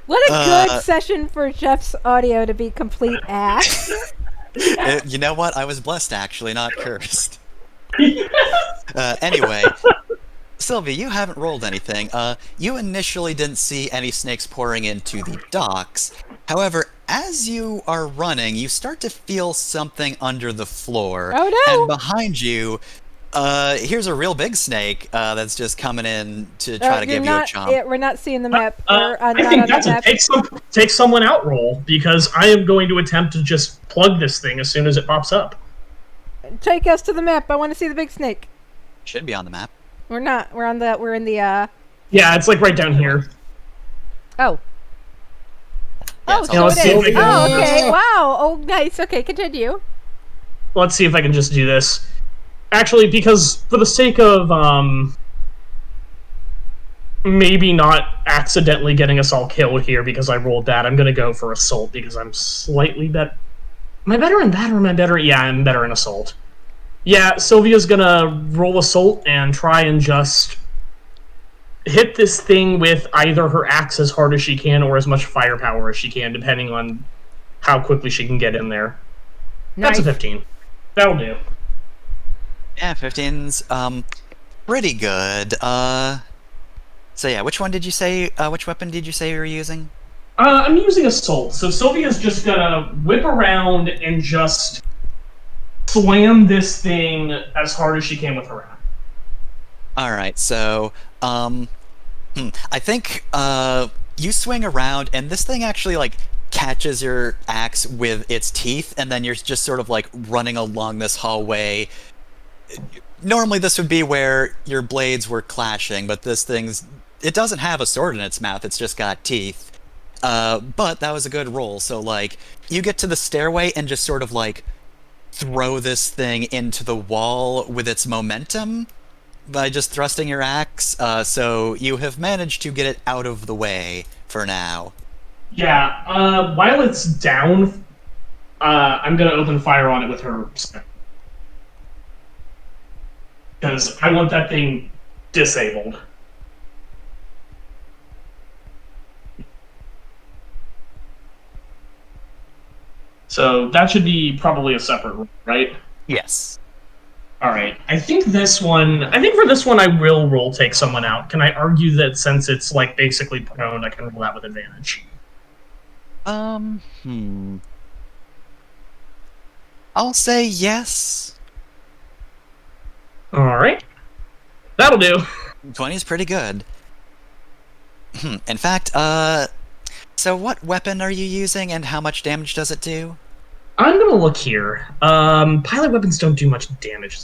What a good session for Jeff's audio to be complete ass. You know what? I was blessed, actually, not cursed. Anyway, Sylvia, you haven't rolled anything. You initially didn't see any snakes pouring into the docks. However, as you are running, you start to feel something under the floor. Oh no! And behind you, here's a real big snake that's just coming in to try to give you a chomp. We're not seeing the map. I think that's a take someone out roll, because I am going to attempt to just plug this thing as soon as it pops up. Take us to the map. I want to see the big snake. Should be on the map. We're not. We're in the. Yeah, it's like right down here. Oh. Yeah, oh, so it is. Oh, okay. Wow. Oh, nice. Okay, continue. Let's see if I can just do this. Actually, because for the sake of maybe not accidentally getting us all killed here because I rolled that, I'm going to go for assault because I'm slightly better. Am I better in that, or am I better? Yeah, I'm better in assault. Yeah, Sylvia's going to roll assault and try and just hit this thing with either her axe as hard as she can or as much firepower as she can, depending on how quickly she can get in there. Nice. That's a 15. That'll do. Yeah, 15's pretty good. So yeah, which one did you say? Which weapon did you say you were using? I'm using assault. So Sylvia's just gonna whip around and just slam this thing as hard as she can with her axe. Alright, so, I think, you swing around, and this thing actually, like, catches your axe with its teeth, and then you're just sort of, like, running along this hallway. Normally this would be where your blades were clashing, but this thing's... It doesn't have a sword in its mouth, it's just got teeth. But that was a good roll, so, like, you get to the stairway and just sort of, like, throw this thing into the wall with its momentum by just thrusting your axe, so you have managed to get it out of the way for now. Yeah, while it's down, I'm gonna open fire on it with her. Because I want that thing disabled. So that should be probably a separate roll, right? Yes. Alright, I think for this one I will roll take someone out. Can I argue that since it's like basically prone, I can roll that with advantage? I'll say yes. Alright. That'll do. 20 is pretty good. In fact, so what weapon are you using and how much damage does it do? I'm gonna look here. Pilot weapons don't do much damage.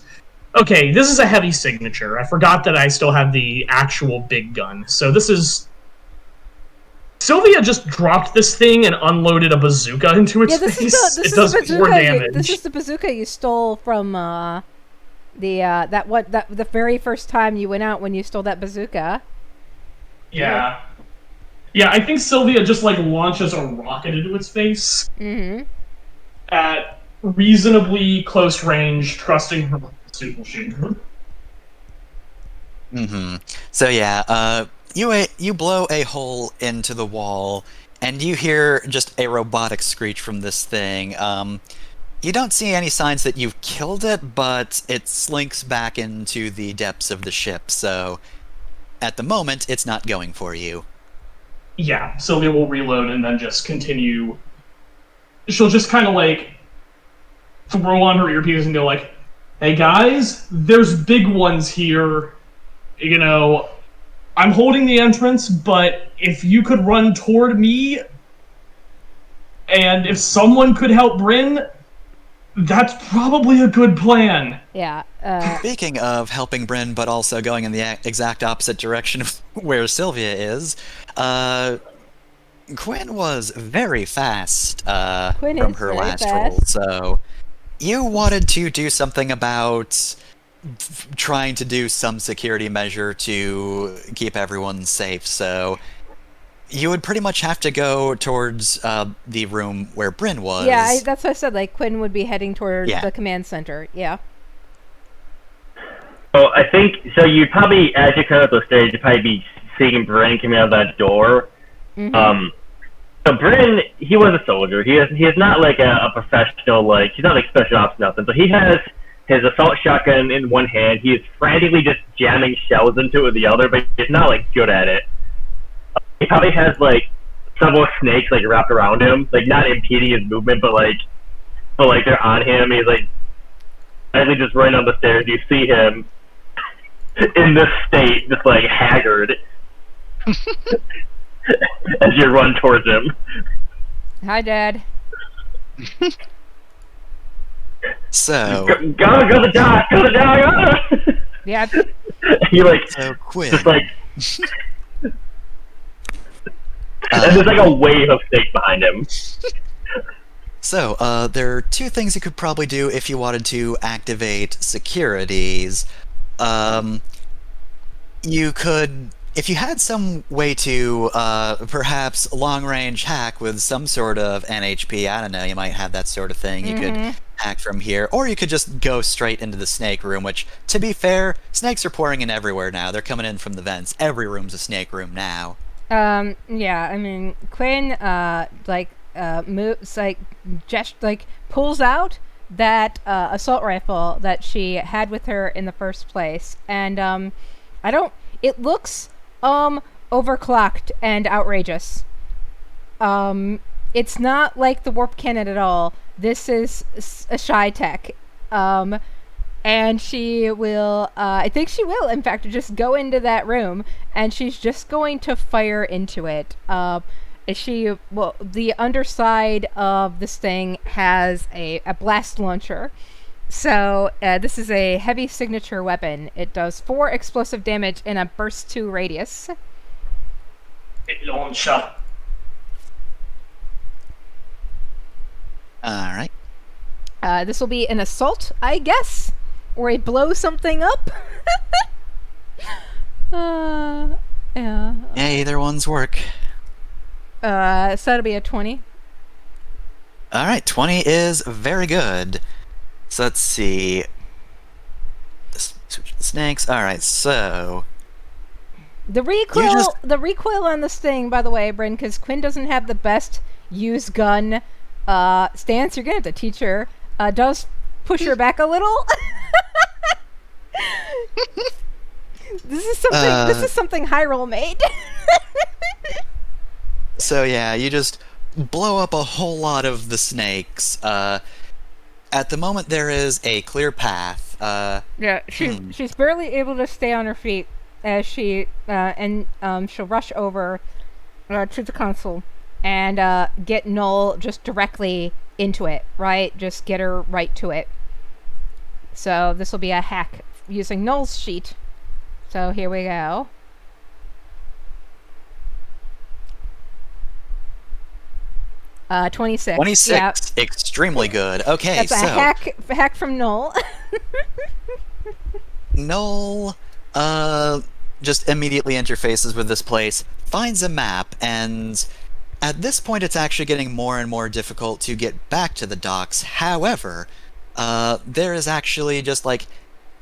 Okay, this is a heavy signature. I forgot that I still have the actual big gun. So this is... Sylvia just dropped this thing and unloaded a bazooka into its face. It does 4 damage. This is the bazooka you stole from the very first time you went out when you stole that bazooka. Yeah. Yeah, I think Sylvia just like launches a rocket into its face. Mm-hmm. At reasonably close range, trusting her suit will shoot her. So yeah, you blow a hole into the wall, and you hear just a robotic screech from this thing. You don't see any signs that you've killed it, but it slinks back into the depths of the ship, so at the moment, it's not going for you. Yeah, Sylvia will reload and then just continue. She'll just kind of like throw on her earpiece and go like, "Hey guys, there's big ones here. You know, I'm holding the entrance, but if you could run toward me, and if someone could help Bryn, that's probably a good plan." Yeah. Speaking of helping Bryn, but also going in the exact opposite direction of where Sylvia is, Quinn was very fast from her last roll, so you wanted to do something about trying to do some security measure to keep everyone safe, so you would pretty much have to go towards the room where Bryn was. Yeah, that's what I said, like, Quinn would be heading towards the command center, yeah. So I think, so you'd probably, as you come up the stairs, you'd probably be seeing Bryn coming out of that door. Mm-hmm. So Bryn, he was a soldier. He is not like a professional, like, he's not like special ops nothing. So he has his assault shotgun in one hand. He is frantically just jamming shells into it with the other, but he's not like good at it. He probably has like several snakes like wrapped around him, like not impeding his movement, but they're on him. He's like frantically just running down the stairs. You see him in this state, just like haggard, as you run towards him. Hi, Dad. So go the dog. Yeah. He like so Quinn. just like. And there's like a wave of snakes behind him. So, there are two things you could probably do if you wanted to activate securities. You could, if you had some way to, perhaps long-range hack with some sort of NHP, I don't know, you might have that sort of thing, you could hack from here, or you could just go straight into the snake room, which, to be fair, snakes are pouring in everywhere now. They're coming in from the vents. Every room's a snake room now. Yeah, I mean, Quinn, moves, pulls out that, assault rifle that she had with her in the first place, and, it looks, overclocked and outrageous. It's not like the warp cannon at all. This is a shy tech. And she will, I think she will, in fact, just go into that room, and she's just going to fire into it. The underside of this thing has a blast launcher. So, this is a heavy signature weapon. It does 4 explosive damage in a burst 2 radius. Launcher. Alright. This will be an assault, I guess? Or a blow something up? Yeah. Yeah, either one's work. So that'll be a 20. Alright, 20 is very good. So let's see. Switch the snakes. Alright, so... The recoil on this thing, by the way, Bryn, because Quinn doesn't have the best use gun stance. You're gonna have to teach her. Does push her back a little. This is something Hyrule made. So yeah, you just blow up a whole lot of the snakes. At the moment, there is a clear path. Yeah, she's barely able to stay on her feet as she'll rush over to the console and get Null just directly into it, right? Just get her right to it. So this will be a hack using Null's sheet. So here we go. Uh, 26. 26, yeah. Extremely good. Okay, that's a hack from Null. Null, just immediately interfaces with this place, finds a map, and at this point it's actually getting more and more difficult to get back to the docks. However, there is actually just like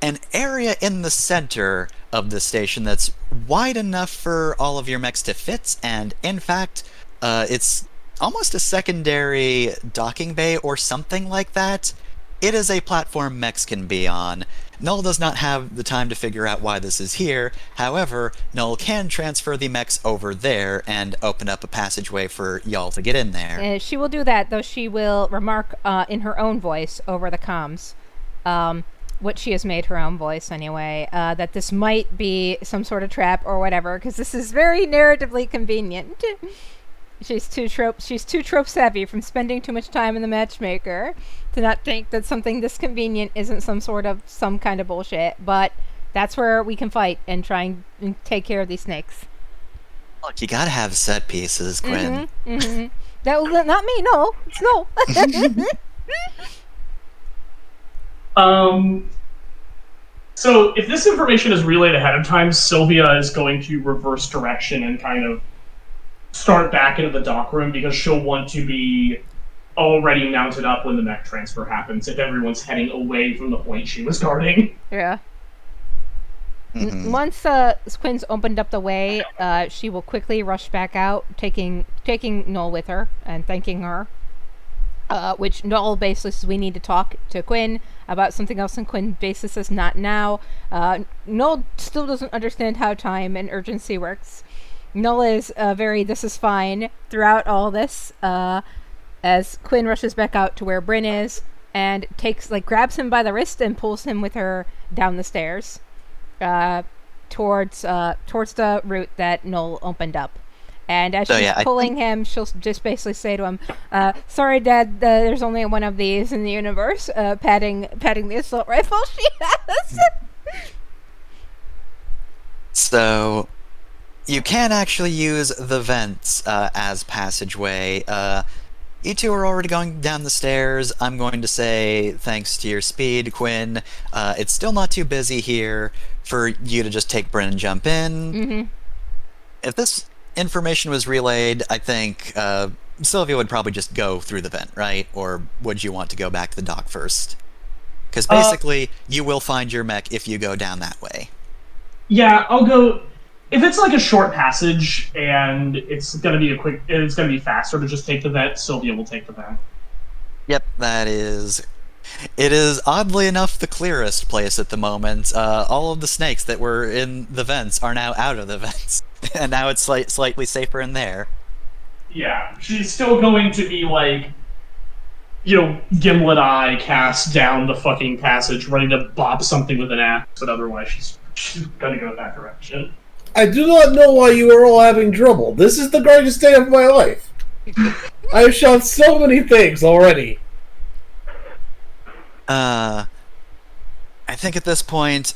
an area in the center of the station that's wide enough for all of your mechs to fit, and in fact, it's almost a secondary docking bay or something like that. It is a platform mechs can be on. Null does not have the time to figure out why this is here. However, Null can transfer the mechs over there and open up a passageway for y'all to get in there. She will do that, though she will remark in her own voice over the comms, what she has made her own voice anyway, that this might be some sort of trap or whatever, because this is very narratively convenient. She's too trope savvy from spending too much time in the matchmaker to not think that something this convenient isn't some kind of bullshit. But that's where we can fight and try and take care of these snakes. Look, you gotta have set pieces, Quinn. Mm-hmm, mm-hmm. That was not me. No, it's no. So if this information is relayed ahead of time, Sylvia is going to reverse direction and kind of start back into the dock room because she'll want to be already mounted up when the mech transfer happens if everyone's heading away from the point she was guarding. Yeah. Mm-hmm. Once Quinn's opened up the way, she will quickly rush back out, taking Null with her and thanking her. Which Null basically says we need to talk to Quinn about something else, and Quinn basically says not now. Null still doesn't understand how time and urgency works. Null is this is fine throughout all this, as Quinn rushes back out to where Bryn is and grabs him by the wrist and pulls him with her down the stairs, towards the route that Null opened up. And as she's pulling him, she'll just basically say to him, sorry, Dad, there's only one of these in the universe, patting the assault rifle she has. So you can actually use the vents as passageway. You two are already going down the stairs. I'm going to say, thanks to your speed, Quinn, it's still not too busy here for you to just take Bryn and jump in. Mm-hmm. If this information was relayed, I think Sylvia would probably just go through the vent, right? Or would you want to go back to the dock first? Because basically, you will find your mech if you go down that way. Yeah, I'll go. If it's like a short passage and it's gonna be faster to just take the vent, Sylvia will take the vent. Yep, it is oddly enough the clearest place at the moment. All of the snakes that were in the vents are now out of the vents, and now it's slightly safer in there. Yeah, she's still going to be Gimlet Eye casts down the fucking passage, ready to bop something with an axe, but otherwise she's gonna go that direction. I do not know why you are all having trouble. This is the greatest day of my life. I have shot so many things already. I think at this point,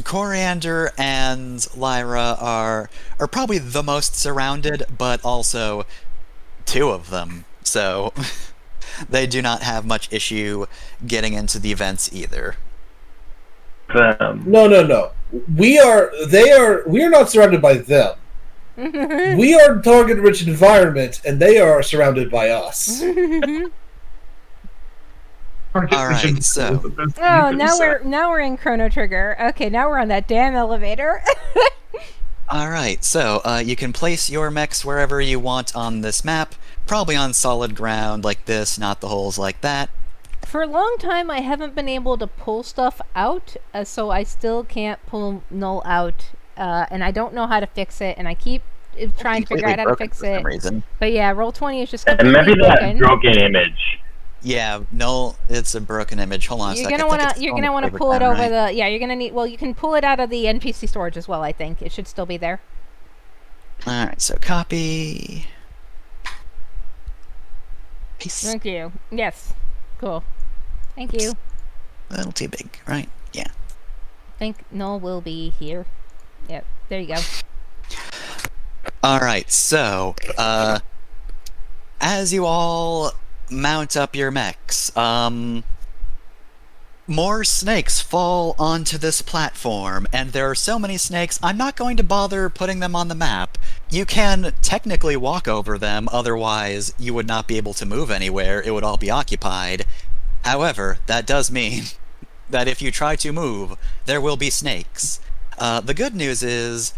Coriander and Lyra are probably the most surrounded, but also two of them, so they do not have much issue getting into the events either. No. We are not surrounded by them. We are target-rich environment, and they are surrounded by us. Alright, so... Oh, now we're in Chrono Trigger. Okay, now we're on that damn elevator. Alright, so you can place your mechs wherever you want on this map, probably on solid ground like this, not the holes like that. For a long time, I haven't been able to pull stuff out, so I still can't pull Null out, and I don't know how to fix it, and I keep trying to figure out how to fix it. For some reason. But yeah, Roll20 is just And completely maybe that broken. broken image. Yeah, Null, it's a broken image. Hold on a You're second. gonna wanna pull it over the. Yeah, you're gonna need. Well, you can pull it out of the NPC storage as well. I think it should still be there. All right, so copy. Paste. Thank you. Yes. Cool. Thank you. A little too big, right? Yeah. I think Null will be here. Yep. There you go. All right, so as you all mount up your mechs, more snakes fall onto this platform, and there are so many snakes, I'm not going to bother putting them on the map. You can technically walk over them, otherwise you would not be able to move anywhere, it would all be occupied. However, that does mean that if you try to move, there will be snakes. The good news is,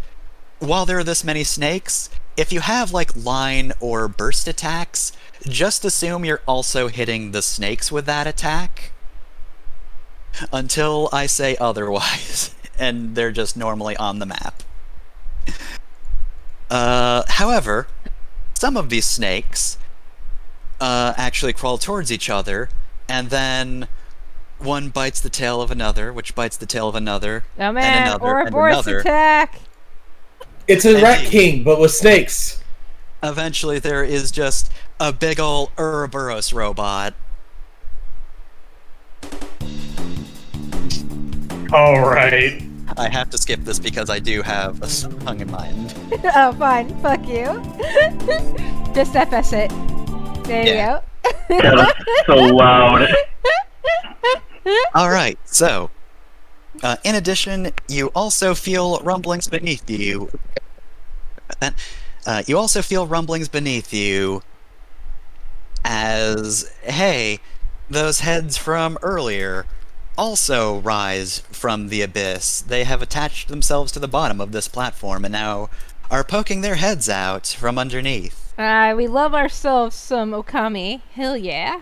while there are this many snakes, if you have like line or burst attacks, just assume you're also hitting the snakes with that attack. Until I say otherwise, and they're just normally on the map. However, some of these snakes actually crawl towards each other, and then one bites the tail of another, which bites the tail of another, Oh man, and another, Ouroboros attack! It's a Rat King, but with snakes. Eventually there is just a big ol' Ouroboros robot. Alright. I have to skip this because I do have a song in mind. Oh, fine. Fuck you. Just FS it. There Yeah. you go. That's so loud. Alright, so, in addition, you also feel rumblings beneath you. You also feel rumblings beneath you as, hey, those heads from earlier also rise from the abyss. They have attached themselves to the bottom of this platform and now are poking their heads out from underneath. We love ourselves some Okami. Hell yeah.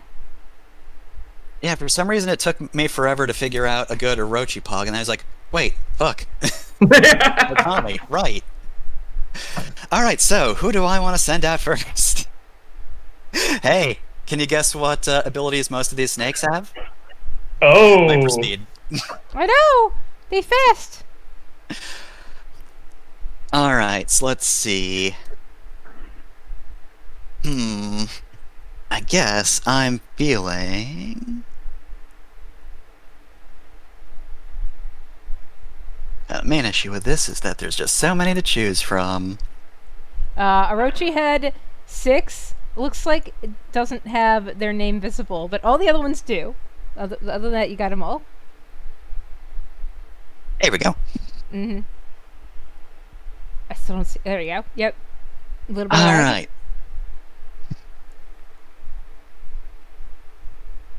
Yeah, for some reason it took me forever to figure out a good Orochi-Pog, and I was like, wait, fuck. Okami, right. Alright, so, who do I want to send out first? Hey, can you guess what abilities most of these snakes have? Oh. Hyperspeed. I know! They fast! Alright, so let's see. I guess I'm feeling... main issue with this is that there's just so many to choose from. Orochi had 6. Looks like it doesn't have their name visible, but all the other ones do. Other than that, you got them all. There we go. Mm-hmm. I still don't see... There we go. Yep. A little bit lag. Alright.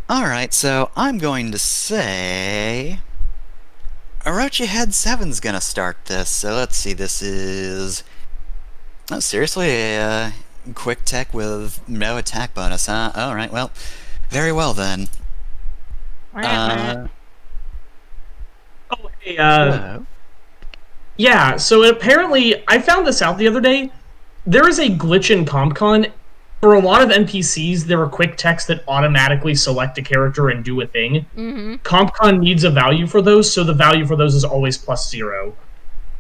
Alright, so I'm going to say... Orochi Head 7's gonna start this, so let's see, this is... Oh, seriously? A quick tech with no attack bonus, huh? Alright, well, very well then. Oh, hey, Hello? yeah, so apparently, I found this out the other day. There is a glitch in CompCon. for a lot of NPCs, there are quick texts that automatically select a character and do a thing. Mm-hmm. CompCon needs a value for those, so the value for those is always +0.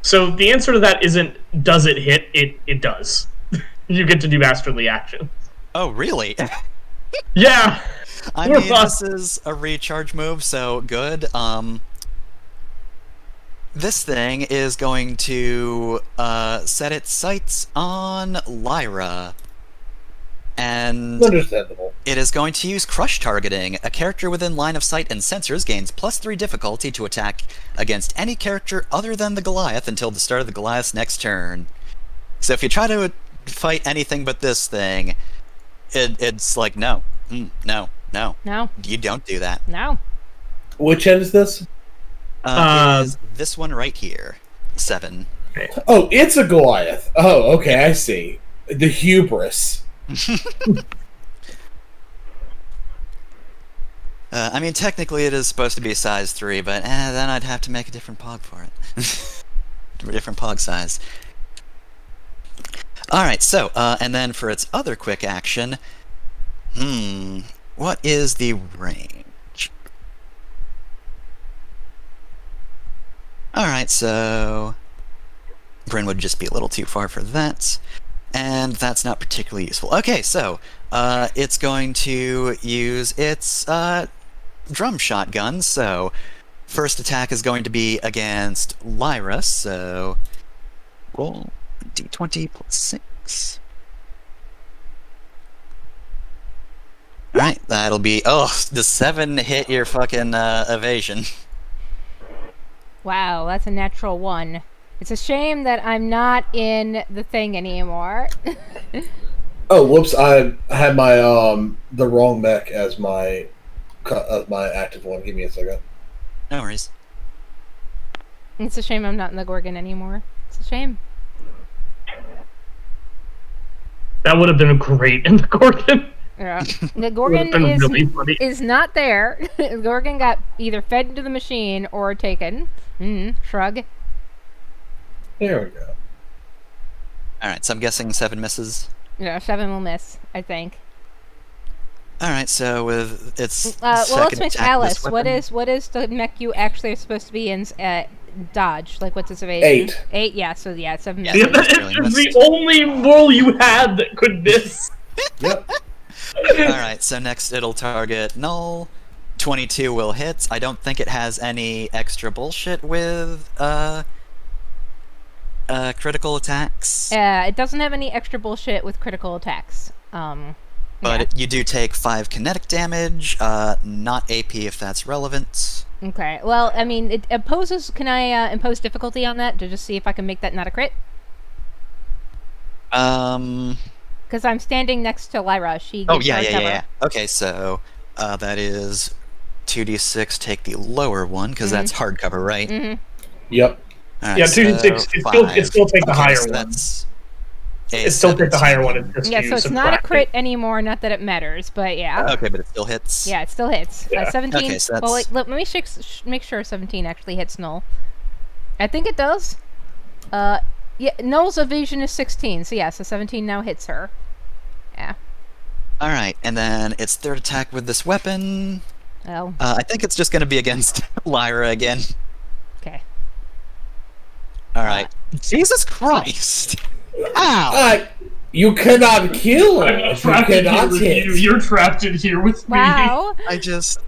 So the answer to that isn't does it hit? It does. You get to do Masterly action. Oh, really? Yeah. I mean, this is a recharge move, so good. This thing is going to set its sights on Lyra. And Understandable. it is going to use Crush Targeting. A character within line of sight and sensors gains +3 difficulty to attack against any character other than the Goliath until the start of the Goliath's next turn. So if you try to fight anything but this thing, it's like, no. No. No. You don't do that. No. Which end is this? It is this one right here. 7. Oh, it's a Goliath. Oh, okay, I see. The hubris. I mean, technically it is supposed to be size 3, but then I'd have to make a different pog for it. A different pog size. Alright, so, and then for its other quick action, what is the range? Alright, so Bryn would just be a little too far for that. And that's not particularly useful. Okay, so, it's going to use its, drum shotgun, so first attack is going to be against Lyra, so roll d20 +6. Alright, that'll be, the 7 hit your fucking, evasion. Wow, that's a natural 1. It's a shame that I'm not in the thing anymore. Oh, whoops! I had my the wrong mech as my active one. Give me a second. No worries. It's a shame I'm not in the Gorgon anymore. It's a shame. That would have been great in the Gorgon. Yeah. The Gorgon is not there. The Gorgon got either fed into the machine or taken. Shrug. There we go. Alright, so I'm guessing 7 misses. Yeah, 7 will miss, I think. Alright, so with its let's second make attack, Alice. this What weapon- is the mech you actually are supposed to be in dodge? Like, what's its evasion? 8. 8, yeah, so yeah, 7 Yeah, misses. Yeah, that is the only rule you had that could miss. Yep. Alright, so next it'll target Null. 22 will hit. I don't think it has any extra bullshit with critical attacks. It doesn't have any extra bullshit with critical attacks. But you do take 5 kinetic damage, not AP if that's relevant. Okay, well, I mean, it imposes... Can I impose difficulty on that to just see if I can make that not a crit? Because I'm standing next to Lyra. She Oh, gets yeah, our yeah, cover. yeah. Okay, so that is 2d6, take the lower one, because that's hardcover, right? Mm-hmm. Yep. Alright, Yeah, 2d6. It still take the higher one. That's It still take the higher one. And just Yeah, you so it's not a subtract crit anymore, not that it matters, but yeah. okay, but it still hits. Yeah, it still hits. Yeah. 17. Okay, so Well, that's- let me make sure 17 actually hits Null. I think it does. Yeah, Null's evasion is 16, so yeah, so 17 now hits her. Yeah. Alright, and then its third attack with this weapon. Oh, I think it's just going to be against Lyra again. okay. Alright. Jesus Christ! Ow! You cannot kill her. I'm You trapped in here cannot with hit. you. You're trapped in here with me. Wow. I just...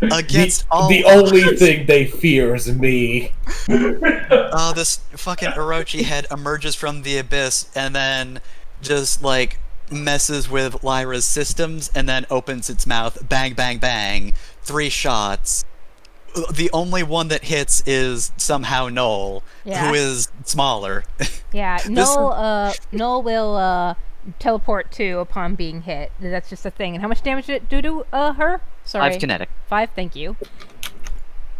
Against all... The only thing they fear is me. Oh, this fucking Orochi head emerges from the abyss and then just, like, messes with Lyra's systems and then opens its mouth. Bang, bang, bang. 3 shots. The only one that hits is somehow Null, Yeah. who is smaller. Yeah, Null will teleport too upon being hit. That's just a thing. And how much damage did it do to her? Sorry. 5 kinetic. 5, thank you.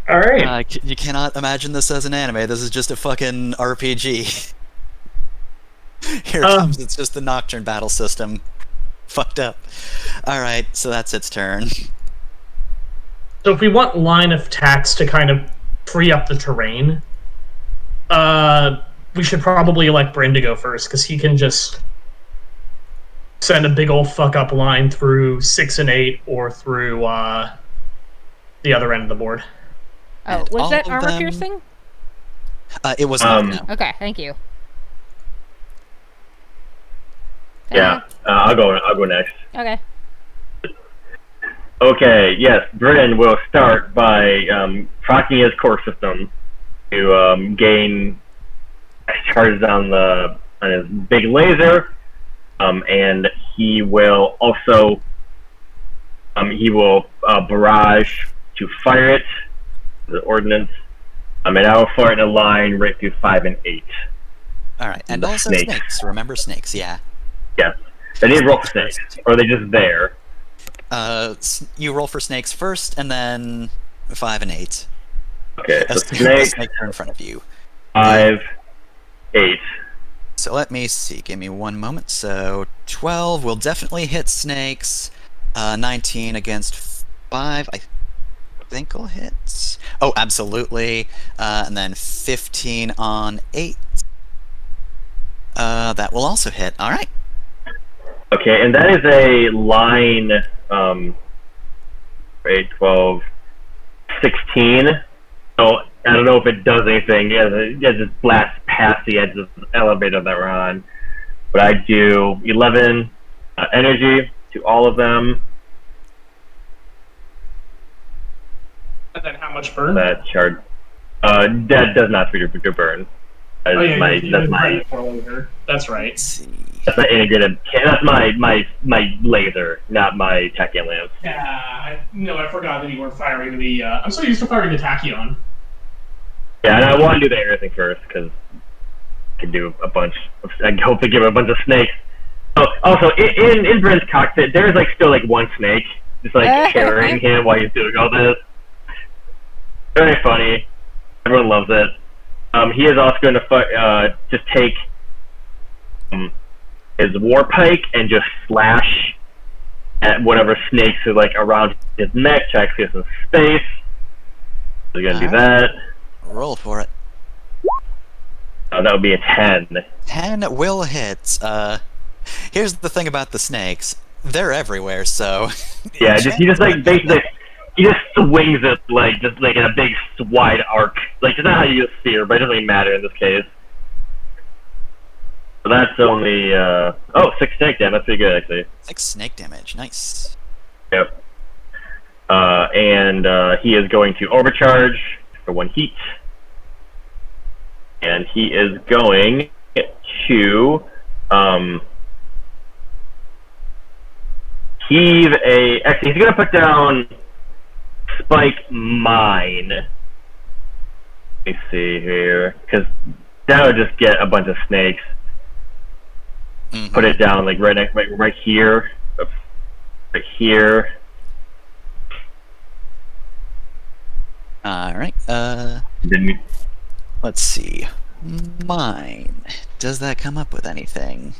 All right. You cannot imagine this as an anime. This is just a fucking RPG. Here it comes. It's just the Nocturne battle system. Fucked up. Alright, so that's its turn. So if we want line of attacks to kind of free up the terrain, we should probably elect Bryn to go first, because he can just send a big old fuck up line through 6 and 8 or through the other end of the board. Oh, And was all that of armor them- piercing? It was not, no. Okay, thank you. Yeah, I'll go next. Okay. Okay, yes, Bryn will start by tracking his core system to gain charges on his big laser, and he will also barrage to fire it, the ordnance, and I will fire it in a line right through 5 and 8. All right, and The also snakes. snakes. Remember snakes, yeah. Yeah, they need to roll for snakes, or are they just there? You roll for snakes first, and then 5 and 8. Okay, so The snakes, snakes are in front of you. 5, 8. So let me see. Give me one moment. So 12 will definitely hit snakes. 19 against 5, I think will hit. Oh, absolutely. And then 15 on 8. That will also hit. All right. Okay, and that is a line 8, 12, 16. So I don't know if it does anything. It just blasts past the edge of the elevator that we're on. But I do 11 energy to all of them. And then how much burn? That charge. That does not trigger burn. That's Oh, yeah, that's my That's right. Let's see. that's my integrated. That's my laser, not my tachyon lamp. Yeah, I forgot that you were firing the. I'm so used to firing the tachyon. Yeah, and I want to do the air thing first because I can do a bunch. I hope to give a bunch of snakes. Oh, also in Bryn's cockpit, there's like still like one snake, just like carrying him while he's doing all this. Very funny. Everyone loves it. He is also going to just take his war pike and just slash at whatever snakes are like around his neck. Try to clear some space. So you're going to do that. Roll for it. That would be a 10. 10 will hit. Here's the thing about the snakes. They're everywhere, so... Yeah, he just like basically he just swings it like just like in a big wide arc. Like it's not how you use sphere, but it doesn't really matter in this case. So that's only 6 snake damage. That's pretty good actually. 6 snake damage. Nice. Yep. And he is going to overcharge for 1 heat. And he is going to heave a. Actually, he's going to put down Spike Mine. Let me see here, because that would just get a bunch of snakes. Mm-hmm. Put it down like right here, right here. All right. Then Let's see. Mine. Does that come up with anything?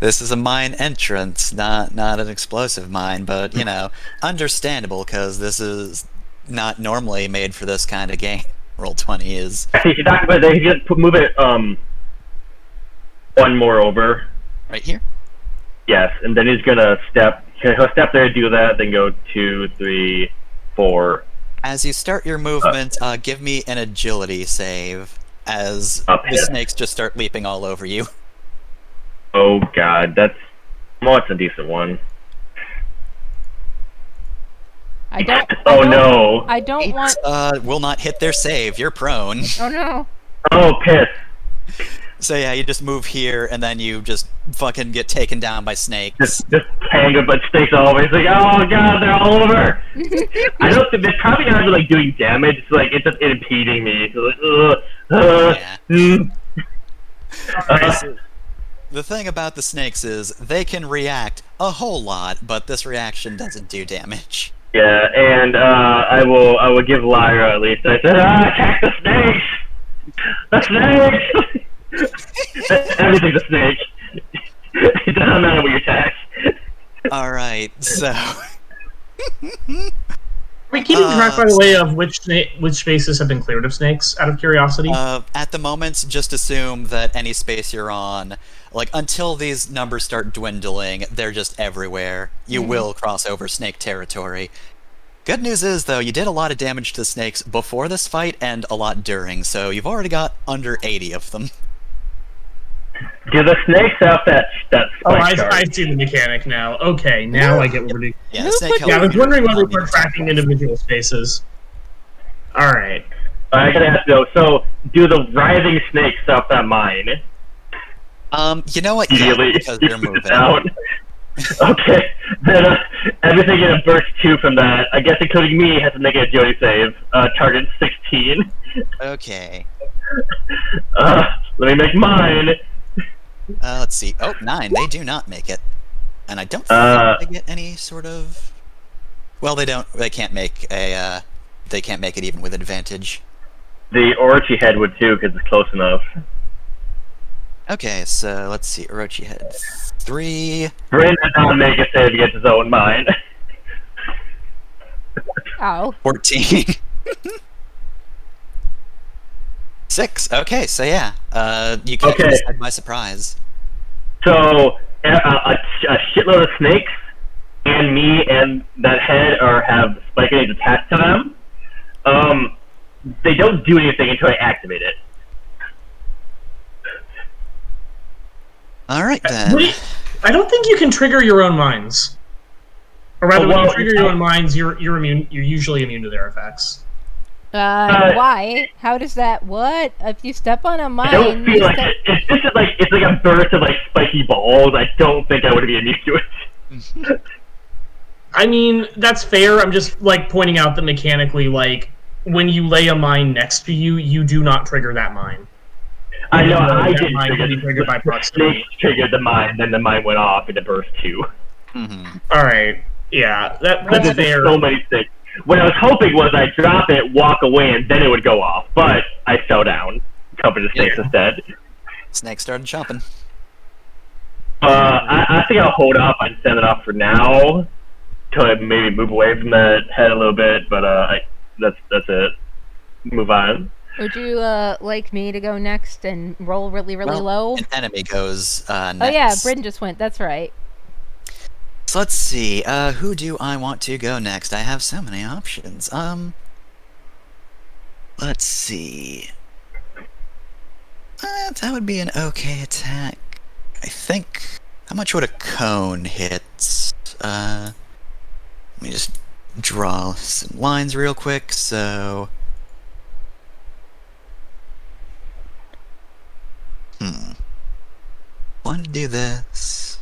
This is a mine entrance, not an explosive mine, but, you know, understandable, because this is not normally made for this kind of game. Roll20 is... Actually, if you talk about that, he just move it one more over. Right here? Yes, and then he's gonna he'll step there, do that, then go 2, 3, 4. As you start your movement, give me an agility save, as the snakes just start leaping all over you. Oh god, that's a decent one. I don't. Oh no! I don't want. Will not hit their save. You're prone. Oh no! Oh piss! So yeah, you just move here, and then you just fucking get taken down by snakes. Just hang a bunch of snakes all over. It's like, oh god, they're all over. I don't think they're probably not actually like doing damage. It's like it's just impeding me. So like, The thing about the snakes is they can react a whole lot, but this reaction doesn't do damage. Yeah, and I will give Lyra at least. I said, attack the snakes! The snakes! Everything's a snake. It doesn't matter what you attack. Alright, so... Are we keeping track, by the way, of which spaces have been cleared of snakes, out of curiosity? At the moment, just assume that any space you're on, Like, until these numbers start dwindling, they're just everywhere. You will cross over snake territory. Good news is, though, you did a lot of damage to the snakes before this fight and a lot during, so you've already got under 80 of them. Do the snakes have that spike chart? I see the mechanic now. Okay, now I get what we're doing. Yeah, the snake Yeah, I was health wondering whether meter we're tracking individual spaces. Alright. I gotta ask though. So, do the writhing snakes stop that mine? You know what? Yeah, Immediately because they're moving. down. Okay, then everything in a burst 2 from that, I guess including me, has to make a agility save. Target 16. Okay. Let me make mine. Let's see. Oh, 9. They do not make it. And I don't think they get any sort of... Well, they don't. They can't make a... They can't make it even with advantage. The Orochi head would too, because it's close enough. Okay, so let's see. Orochi head 3. Bryn did not make a save against his own mind. Oh. 14. 6. Okay, so yeah. You caught this head by surprise. So, a shitload of snakes, and me and that head have spike grenades attached to them. They don't do anything until I activate it. Alright then. I don't think you can trigger your own mines. Or rather, when you trigger your own mines, you're immune. You're usually immune to their effects. Why? How does that? What? If you step on a mine, I don't feel like it. It's like a burst of like spiky balls. I don't think I would be immune to it. I mean, that's fair. I'm just like pointing out that mechanically, like when you lay a mine next to you, you do not trigger that mine. I know. I didn't trigger by proximity. Snakes triggered the mine, then the mine went off into burst 2. All right. Yeah, that's fair. So many snakes. What I was hoping was I'd drop it, walk away, and then it would go off. But I fell down, covered the snakes instead. Snake started chomping. I think I'll hold off and send it off for now, till I maybe move away from that head a little bit. But that's it. Move on. Would you like me to go next and roll really low? An enemy goes next. Oh yeah, Bryn just went. That's right. So let's see. Who do I want to go next? I have so many options. Let's see. That would be an okay attack. I think. How much would a cone hit? Let me just draw some lines real quick. So. Want to do this.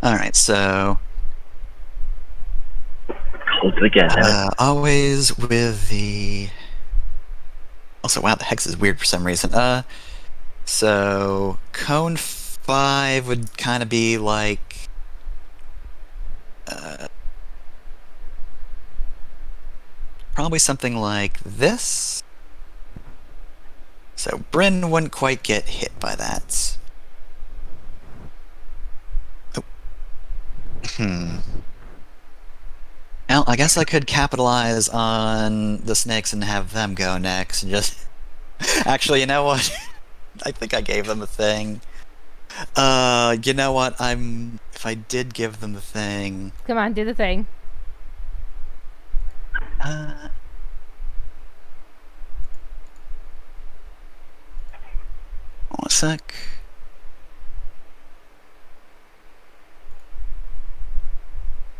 Alright, so... Hold it again. Always with the... Also, wow, the hex is weird for some reason. So... Cone 5 would kind of be like... probably something like this. So Bryn wouldn't quite get hit by that. Well, I guess I could capitalize on the snakes and have them go next and just... Actually, you know what? I think I gave them a thing. You know what? If I did give them the thing... Come on, do the thing. 1 sec.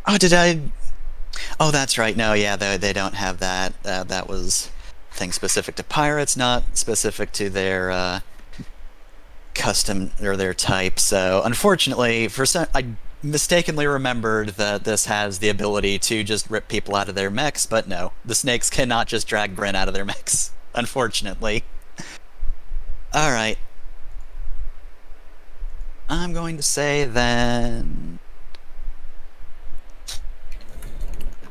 Oh, did I... Oh, that's right. No, yeah, they don't have that. That was a thing specific to pirates, not specific to their custom or their type. So, unfortunately, I mistakenly remembered that this has the ability to just rip people out of their mechs, but no, the snakes cannot just drag Bryn out of their mechs, unfortunately. Alright. I'm going to say then...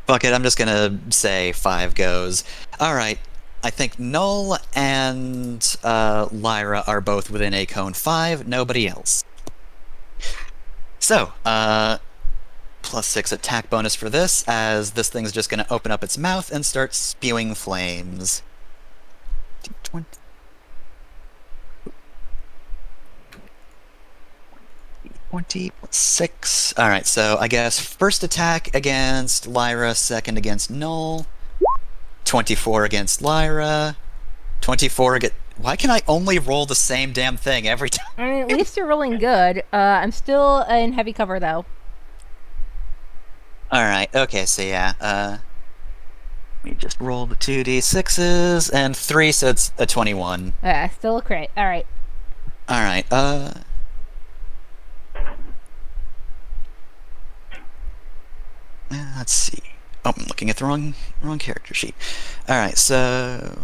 Fuck it, I'm just gonna say 5 goes. Alright, I think Null and Lyra are both within a cone 5, nobody else. So, +6 attack bonus for this, as this thing's just going to open up its mouth and start spewing flames. D20. 26. Alright, so I guess first attack against Lyra, second against Null. 24 against Lyra. 24 against... Why can I only roll the same damn thing every time? I mean, at least you're rolling good. I'm still in heavy cover, though. Alright, okay, so yeah, let me just roll the 2d6s, and 3, so it's a 21. Still a crit. Alright. Alright, let's see. Oh, I'm looking at the wrong character sheet. Alright, so...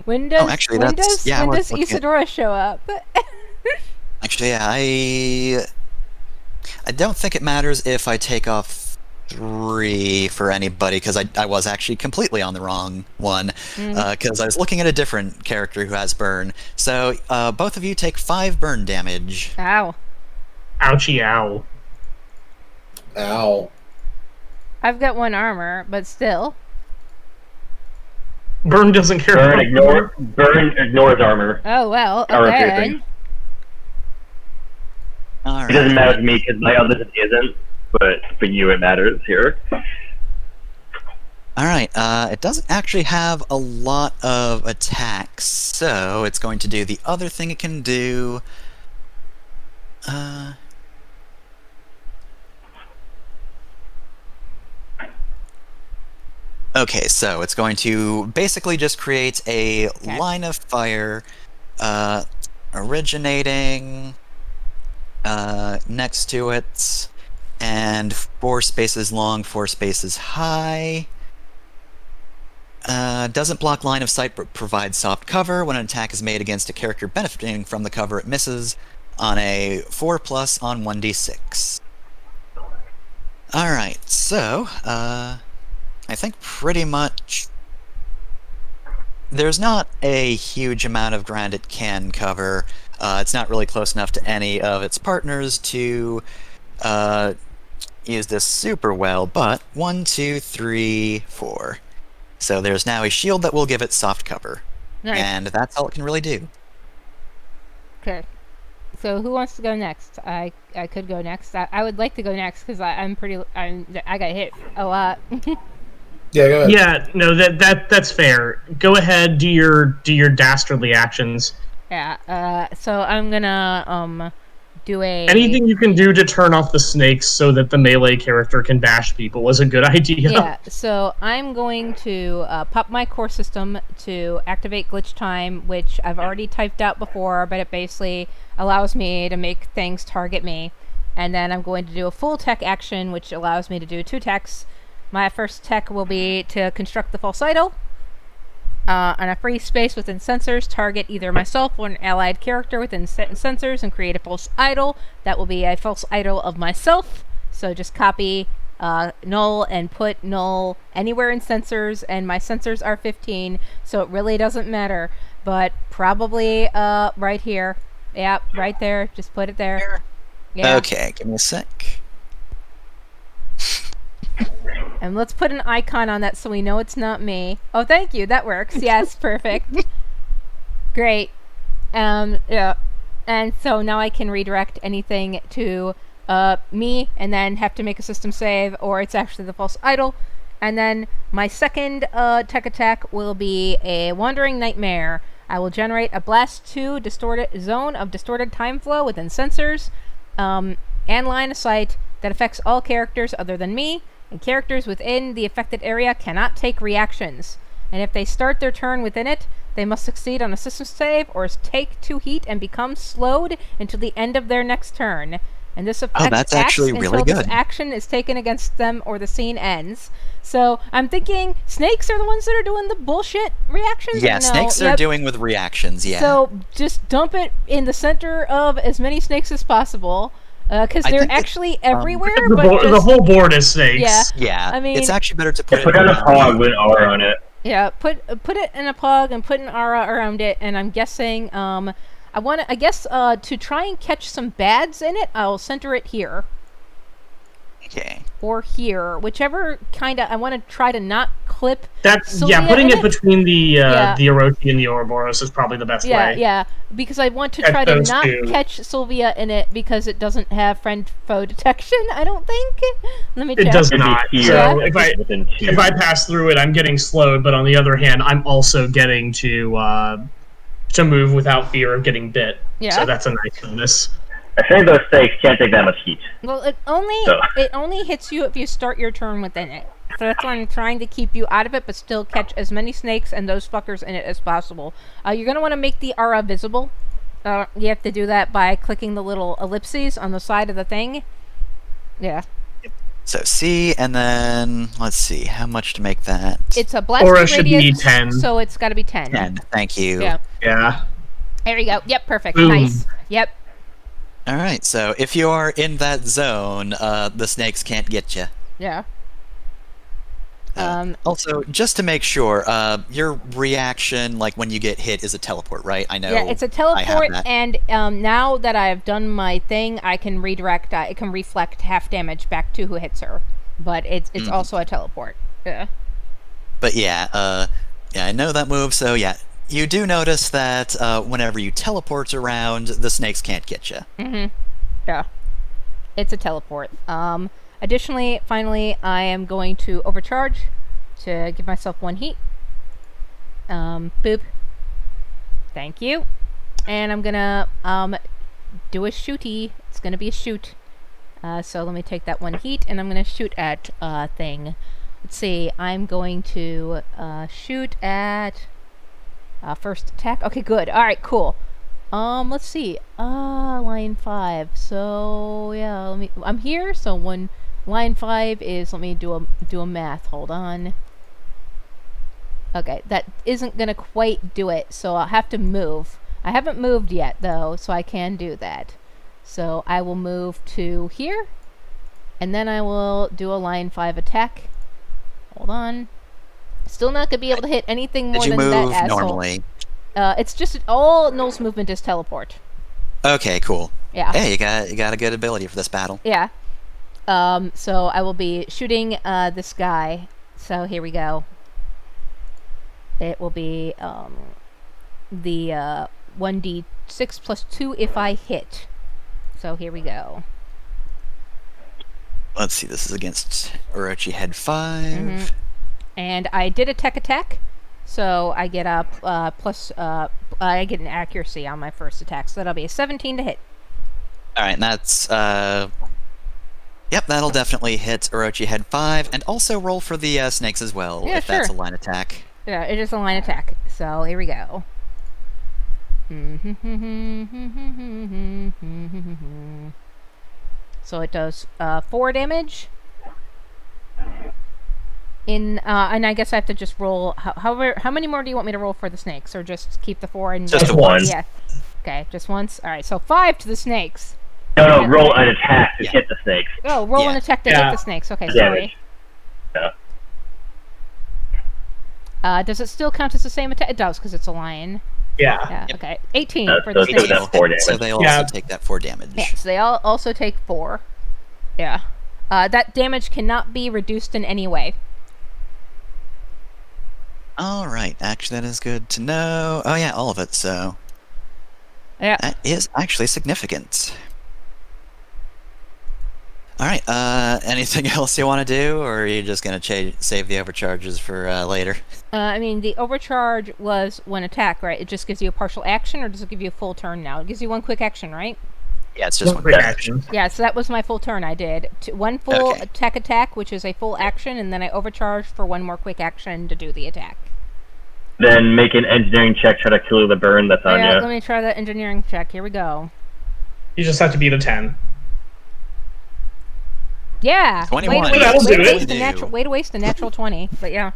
when does actually, that's... Yeah, when does Isadora show up? Actually, yeah, I don't think it matters if I take off 3 for anybody, because I was actually completely on the wrong one, because I was looking at a different character who has burn. So, both of you take 5 burn damage. Ow. Ouchie, ow. Ow. I've got 1 armor, but still. Burn doesn't care Burn about ignores armor. Oh, well, Armor okay. piercing. All It doesn't right. matter to me because my other isn't, but for you it matters here. Alright, it doesn't actually have a lot of attacks, so it's going to do the other thing it can do. Okay, so it's going to basically just create a line of fire, originating next to it, and 4 spaces long, 4 spaces high. Doesn't block line of sight but provides soft cover. When an attack is made against a character benefiting from the cover, it misses on a 4+ on 1d6. Alright, so, I think pretty much there's not a huge amount of ground it can cover. It's not really close enough to any of its partners to use this super well, but 1, 2, 3, 4. So there's now a shield that will give it soft cover. Nice. And that's all it can really do. Okay. So who wants to go next? I could go next. I would like to go next because I got hit a lot. Yeah, go ahead. Yeah, no, that's fair. Go ahead, do your dastardly actions. Yeah. So I'm gonna do a Anything you can do to turn off the snakes so that the melee character can bash people is a good idea. Yeah. So I'm going to pop my core system to activate glitch time, which I've already typed out before, but it basically allows me to make things target me. And then I'm going to do a full tech action, which allows me to do 2 techs. My first tech will be to construct the false idol. On a free space within sensors, target either myself or an allied character within sensors and create a false idol. That will be a false idol of myself. So just copy null and put null anywhere in sensors, and my sensors are 15, so it really doesn't matter. But probably right here. Yep, right there. Just put it there. Yeah. Okay, give me a sec. And let's put an icon on that so we know it's not me. Oh, thank you. That works. Yes, perfect. Great. Yeah. And so now I can redirect anything to me and then have to make a system save, or it's actually the false idol. And then my second tech attack will be a Wandering Nightmare. I will generate a Blast 2 zone of distorted time flow within sensors and line of sight that affects all characters other than me, and characters within the affected area cannot take reactions. And if they start their turn within it, they must succeed on a system save or take 2 heat and become slowed until the end of their next turn. And this effect that's acts actually until really this good. action is taken against them or the scene ends. So I'm thinking snakes are the ones that are doing the bullshit reactions. Yeah, or no? snakes are Yep. doing with reactions, yeah. So just dump it in the center of as many snakes as possible. Because I they're think actually everywhere, The, but the just, whole board is snakes. Yeah. yeah, I mean- it's actually better to put it Put on a pog with R on it. yeah, put it in a pug and put an aura around it, and I'm guessing I guess, to try and catch some bads in it, I'll center it here. Okay. Or here, whichever kind of I want to try to not clip. Putting it between the Orochi and the Ouroboros is probably the best way. Yeah, because I want to try to not catch Sylvia in it because it doesn't have friend-foe detection. I don't think. Let me check. It does not. So if I pass through it, I'm getting slowed. But on the other hand, I'm also getting to move without fear of getting bit. Yeah. So that's a nice bonus. I think those snakes can't take that much heat. Well, it only hits you if you start your turn within it. So that's why I'm trying to keep you out of it, but still catch as many snakes and those fuckers in it as possible. You're going to want to make the aura visible. You have to do that by clicking the little ellipses on the side of the thing. Yeah. So C, and then, let's see, how much to make that? It's a blast Aura should radius, be 10. so it's got to be 10. 10, thank you. Yeah. There you go. Yep, perfect. Boom. Nice. Yep. Alright, so if you are in that zone, the snakes can't get you. Yeah. Also, just to make sure, your reaction, like when you get hit, is a teleport, right? I know. Yeah, it's a teleport, and now that I've done my thing, I can redirect. It can reflect half damage back to who hits her, but it's also a teleport. Yeah. But yeah, I know that move. So yeah, you do notice that whenever you teleport around, the snakes can't get you. Yeah, it's a teleport. Additionally, finally, I am going to overcharge to give myself 1 heat. Boop. Thank you. And I'm gonna do a shooty. It's gonna be a shoot. So let me take that 1 heat, and I'm gonna shoot at thing. Let's see. I'm going to shoot at first attack. Okay, good. All right, cool. Let's see. Line 5. So yeah, I'm here. So when line 5 is, let me do a math. Hold on. Okay, that isn't gonna quite do it. So I'll have to move. I haven't moved yet though, so I can do that. So I will move to here, and then I will do a line 5 attack. Hold on. Still not gonna be able to hit anything more than that asshole. Did you move normally? It's just all Null's movement is teleport. Okay, cool. Yeah. Hey, you got a good ability for this battle. Yeah. So I will be shooting this guy. So here we go. It will be the 1d6 plus 2 if I hit. So here we go. Let's see, this is against Orochi Head 5. And I did a tech attack, so I get up plus I get an accuracy on my first attack, so that'll be a 17 to hit. Alright, and that's yep, that'll definitely hit Orochi Head 5, and also roll for the snakes as well, if that's a line attack. Yeah, it is a line attack. So here we go. So it does 4 damage. And I guess I have to just roll. How many more do you want me to roll for the snakes, or just keep the 4 and just once? Yeah. Okay, just once. All right, so 5 to the snakes. No, roll an attack to hit the snakes. Oh, roll an attack to hit the snakes. Okay, sorry. Yeah. Does it still count as the same attack? It does, because it's a lion. Yeah. Yep. Okay. 18 for the snakes. That's 4 damage. So they also take that 4 damage. Yes, they all also take 4. Yeah. That damage cannot be reduced in any way. Alright, actually that is good to know. Oh yeah, all of it, so... Yeah. That is actually significant. Alright, anything else you want to do, or are you just going to save the overcharges for later? I mean, the overcharge was 1 attack, right? It just gives you a partial action, or does it give you a full turn now? It gives you 1 quick action, right? Yeah, it's just 1 quick action. Yeah, so that was my full turn. I did 1 full tech attack, which is a full action, and then I overcharged for 1 more quick action to do the attack. Then make an engineering check, try to kill the burn that's on you. Let me try that engineering check. Here we go. You just have to beat a 10. Yeah. 21. Way to waste a natural 20, but yeah.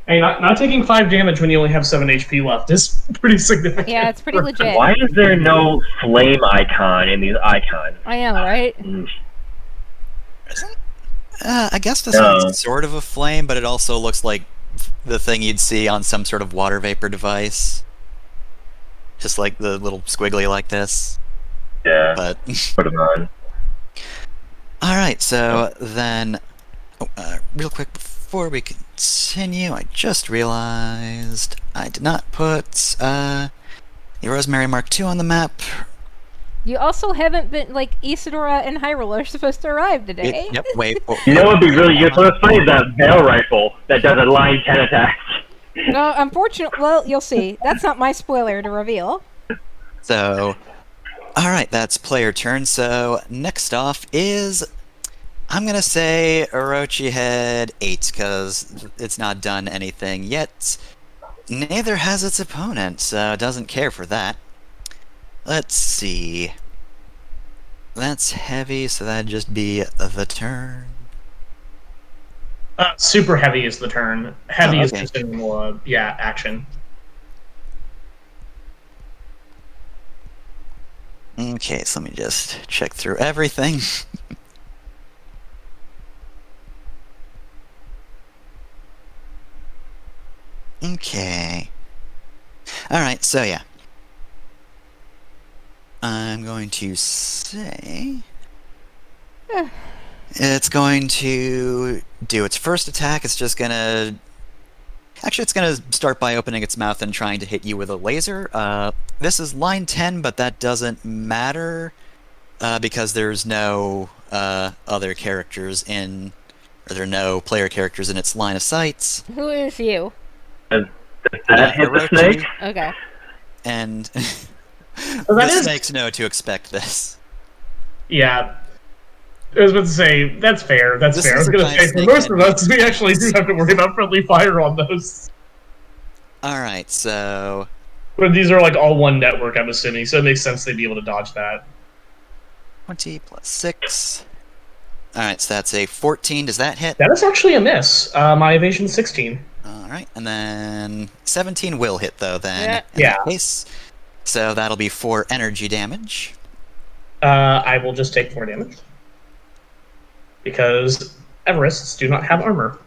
Hey, not taking 5 damage when you only have 7 HP left is pretty significant. Yeah, it's pretty legit. Why is there no flame icon in these icons? I know, right? I guess this one's sort of a flame, but it also looks like the thing you'd see on some sort of water vapor device. Just like the little squiggly like this. Yeah. But Put it on. alright, so then real quick before we continue, I just realized I did not put the Rosemary Mark II on the map. You also haven't been, like, Isadora and Hyrule are supposed to arrive today. Yep, wait. You know what would be really useful? It's funny is that Veil Rifle that does a line 10 attack. No, unfortunately, well, you'll see. That's not my spoiler to reveal. So, alright, that's player turn. So, next off is, I'm gonna say Orochi Head 8, because it's not done anything yet. Neither has its opponent, so it doesn't care for that. Let's see. That's heavy, so that'd just be the turn. Super heavy is the turn. Heavy is okay. just in more, action. Okay, so let me just check through everything. Okay. Alright, so yeah. I'm going to say... it's going to do its first attack. It's just gonna... Actually, it's gonna start by opening its mouth and trying to hit you with a laser. This is line 10, but that doesn't matter, because there's no other characters in... Or there are no player characters in its line of sight. Who is you? Does that hit the snake? Okay. And Well, that the is- snakes know to expect this. Yeah. I was about to say, that's fair, that's This fair. I is was a going to say, for giant most snake of us, we actually do have to worry about friendly fire on those. Alright, so... But these are like all one network, I'm assuming, so it makes sense they'd be able to dodge that. 20 plus 6. Alright, so that's a 14. Does that hit? That is actually a miss. My evasion 16. Alright, and then 17 will hit, though, then. Yeah. In that case. So that'll be 4 energy damage. I will just take 4 damage. Because Everests do not have armor.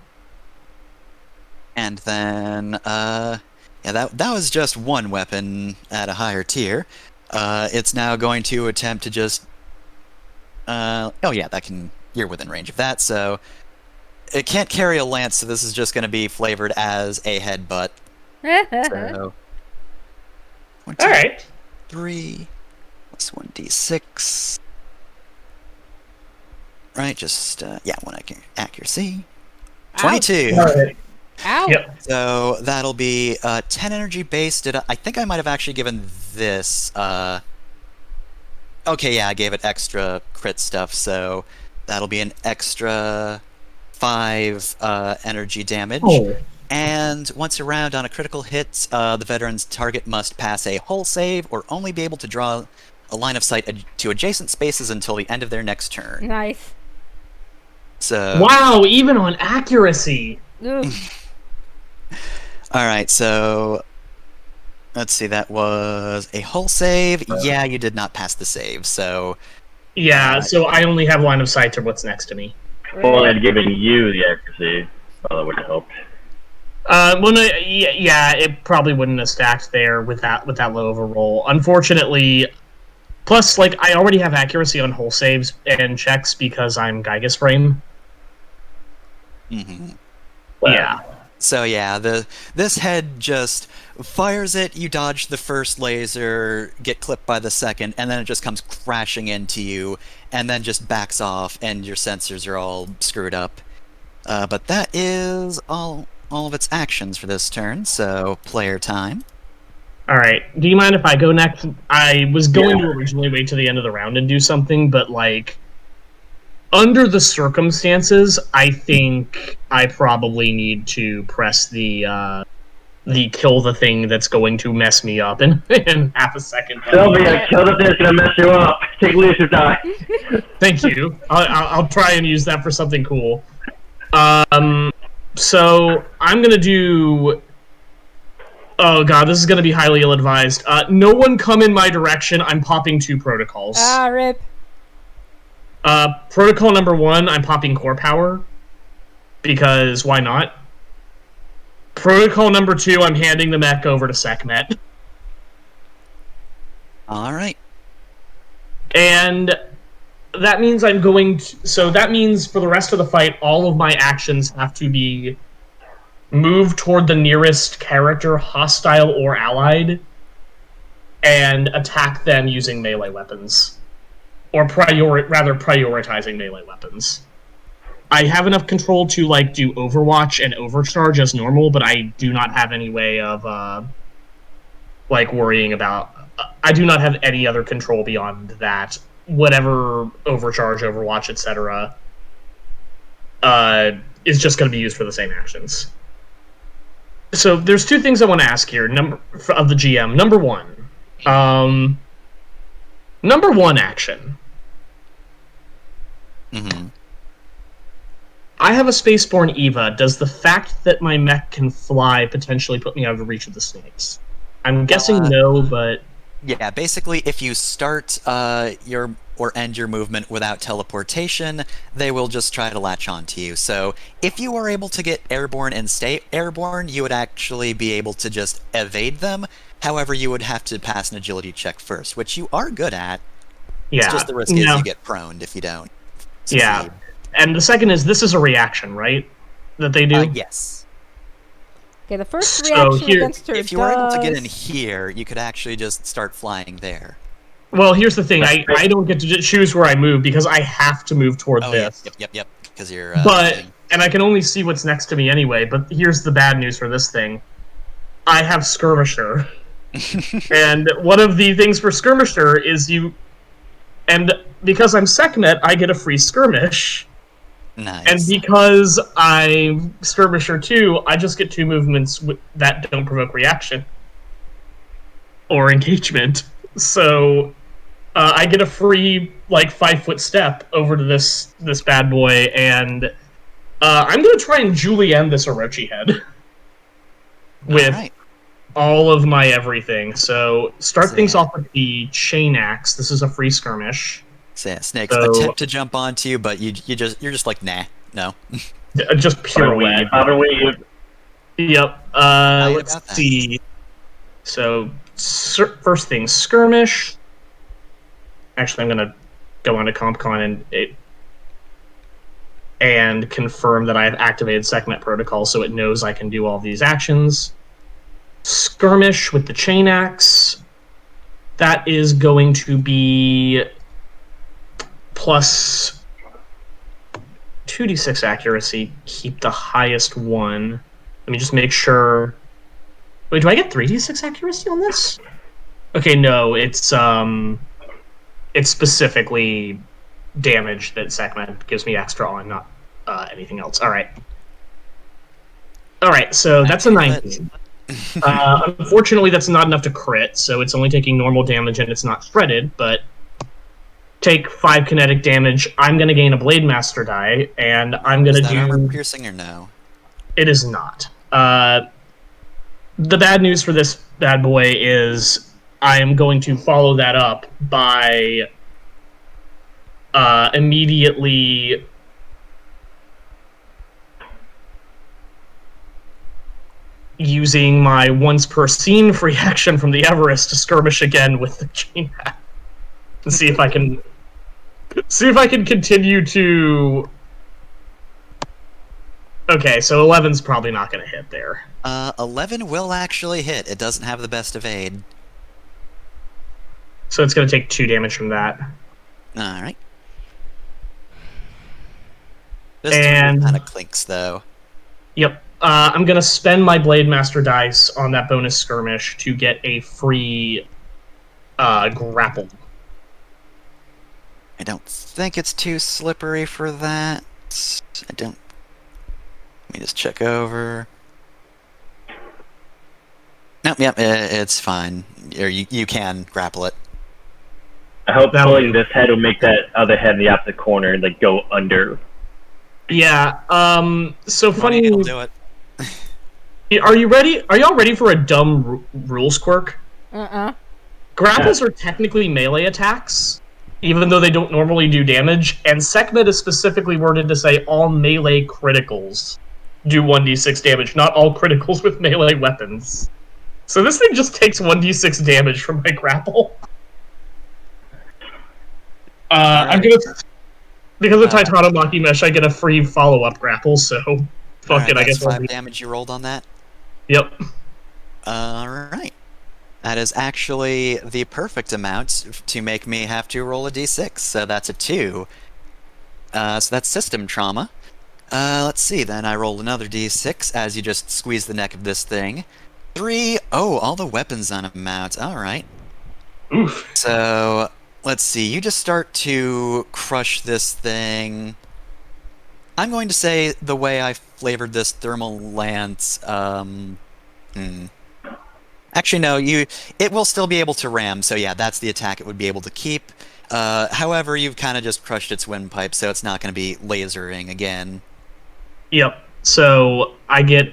And then, yeah, that was just one weapon at a higher tier. It's now going to attempt to just... oh yeah, you're within range of that, so... It can't carry a lance, so this is just going to be flavored as a headbutt. So... Alright. 3 plus 1d6. Right, just, yeah, 1 accuracy. 22! Alright. Ow! Yep. So that'll be 10 energy base. I think I might have actually given this... Okay, yeah, I gave it extra crit stuff, so that'll be an extra 5 energy damage. Oh. And once around on a critical hit, the veteran's target must pass a hull save or only be able to draw a line of sight to adjacent spaces until the end of their next turn. Nice. So... Wow, even on accuracy! Ugh. Alright, so... Let's see, that was a hull save. Yeah, you did not pass the save, so... Yeah, so I only have line of sight to what's next to me. Well, I'd given you the accuracy. Well, that would have helped. Well, no, yeah, it probably wouldn't have stacked there with that low of a roll. Unfortunately, plus, like, I already have accuracy on hull saves and checks because I'm Gygas Frame. Mm-hmm. Yeah. So yeah, this head just fires it, you dodge the first laser, get clipped by the second, and then it just comes crashing into you, and then just backs off, and your sensors are all screwed up. But that is all of its actions for this turn, so player time. Alright, do you mind if I go next? I was going to originally wait to the end of the round and do something, but, like, under the circumstances, I think I probably need to press the kill the thing that's going to mess me up in half a second. Sylvia, kill the thing that's gonna mess you up. Take leadership die. Thank you. I'll try and use that for something cool. So I'm gonna do... Oh god, this is gonna be highly ill-advised. No one come in my direction, I'm popping 2 protocols. Ah, rip. Protocol number 1, I'm popping core power. Because why not? Protocol number 2, I'm handing the mech over to Sekhmet. Alright. And that means I'm going to... So that means for the rest of the fight, all of my actions have to be move toward the nearest character, hostile or allied, and attack them using melee weapons. Or prioritizing melee weapons. I have enough control to like do Overwatch and Overcharge as normal, but I do not have any way of like worrying about. I do not have any other control beyond that. Whatever Overcharge, Overwatch, etc. Is just going to be used for the same actions. So there's 2 things I want to ask here. Of the GM. Number 1. Number 1 action. Mm-hmm. I have a Spaceborne Eva. Does the fact that my mech can fly potentially put me out of reach of the snakes? I'm guessing no, but... Yeah, basically, if you start or end your movement without teleportation, they will just try to latch onto you. So, if you were able to get airborne and stay airborne, you would actually be able to just evade them. However, you would have to pass an agility check first, which you are good at. Yeah. It's just the risk is you get proned if you don't succeed. Yeah. And the second is, this is a reaction, right? That they do? Yes. Okay, the first reaction against her if you were able to get in here, you could actually just start flying there. Well, here's the thing. I don't get to choose where I move because I have to move toward this. Yep. Because you're... and I can only see what's next to me anyway, but here's the bad news for this thing. I have Skirmisher. And one of the things for Skirmisher is you... And because I'm Sekhmet, I get a free Skirmish. Nice. And because I'm Skirmisher 2, I just get 2 movements that don't provoke reaction. Or engagement. So I get a free, 5-foot step over to this bad boy, and I'm going to try and Julienne this Orochi head. With all of my everything. So start things off with the Chain Axe. This is a free skirmish. So yeah, Snakes attempt to jump onto you, but you're just like, nah, no. Just pure weed. Yep. Let's see. So first thing, skirmish. Actually, I'm gonna go onto CompCon and confirm that I have activated Sekhmet Protocol, so it knows I can do all these actions. Skirmish with the Chain Axe. That is going to be plus 2d6 accuracy. Keep the highest one. Let me just make sure. Wait, do I get 3d6 accuracy on this? Okay, no, it's specifically damage that Sekhmet gives me extra on, not anything else. All right, so that's a 19. Unfortunately, that's not enough to crit, so it's only taking normal damage and it's not shredded, but take 5 kinetic damage. I'm going to gain a Blade Master die, and I'm going to do... Is that armor piercing or no? It is not. The bad news for this bad boy is I am going to follow that up by immediately... using my once per scene free action from the Everest to skirmish again with the chain axe and see if I can continue to. Okay, so 11's probably not going to hit there. 11 will actually hit. It doesn't have the best evade. So it's going to take 2 damage from that. All right. This kind of clinks though. Yep. I'm going to spend my Blade Master dice on that bonus skirmish to get a free grapple. I don't think it's too slippery for that. I don't... Let me just check over. Nope, yep, it's fine. You can grapple it. I hope pulling this head will make that other head in the opposite corner go under. Yeah, so funny... It'll do it. Are you ready? Are y'all ready for a dumb rules quirk? Grapples are technically melee attacks, even though they don't normally do damage, and Sekhmet is specifically worded to say all melee criticals do 1d6 damage, not all criticals with melee weapons. So this thing just takes 1d6 damage from my grapple. I'm gonna... Because of Titano Maki Mesh, I get a free follow-up grapple, so... Fuck it, I guess 5 damage you rolled on that? Yep. Alright. That is actually the perfect amount to make me have to roll a d6, so that's a 2. So that's system trauma. Let's see, then I roll another d6 as you just squeeze the neck of this thing. 3. Oh, all the weapons on a mount. Alright. Oof. So, let's see, you just start to crush this thing. I'm going to say the way I flavored this thermal lance, Actually, no, it will still be able to ram, so yeah, that's the attack it would be able to keep. However, you've kind of just crushed its windpipe, so it's not going to be lasering again. Yep. So I get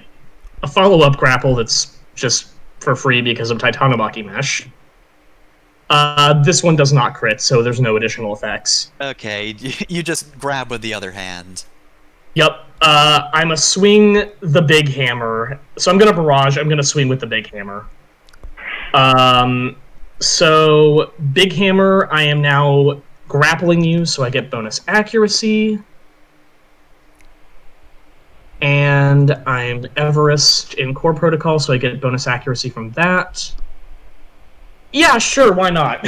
a follow-up grapple that's just for free because of Titanomaki Mesh. This one does not crit, so there's no additional effects. Okay, you just grab with the other hand. Yep. I'm a swing the big hammer. So I'm going to barrage, I'm going to swing with the big hammer. So big hammer, I am now grappling you, so I get bonus accuracy. And I'm Everest in Core Protocol, so I get bonus accuracy from that. Yeah, sure, why not?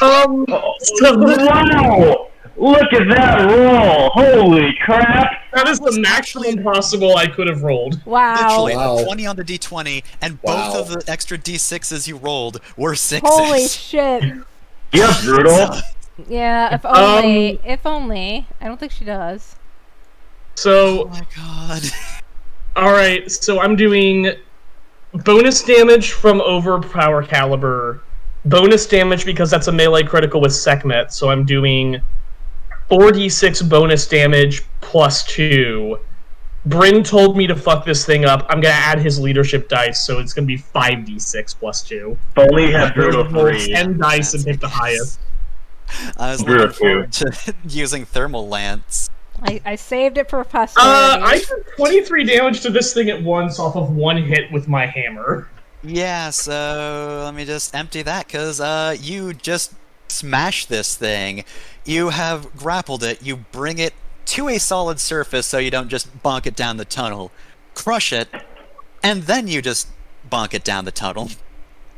Wow! Look at that roll! Holy crap! That is the maximum possible I could have rolled. Wow. Literally, Wow. a 20 on the d20, and both of the extra d6s you rolled were 6s. Holy shit. Yes, brutal. Yeah, if only. If only. I don't think she does. So, Oh my god. alright, so I'm doing bonus damage from overpower caliber, bonus damage because that's a melee critical with Sekhmet, so I'm doing 4d6 bonus damage plus 2. Bryn told me to fuck this thing up. I'm gonna add his leadership dice, so it's gonna be 5d6 plus 2. Only have brutal Roll 3. 10 dice and pick the highest. I was looking forward to using thermal lance. I saved it for posterity. I did 23 damage to this thing at once off of one hit with my hammer. Yeah, so let me just empty that, because you just smash this thing. You have grappled it, you bring it to a solid surface so you don't just bonk it down the tunnel. Crush it, and then you just bonk it down the tunnel.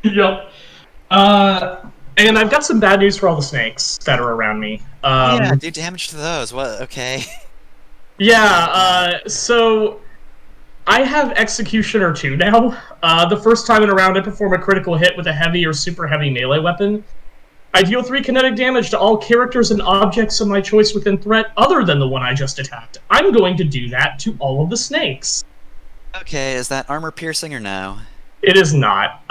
Yep. And I've got some bad news for all the snakes that are around me. Yeah, do damage to those. What? Okay. Yeah, so I have Executioner 2 now. The first time in a round I perform a critical hit with a heavy or super heavy melee weapon. I deal 3 kinetic damage to all characters and objects of my choice within threat other than the one I just attacked. I'm going to do that to all of the snakes. Okay, is that armor piercing or no? It is not.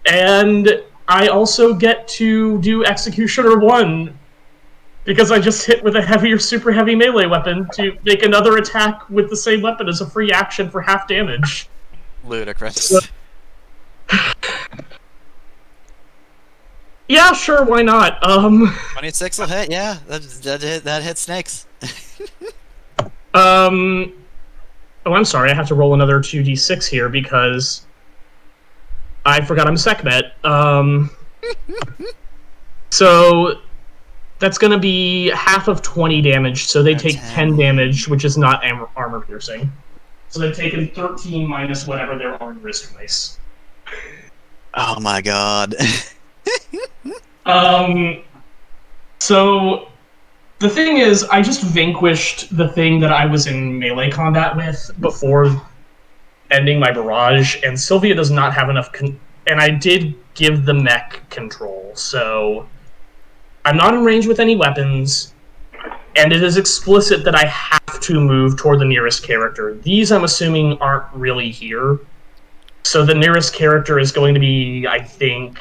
And I also get to do Executioner 1 because I just hit with a heavy or super heavy melee weapon to make another attack with the same weapon as a free action for half damage. Ludicrous. Yeah, sure, why not? 26 will hit, yeah. That hits snakes. Oh, I'm sorry, I have to roll another 2d6 here because I forgot I'm Sekhmet. So that's going to be half of 20 damage, so they take 10 damage, which is not armor piercing. So they've taken 13 minus whatever their armor is twice. Oh my god. So the thing is, I just vanquished the thing that I was in melee combat with before ending my barrage, and Sylvia does not have enough and I did give the mech control, so I'm not in range with any weapons, and it is explicit that I have to move toward the nearest character. These, I'm assuming, aren't really here. So the nearest character is going to be, I think...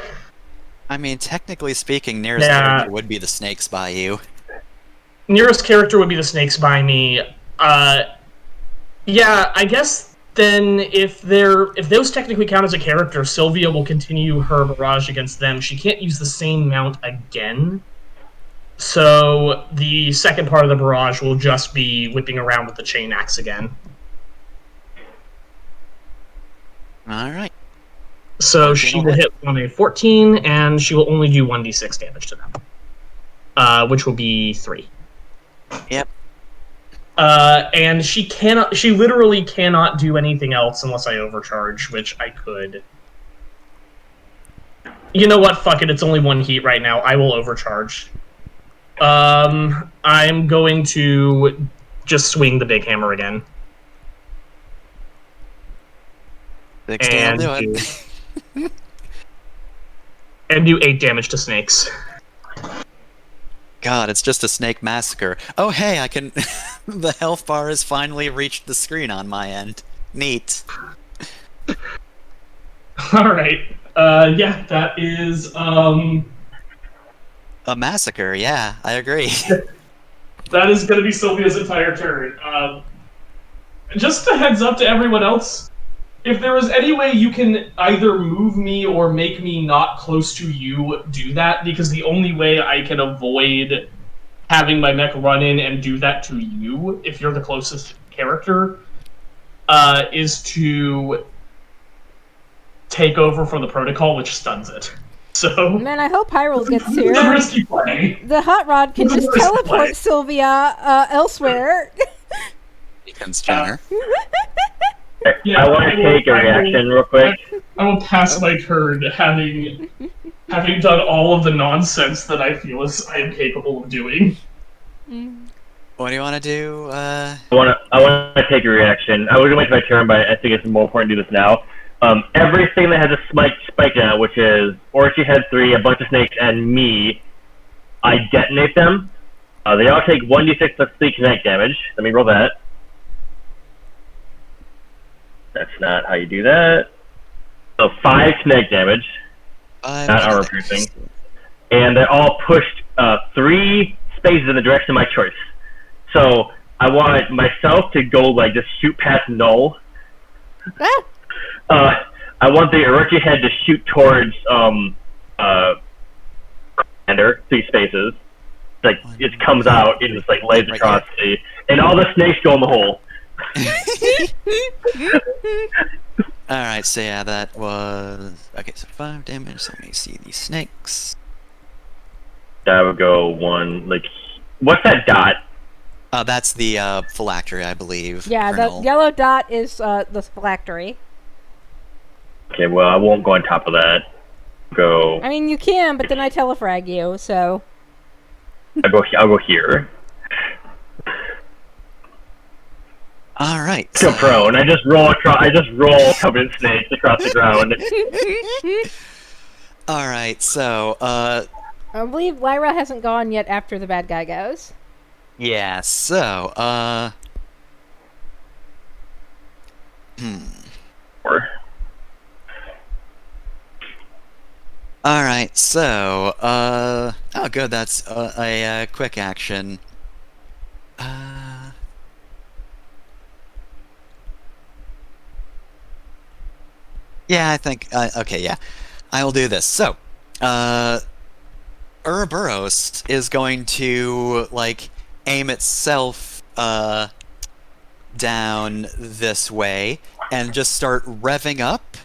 I mean, technically speaking, nearest character would be the snakes by you. Nearest character would be the snakes by me. Yeah, I guess then if those technically count as a character, Sylvia will continue her barrage against them. She can't use the same mount again. So the second part of the barrage will just be whipping around with the chain axe again. All right. So she will hit on a 14, and she will only do 1d6 damage to them, which will be 3. Yep. And she literally cannot do anything else unless I overcharge, which I could. You know what? Fuck it. It's only 1 heat right now. I will overcharge. I'm going to just swing the big hammer again. 16 will do it. And do 8 damage to snakes. God, it's just a snake massacre. Oh, hey, I can... the health bar has finally reached the screen on my end. Neat. Alright. Yeah, that is, A massacre, yeah, I agree. That is going to be Sylvia's entire turn. Just a heads up to everyone else. If there is any way you can either move me or make me not close to you, do that, because the only way I can avoid having my mech run in and do that to you, if you're the closest character, is to take over for the protocol, which stuns it. So, Man, I hope Hyrule gets here. it's a risky play. The Hot Rod can It's a just risky teleport play. Sylvia elsewhere. Beacons Jenner. Yeah, I want to take a reaction real quick. I will pass my turn having done all of the nonsense that I feel I am capable of doing. What do you want to do? I want to take a reaction. I was gonna wait for my turn, but I think it's more important to do this now. Everything that has a spike now, which is Orchie Head 3, a bunch of snakes, and me, I detonate them. They all take 1d6 plus 3 kinetic damage. Let me roll that. That's not how you do that. So 5 kinetic damage, not armor piercing. And they're all pushed 3 spaces in the direction of my choice. So I want myself to go, like, just shoot past Null. I want the Orochi head to shoot towards Commander, 3 spaces. Like, it comes out and just, like, lays across the... And all the snakes go in the hole. Alright, so yeah, that was... Okay, so 5 damage, so let me see these snakes. That would go 1, like... What's that dot? That's the phylactery, I believe. Yeah, the yellow dot is the phylactery. Okay, well, I won't go on top of that. Go... I mean, you can, but then I telefrag you, so... I'll go here. Alright. Go prone. I just roll covered in snakes across the ground. Alright, so, I believe Lyra hasn't gone yet after the bad guy goes. yeah, so, Alright, so, oh good, that's a quick action. Yeah, I think, okay, yeah. I will do this. So, Ouroboros is going to, like, aim itself, down this way, and just start revving up,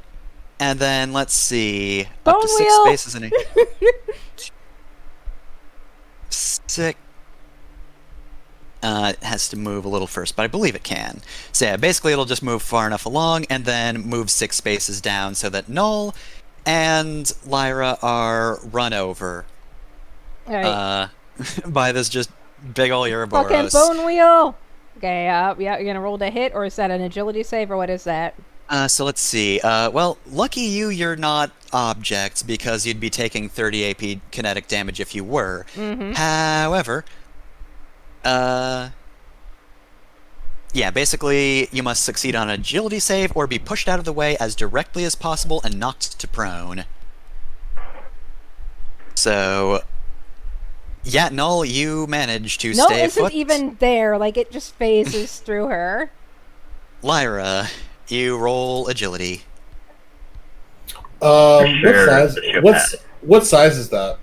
and then, let's see, Bone up to 6 wheel! spaces in a... 6... it has to move a little first, but I believe it can. So yeah, basically it'll just move far enough along, and then move 6 spaces down so that Null and Lyra are run over Alright. by this just big ol' Ouroboros. Fucking bone wheel! Okay, yeah, you're gonna roll to hit, or is that an agility save, or what is that? So let's see. Well, lucky you're not objects, because you'd be taking 30 AP kinetic damage if you were. Mm-hmm. However, yeah, basically, you must succeed on an agility save or be pushed out of the way as directly as possible and knocked to prone. So, yeah, Null, you managed to No, stay isn't put. even there. Like, it just phases through her. Lyra, you roll agility. What Sure, size? the ship What size is that?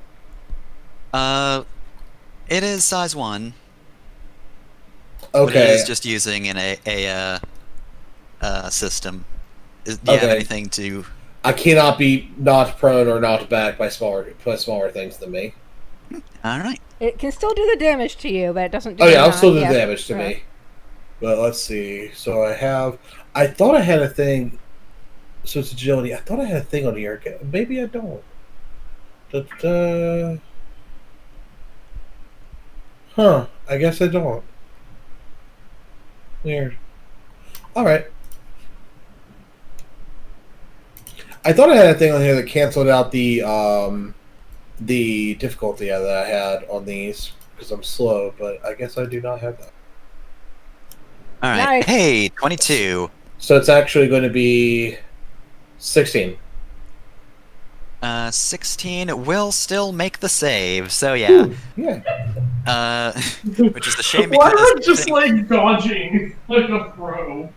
It is size 1. But it Okay. is just using a system. Do you have anything to... I cannot be knocked prone or knocked back by smaller things than me. Alright. It can still do the damage to you, but it doesn't do I'll still do the damage to me. But let's see. So I thought I had a thing. So it's agility. I thought I had a thing on here. Maybe I don't. Huh. I guess I don't. Weird. Alright. I thought I had a thing on here that canceled out the difficulty that I had on these because I'm slow, but I guess I do not have that. Alright. Nice. Hey, 22. So it's actually going to be 16. 16 will still make the save, so yeah. Ooh, yeah. Which is the shame Why because... am I just like dodging like a pro?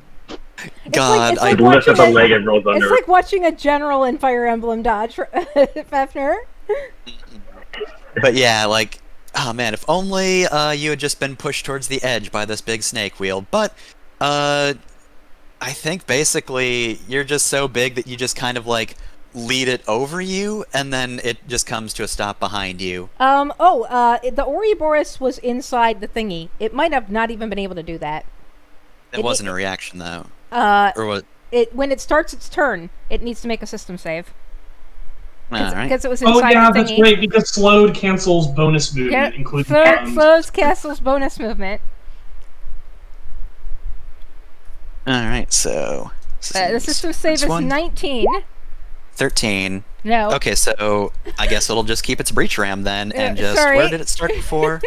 God, it's like He lifts up a leg and rolls It's under. like watching a general in Fire Emblem dodge, Fafnir. But yeah, like, oh man, if only you had just been pushed towards the edge by this big snake wheel. But I think basically you're just so big that you just kind of like lead it over you, and then it just comes to a stop behind you. The Ouroboros was inside the thingy. It might have not even been able to do that. It wasn't a reaction though. Or what? When it starts its turn, it needs to make a system save. Alright. Because it was inside the thingy. That's great, because slowed cancels bonus movement, including slows castles bonus movement. Alright, so... The system save is 19. 13. No. Okay, so I guess it'll just keep its breach ram then, and just... sorry. Where did it start before?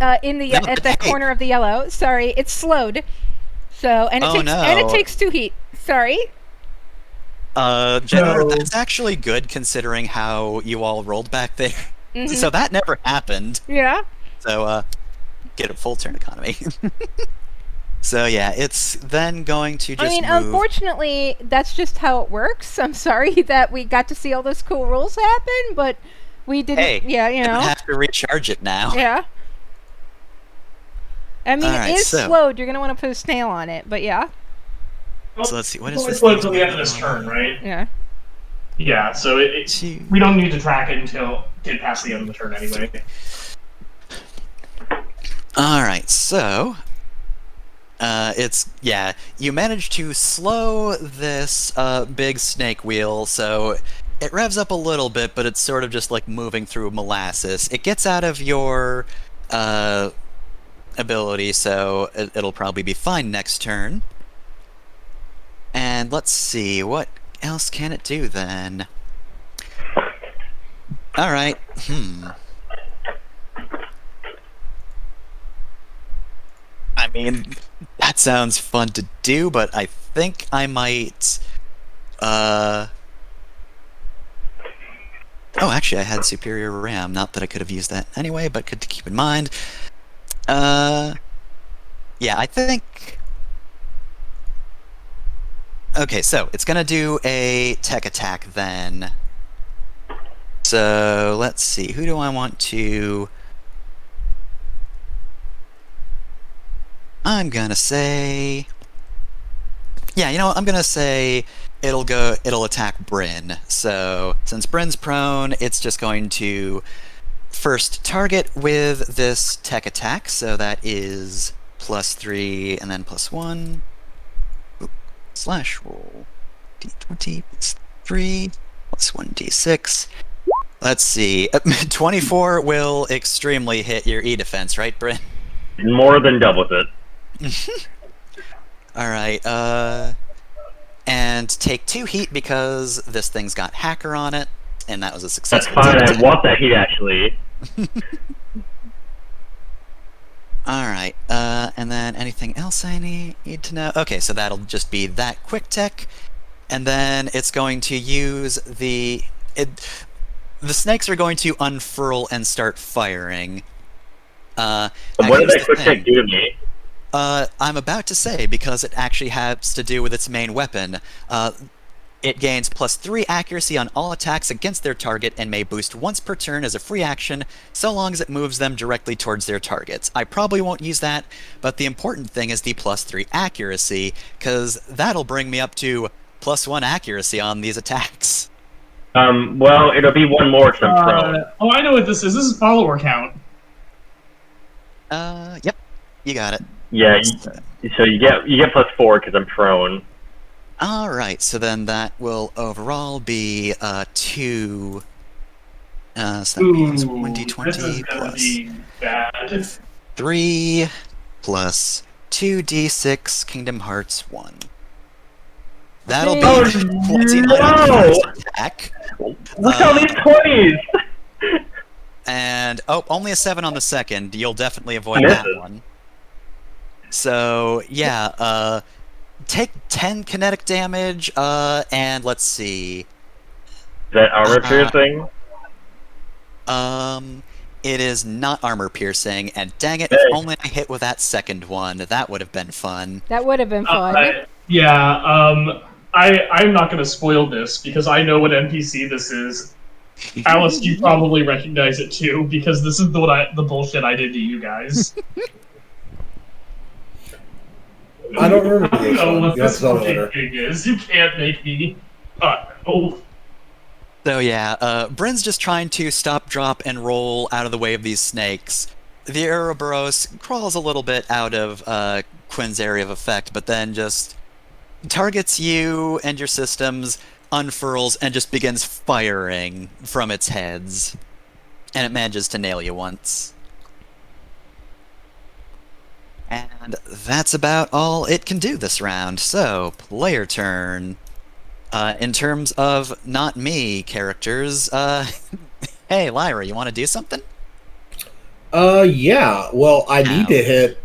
At the corner of the yellow. Sorry, it's slowed. So, and it takes 2 heat. Sorry. Jennifer, that's actually good considering how you all rolled back there. Mm-hmm. So that never happened. Yeah. So, get a full turn economy. So yeah, it's then going to just move. Unfortunately, that's just how it works. I'm sorry that we got to see all those cool rules happen, but we didn't. Hey, you know. have to recharge it now. Yeah. I mean, right, it is slowed. You're gonna want to put a snail on it, but yeah. So let's see. What is this? Slowed till the end of this turn, right? Yeah. Yeah. So we don't need to track it until get past the end of the turn anyway. All right. So. You managed to slow this big snake wheel, so it revs up a little bit, but it's sort of just like moving through molasses. It gets out of your ability, so it'll probably be fine next turn. And let's see, what else can it do then? Alright, I mean, that sounds fun to do, but I think I might, Oh, actually, I had superior RAM. Not that I could have used that anyway, but good to keep in mind. Yeah, I think... Okay, so it's gonna do a tech attack then. So, let's see, who do I want to... I'm gonna say... Yeah, you know what, I'm gonna say it'll attack Bryn. So, since Bryn's prone, it's just going to first target with this tech attack, so that is +3 and then +1. Slash roll d20 +3 +1d6. Let's see. 24 will extremely hit your E-defense, right, Bryn? More than doubles it. Alright, and take 2 heat because this thing's got hacker on it, and that was a That's successful fine, attack. I want that heat actually. Alright, and then anything else I need to know? Okay, so that'll just be that quick tech, and then it's going to use the snakes are going to unfurl and start firing. What did that quick tech do to me? I'm about to say, because it actually has to do with its main weapon. It gains +3 accuracy on all attacks against their target and may boost once per turn as a free action, so long as it moves them directly towards their targets. I probably won't use that, but the important thing is the +3 accuracy, because that'll bring me up to +1 accuracy on these attacks. Well, it'll be one more because I'm prone. Oh, I know what this is. This is follower count. Yep. You got it. Yeah, so you get +4 because I'm prone. Alright, so then that will overall be 2... so that means 1d20 this is gonna be bad. 3 plus 2d6 Kingdom Hearts 1. That'll be Oh, 14 on the first attack. Look at all these 20s! And, only a 7 on the second. You'll definitely avoid that one. So, yeah, take 10 kinetic damage, and let's see. Is that armor piercing? It is not armor piercing, and dang it, if only I hit with that second one, that would have been fun. That would have been fun. I'm not going to spoil this because I know what NPC this is. Alice, you probably recognize it too because this is the bullshit I did to you guys. I don't remember this know one. what You have this to tell me fucking later. thing is. You can't make me. So yeah, Bryn's just trying to stop, drop, and roll out of the way of these snakes. The Ouroboros crawls a little bit out of Quinn's area of effect, but then just targets you and your systems, unfurls, and just begins firing from its heads. And it manages to nail you once. And that's about all it can do this round. So, player turn. In terms of not me characters, hey, Lyra, you want to do something? Yeah. Well, I need to hit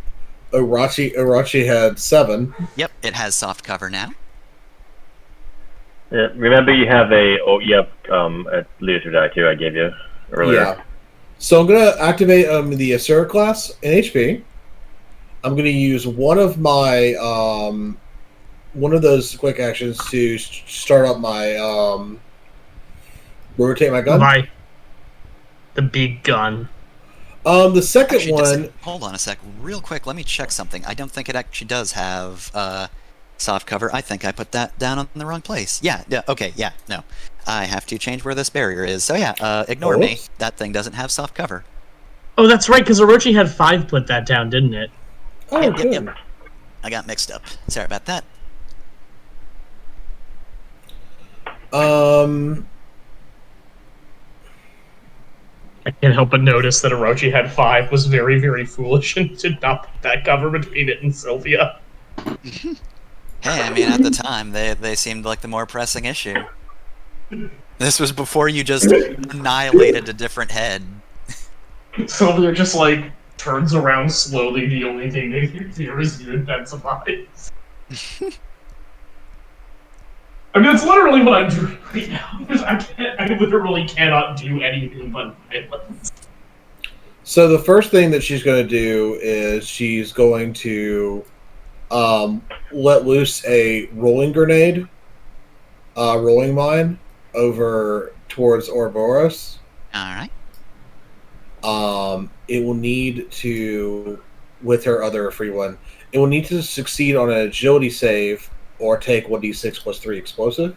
Orochi. Orochi had 7. Yep, it has soft cover now. Yeah, remember you have a loser die too I gave you earlier. Yeah. So I'm going to activate the Asura class in HP. I'm going to use one of my one of those quick actions to start up my rotate my gun. The big gun. The second Actually, one. Hold on a sec, real quick. Let me check something. I don't think it actually does have soft cover. I think I put that down on the wrong place. Yeah. Okay. Yeah. No. I have to change where this barrier is. So yeah. Ignore me. That thing doesn't have soft cover. Oh, that's right. Because Orochi had 5 put that down, didn't it? Oh, yep. I got mixed up. Sorry about that. I can't help but notice that Orochi had 5 was very, very foolish and did not put that cover between it and Sylvia. Hey, I mean, at the time, they seemed like the more pressing issue. This was before you just annihilated a different head. Sylvia just, turns around slowly. The only thing they fear is you intensifies. I mean, it's literally what I'm doing right now, because I literally cannot do anything but violence. So the first thing that she's going to do is she's going to let loose a rolling grenade, rolling mine, over towards Ouroboros. Alright. It will need to, with her other free one, it will need to succeed on an agility save or take 1d6 plus 3 explosive.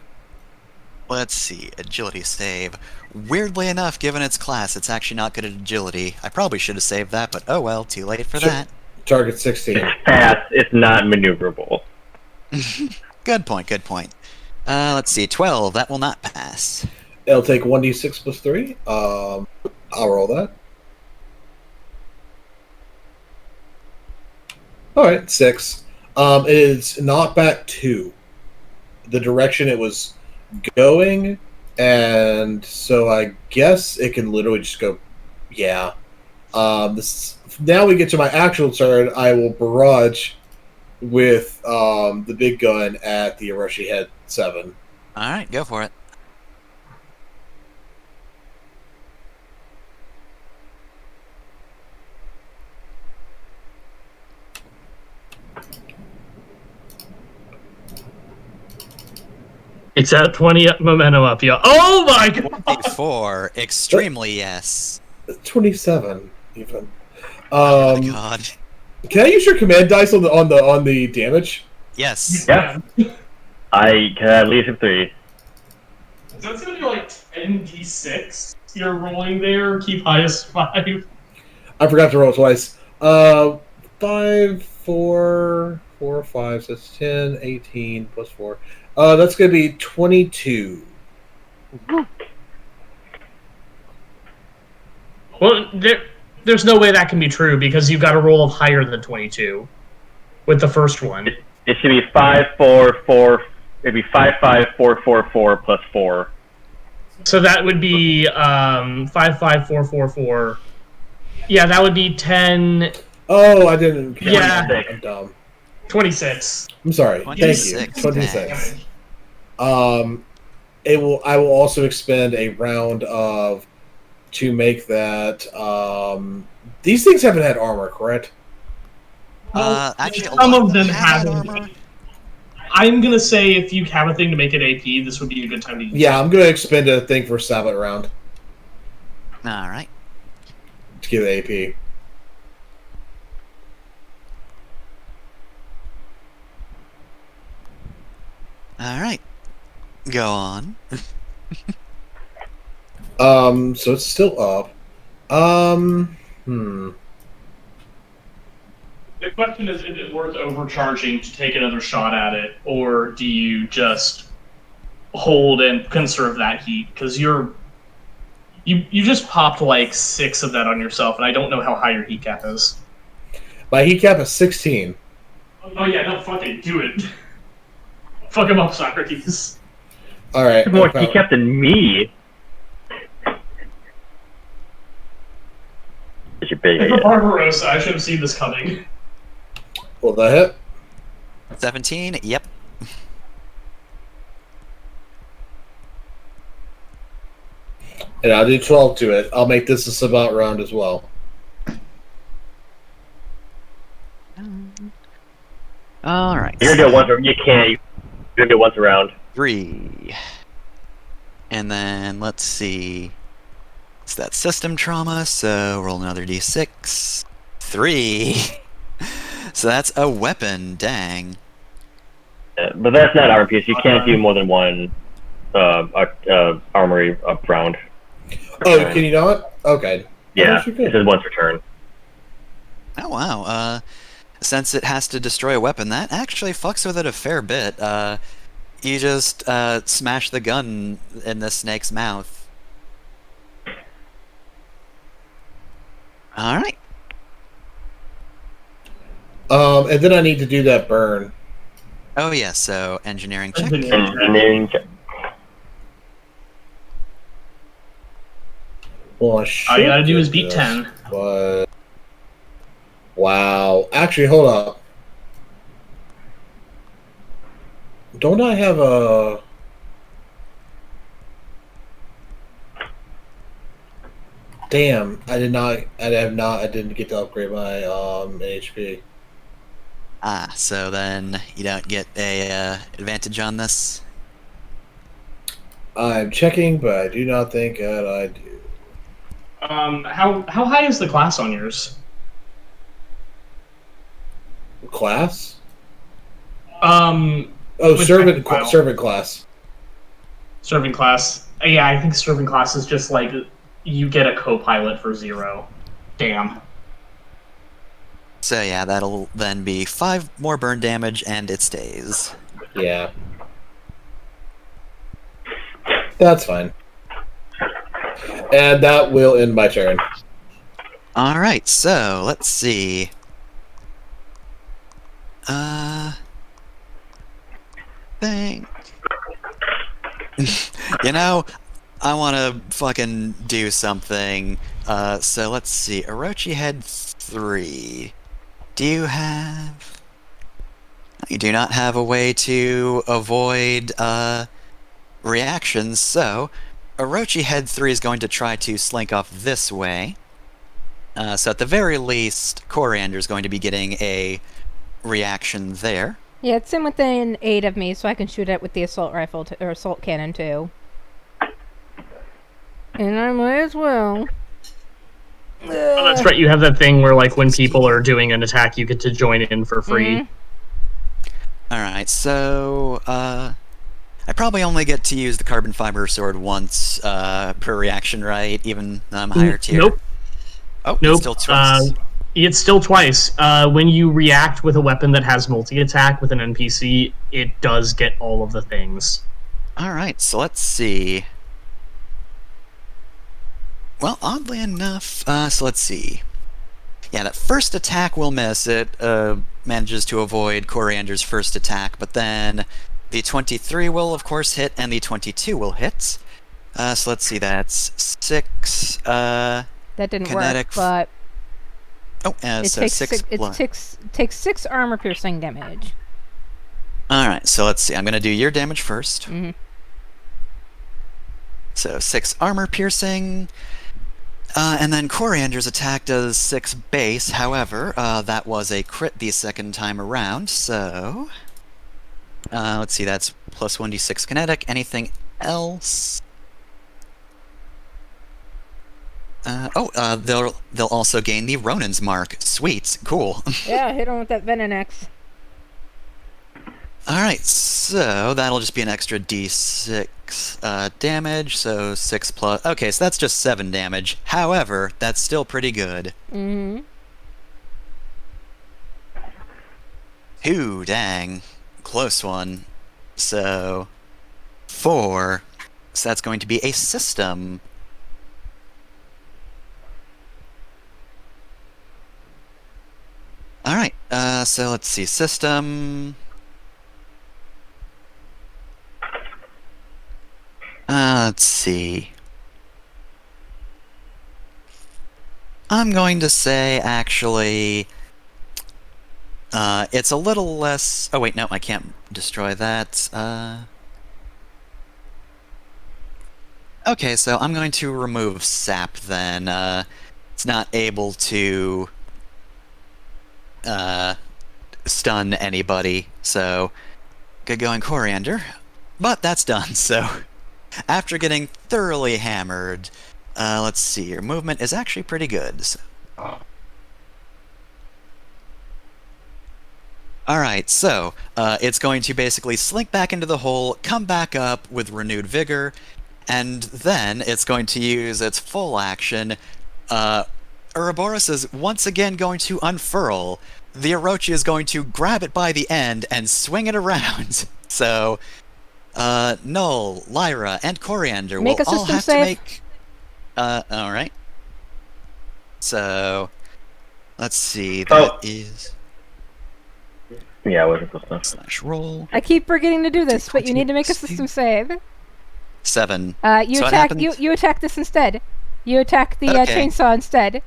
Let's see, agility save. Weirdly enough, given its class, it's actually not good at agility. I probably should have saved that, but oh well, too late for that. Target 16. It's fast, it's not maneuverable. Good point, good point. Let's see, 12, that will not pass. It'll take 1d6 plus 3. I'll roll that. Alright, 6. It is knocked back 2. The direction it was going, and so I guess it can literally just go, yeah. Now we get to my actual turn. I will barrage with the big gun at the Orochi head 7. Alright, go for it. Max out 20 momentum up, yo. Oh my god! 24, extremely yes. 27 even. Oh my god. Can I use your command dice on the damage? Yes. Yeah. I can at least have 3. So it's gonna be like 10d6 you're rolling there, keep highest 5. I forgot to roll twice. 5, 4, 4, 5, so that's 10, 18, plus 4. That's going to be 22. Well, there's no way that can be true because you've got a roll of higher than 22 with the first one. It should be 5, 4, 4. It'd be 5, 5, 4, 4, 4 plus 4. So that would be 5, 5, 4, 4, 4. Yeah, that would be 10. Oh, I didn't. Yeah. I'm dumb. 26. I'm sorry. 26, Thank you. 26. I will also expend a round of to make that. These things haven't had armor, correct? Actually, some of them have have armor. I'm gonna say if you have a thing to make it AP, this would be a good time to use. Yeah, I'm going to expend a thing for Sabbath round Alright. to give it AP. Alright. Go on. So it's still up. The question is it worth overcharging to take another shot at it, or do you just hold and conserve that heat? Because you just popped like 6 of that on yourself, and I don't know how high your heat cap is. My heat cap is 16. Oh yeah, no, fucking do it. Fuck him up, Socrates. All right. More he kept in me. It's your big If a idea. Barbarossa, I should have seen this coming. Will that hit? 17, yep. And I'll do 12 to it. I'll make this a Sabbat round as well. Alright. You're gonna do it once. You can't. You're gonna do it once around. 3. And then, let's see. It's that system trauma, so roll another d6. 3. So that's a weapon, dang. But that's not armor piece. You can't do more than one armory up round. Oh, can you not? Okay. Yeah, you could. it says once per turn. Oh wow, since it has to destroy a weapon, that actually fucks with it a fair bit. You just smash the gun in the snake's mouth. Alright. And then I need to do that burn. Oh yeah, so engineering check. Engineering check. Well, All you gotta do is beat 10. But wow, actually, hold up. Don't I have a? Damn, I did not. I have not. I didn't get to upgrade my HP. Ah, so then you don't get a advantage on this. I'm checking, but I do not think that I do. How high is the class on yours? Class? Oh, servant class. Serving class. Yeah, I think serving class is just like you get a co-pilot for 0. Damn. So yeah, that'll then be 5 more burn damage, and it stays. Yeah. That's fine. And that will end my turn. Alright, so, let's see. Think. You know, I want to fucking do something. So let's see. Orochi had 3. Do you have... You do not have a way to avoid, reactions, so... Orochi Head 3 is going to try to slink off this way. So at the very least, Coriander is going to be getting a reaction there. Yeah, it's in within 8 of me, so I can shoot it with the assault rifle or assault cannon too. And I might as well. Oh, that's right. You have that thing where, like, when people are doing an attack, you get to join in for free. Mm-hmm. Alright, so, I probably only get to use the carbon fiber sword once, per reaction, right? Even though I'm higher tier? Nope. Oh, Nope. it's still twice. It's still twice. When you react with a weapon that has multi-attack with an NPC, it does get all of the things. Alright, so let's see. Well, oddly enough, so let's see. Yeah, that first attack will miss. It manages to avoid Coriander's first attack, but then the 23 will, of course, hit, and the 22 will hit. So let's see, that's 6, That didn't kinetic... work, but... Oh, so takes 6 blood. takes 6 armor piercing damage. Alright, so let's see. I'm going to do your damage first. Mm-hmm. So 6 armor piercing. And then Coriander's attack does 6 base. However, that was a crit the second time around, so... let's see, that's plus 1d6 kinetic. Anything else? They'll also gain the Ronin's mark. Sweet, cool. Yeah, hit him with that Venom X. Alright, so that'll just be an extra d6 damage, so 6 plus... Okay, so that's just 7 damage. However, that's still pretty good. Mm-hmm. Ooh, dang. Close one. So... 4. So that's going to be a system. Alright, so let's see. System... let's see. I'm going to say, actually, it's a little less... Oh, wait, no, I can't destroy that. Okay, so I'm going to remove sap, then. It's not able to stun anybody, so good going, Coriander. But that's done, so... After getting thoroughly hammered, let's see, your movement is actually pretty good. So. Alright, so, it's going to basically slink back into the hole, come back up with renewed vigor, and then it's going to use its full action. Ouroboros is once again going to unfurl. The Orochi is going to grab it by the end and swing it around. So... Null, Lyra, and Coriander will all have to make... alright. So, let's see, that is... Yeah, I wasn't supposed to. Slash roll. I keep forgetting to do this, but you need to make a system save. 7. You so attack you attack this instead. You attack the chainsaw instead.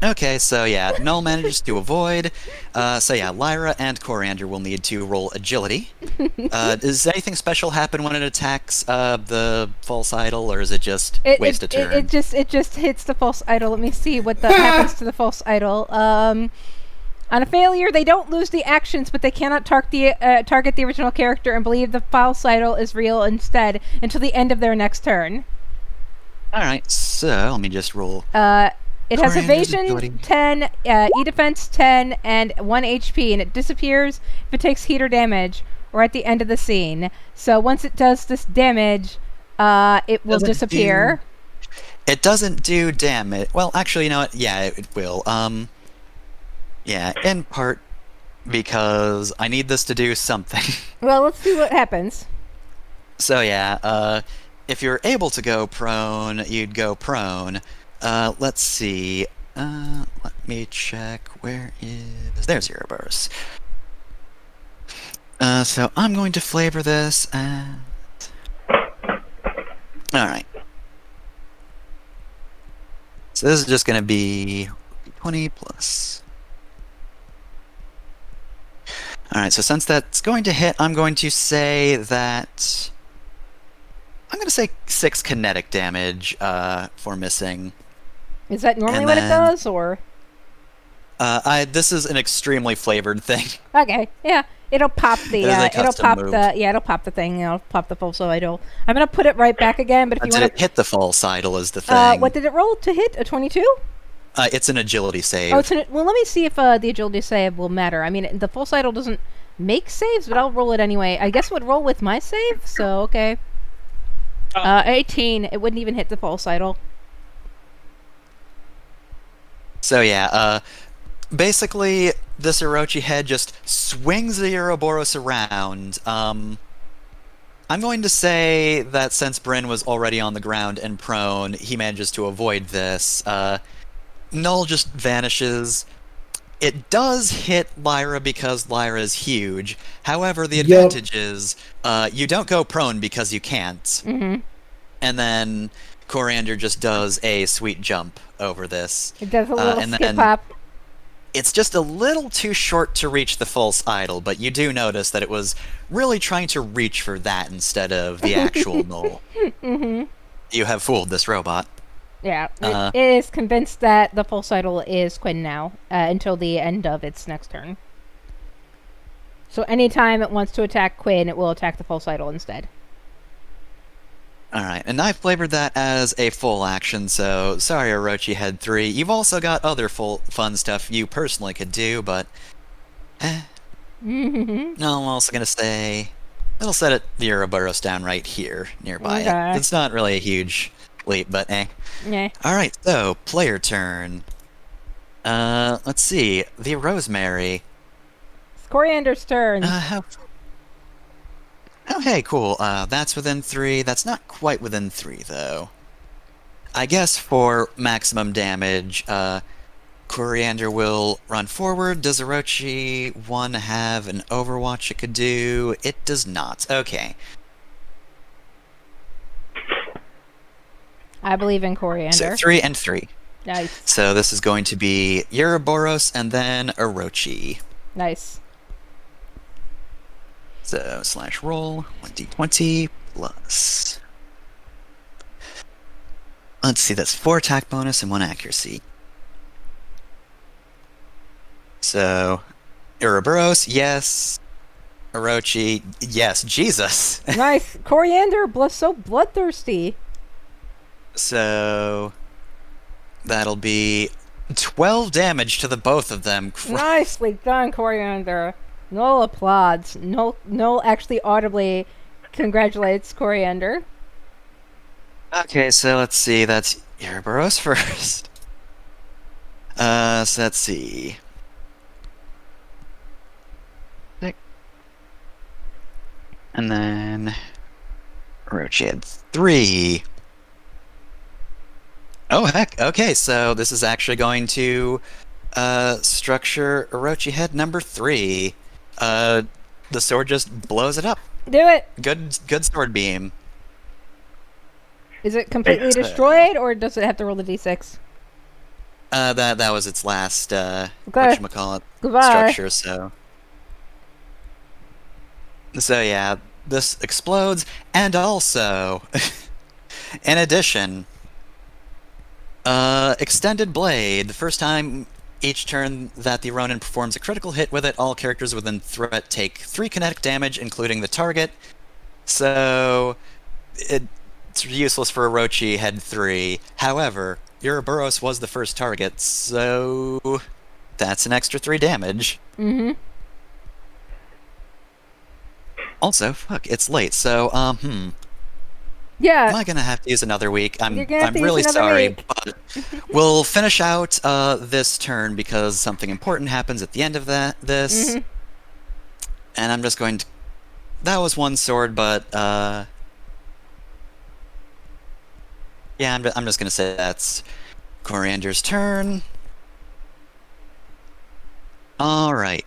Okay, so yeah, Null manages to avoid. So yeah, Lyra and Coriander will need to roll agility. Does anything special happen when it attacks the false idol, or is it just waste a turn? It just hits the false idol. Let me see what happens to the false idol. On a failure, they don't lose the actions, but they cannot target the original character and believe the false idol is real instead until the end of their next turn. Alright, so let me just roll. It has evasion 10, e-defense 10, and 1 HP, and it disappears if it takes heat or damage, or at the end of the scene. So once it does this damage, it will disappear. It doesn't do damage. Well, actually, you know what? Yeah, it will. Yeah, in part because I need this to do something. Well, let's see what happens. So yeah, if you're able to go prone, you'd go prone. Let's see. Let me check. Where is... There's Ouroboros. So I'm going to flavor this and... Alright. So this is just going to be 20 plus... Alright, so since that's going to hit, I'm going to say that... I'm going to say 6 kinetic damage for missing. Is that normally what it does, or...? This is an extremely flavored thing. Okay, yeah. It'll pop the It is a it'll custom pop move. it'll pop the thing. It'll pop the false idol. I'm gonna put it right back again. But if you Did want it hit the false idol is the thing. what did it roll to hit? A 22? It's an agility save. Oh, well, let me see if the agility save will matter. I mean, the false idol doesn't make saves, but I'll roll it anyway. I guess it would roll with my save, so okay. 18. It wouldn't even hit the false idol. So yeah, basically, this Orochi head just swings the Ouroboros around. I'm going to say that since Bryn was already on the ground and prone, he manages to avoid this. Null just vanishes. It does hit Lyra because Lyra is huge. However, the advantage is you don't go prone because you can't. Mm-hmm. And then Coriander just does a sweet jump over this. It does a little and skip then hop. It's just a little too short to reach the false idol, but you do notice that it was really trying to reach for that instead of the actual null. Mm-hmm. You have fooled this robot. Yeah, it is convinced that the false idol is Quinn now, until the end of its next turn. So anytime it wants to attack Quinn, it will attack the false idol instead. Alright, and I flavored that as a full action, so sorry Orochi Head 3. You've also got other fun stuff you personally could do, but... Mm-hmm. No, I'm also gonna say... It'll set the Ouroboros down right here, nearby Okay. it. It's not really a huge leap, but eh. Yeah. Alright, so, player turn. Let's see. The Rosemary. It's Coriander's turn. Okay, cool. That's within 3. That's not quite within 3, though. I guess for maximum damage, Coriander will run forward. Does Orochi 1 have an Overwatch it could do? It does not. Okay. I believe in Coriander. So 3 and 3. Nice. So this is going to be Ouroboros and then Orochi. Nice. So, slash roll, 1d20 plus... Let's see, that's 4 attack bonus and 1 accuracy. So, Ouroboros, yes. Orochi, yes. Jesus! Nice. Coriander, so bloodthirsty. So, that'll be 12 damage to the both of them. Nicely done, Coriander. No applauds. No actually audibly congratulates Coriander. Okay, so let's see, that's Ouroboros first. So let's see. And then Orochi had 3. Oh heck, okay, so this is actually going to structure Orochi head number 3. The sword just blows it up. Do it! Good sword beam. Is it completely destroyed, or does it have to roll the d6? That was its last Okay. whatchamacallit Goodbye. structure, so yeah, this explodes, and also in addition, extended blade. The first time each turn that the Ronin performs a critical hit with it, all characters within threat take 3 kinetic damage, including the target. So it's useless for Orochi Head 3. However, Ouroboros was the first target, so that's an extra 3 damage. Mm-hmm. Also, fuck, it's late, so, Yeah. am I gonna have to use another week? I'm You're gonna have to use really another sorry, week. but we'll finish out this turn because something important happens at the end of this. Mm-hmm. And I'm just going to... That was 1 sword, but, yeah, I'm just gonna say that's Coriander's turn. Alright.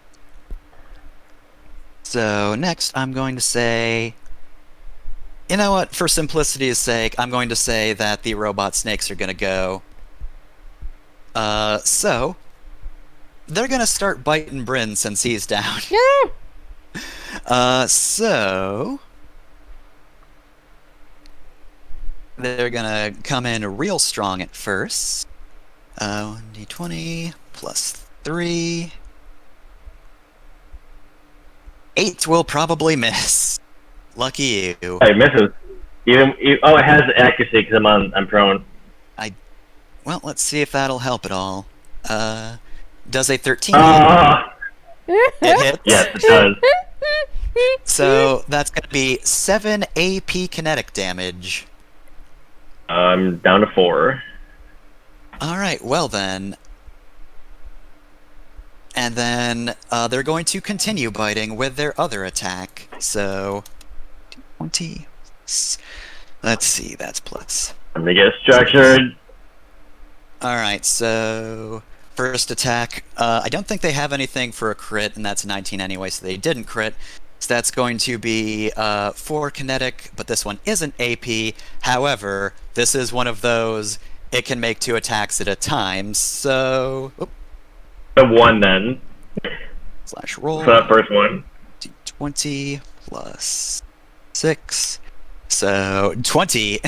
So, next I'm going to say... You know what, for simplicity's sake, I'm going to say that the robot snakes are gonna go. So... They're gonna start biting Bryn since he's down. Yeah. So... They're gonna come in real strong at first. 1d20 plus 3... 8 will probably miss. Lucky you. It misses. Oh, it has accuracy because I'm prone. Well, let's see if that'll help at all. Does a 13 It hit? Yes, it does. So that's going to be 7 AP kinetic damage. I'm down to 4. Alright, well then. And then they're going to continue biting with their other attack. So, 20. Let's see, that's plus. I'm gonna get structured. Alright, so first attack. I don't think they have anything for a crit, and that's 19 anyway, so they didn't crit. So that's going to be 4 kinetic, but this one isn't AP. However, this is one of those, it can make 2 attacks at a time, so... Oop. The 1 then. Slash roll. For that first one. D20 plus 6. So, 20.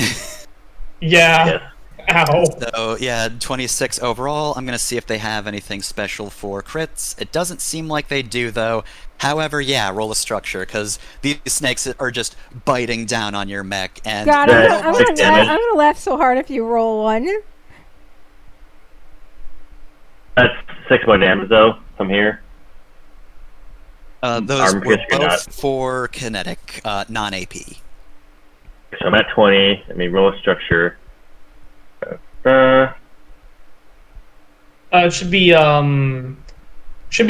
Yeah. Yes. Ow. So, yeah, 26 overall. I'm going to see if they have anything special for crits. It doesn't seem like they do, though. However, yeah, roll a structure, because these snakes are just biting down on your mech. And God, I'm Six damage. gonna laugh so hard if you roll 1. That's 6 more damage though from here. those Arm were piercing or not? both for kinetic, non-AP. So I'm at 20. Let me roll a structure. It should be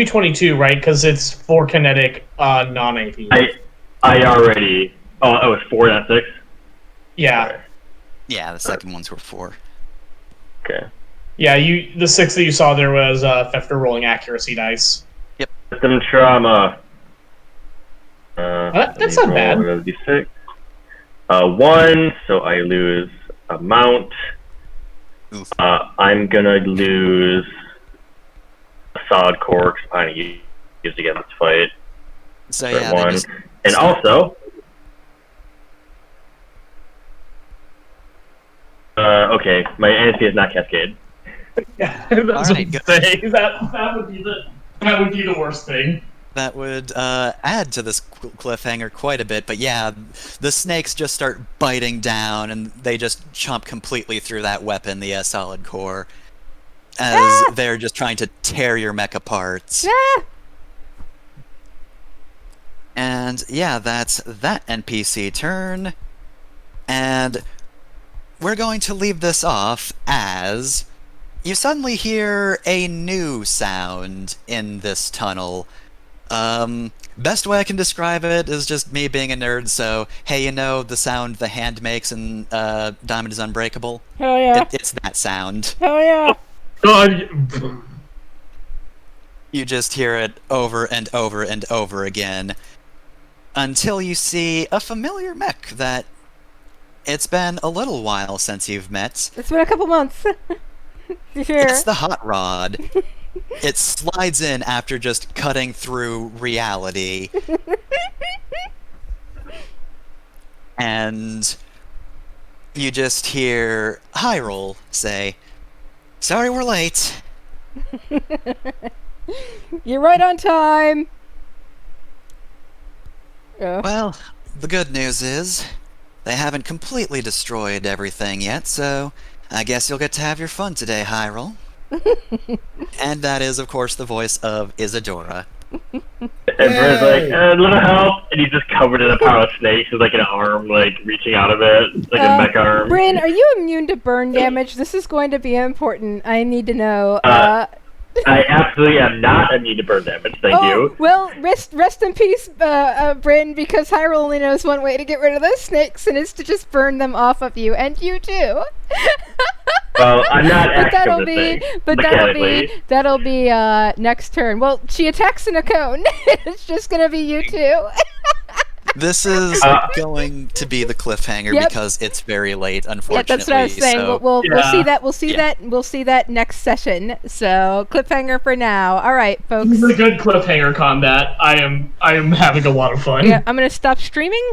22, right? Because it's 4 kinetic, non-AP. I already. Oh, it was 4, not 6. Yeah. Yeah, the second ones were 4. Okay. Yeah, the 6 that you saw there was Fefner rolling accuracy dice. System trauma. That's not bad. D6. 1, so I lose a mount. Oof. I'm gonna lose a solid core because I used to get this fight. So For yeah, 1. they just... And also, okay, my NSP is not Cascade. Yeah, that's what Alright, I'm good. saying. That would be the worst thing. That would add to this cliffhanger quite a bit, but yeah, the snakes just start biting down, and they just chomp completely through that weapon, the solid core, as they're just trying to tear your mech apart. And yeah, that's that NPC turn, and we're going to leave this off as you suddenly hear a new sound in this tunnel. Best way I can describe it is just me being a nerd, so, hey, you know the sound the hand makes in Diamond is Unbreakable? Hell yeah. It's that sound. Hell yeah. God. You just hear it over and over and over again, until you see a familiar mech that it's been a little while since you've met. It's been a couple months. Sure. It's the Hot Rod. It slides in after just cutting through reality. And you just hear Hyrule say, "Sorry we're late." You're right on time. Well, the good news is, they haven't completely destroyed everything yet, so I guess you'll get to have your fun today, Hyrule. And that is, of course, the voice of Isadora. And Brent's like, a little help, and he's just covered in a pile of snakes with like an arm like reaching out of it, like a mech arm. Bryn, are you immune to burn damage? This is going to be important. I need to know. I absolutely am not immune to burn damage, thank you. Well, rest in peace, Bryn, because Hyrule only knows one way to get rid of those snakes, and it's to just burn them off of you, and you too. Well, I'm not But mechanically. that'll be next turn. Well, she attacks in a cone. It's just gonna be you two. This is going to be the cliffhanger because it's very late, unfortunately. Yeah, that's what I was saying. So... We'll see that. We'll see that next session. So cliffhanger for now. All right, folks. This is a good cliffhanger combat. I am having a lot of fun. Yeah, I'm gonna stop streaming,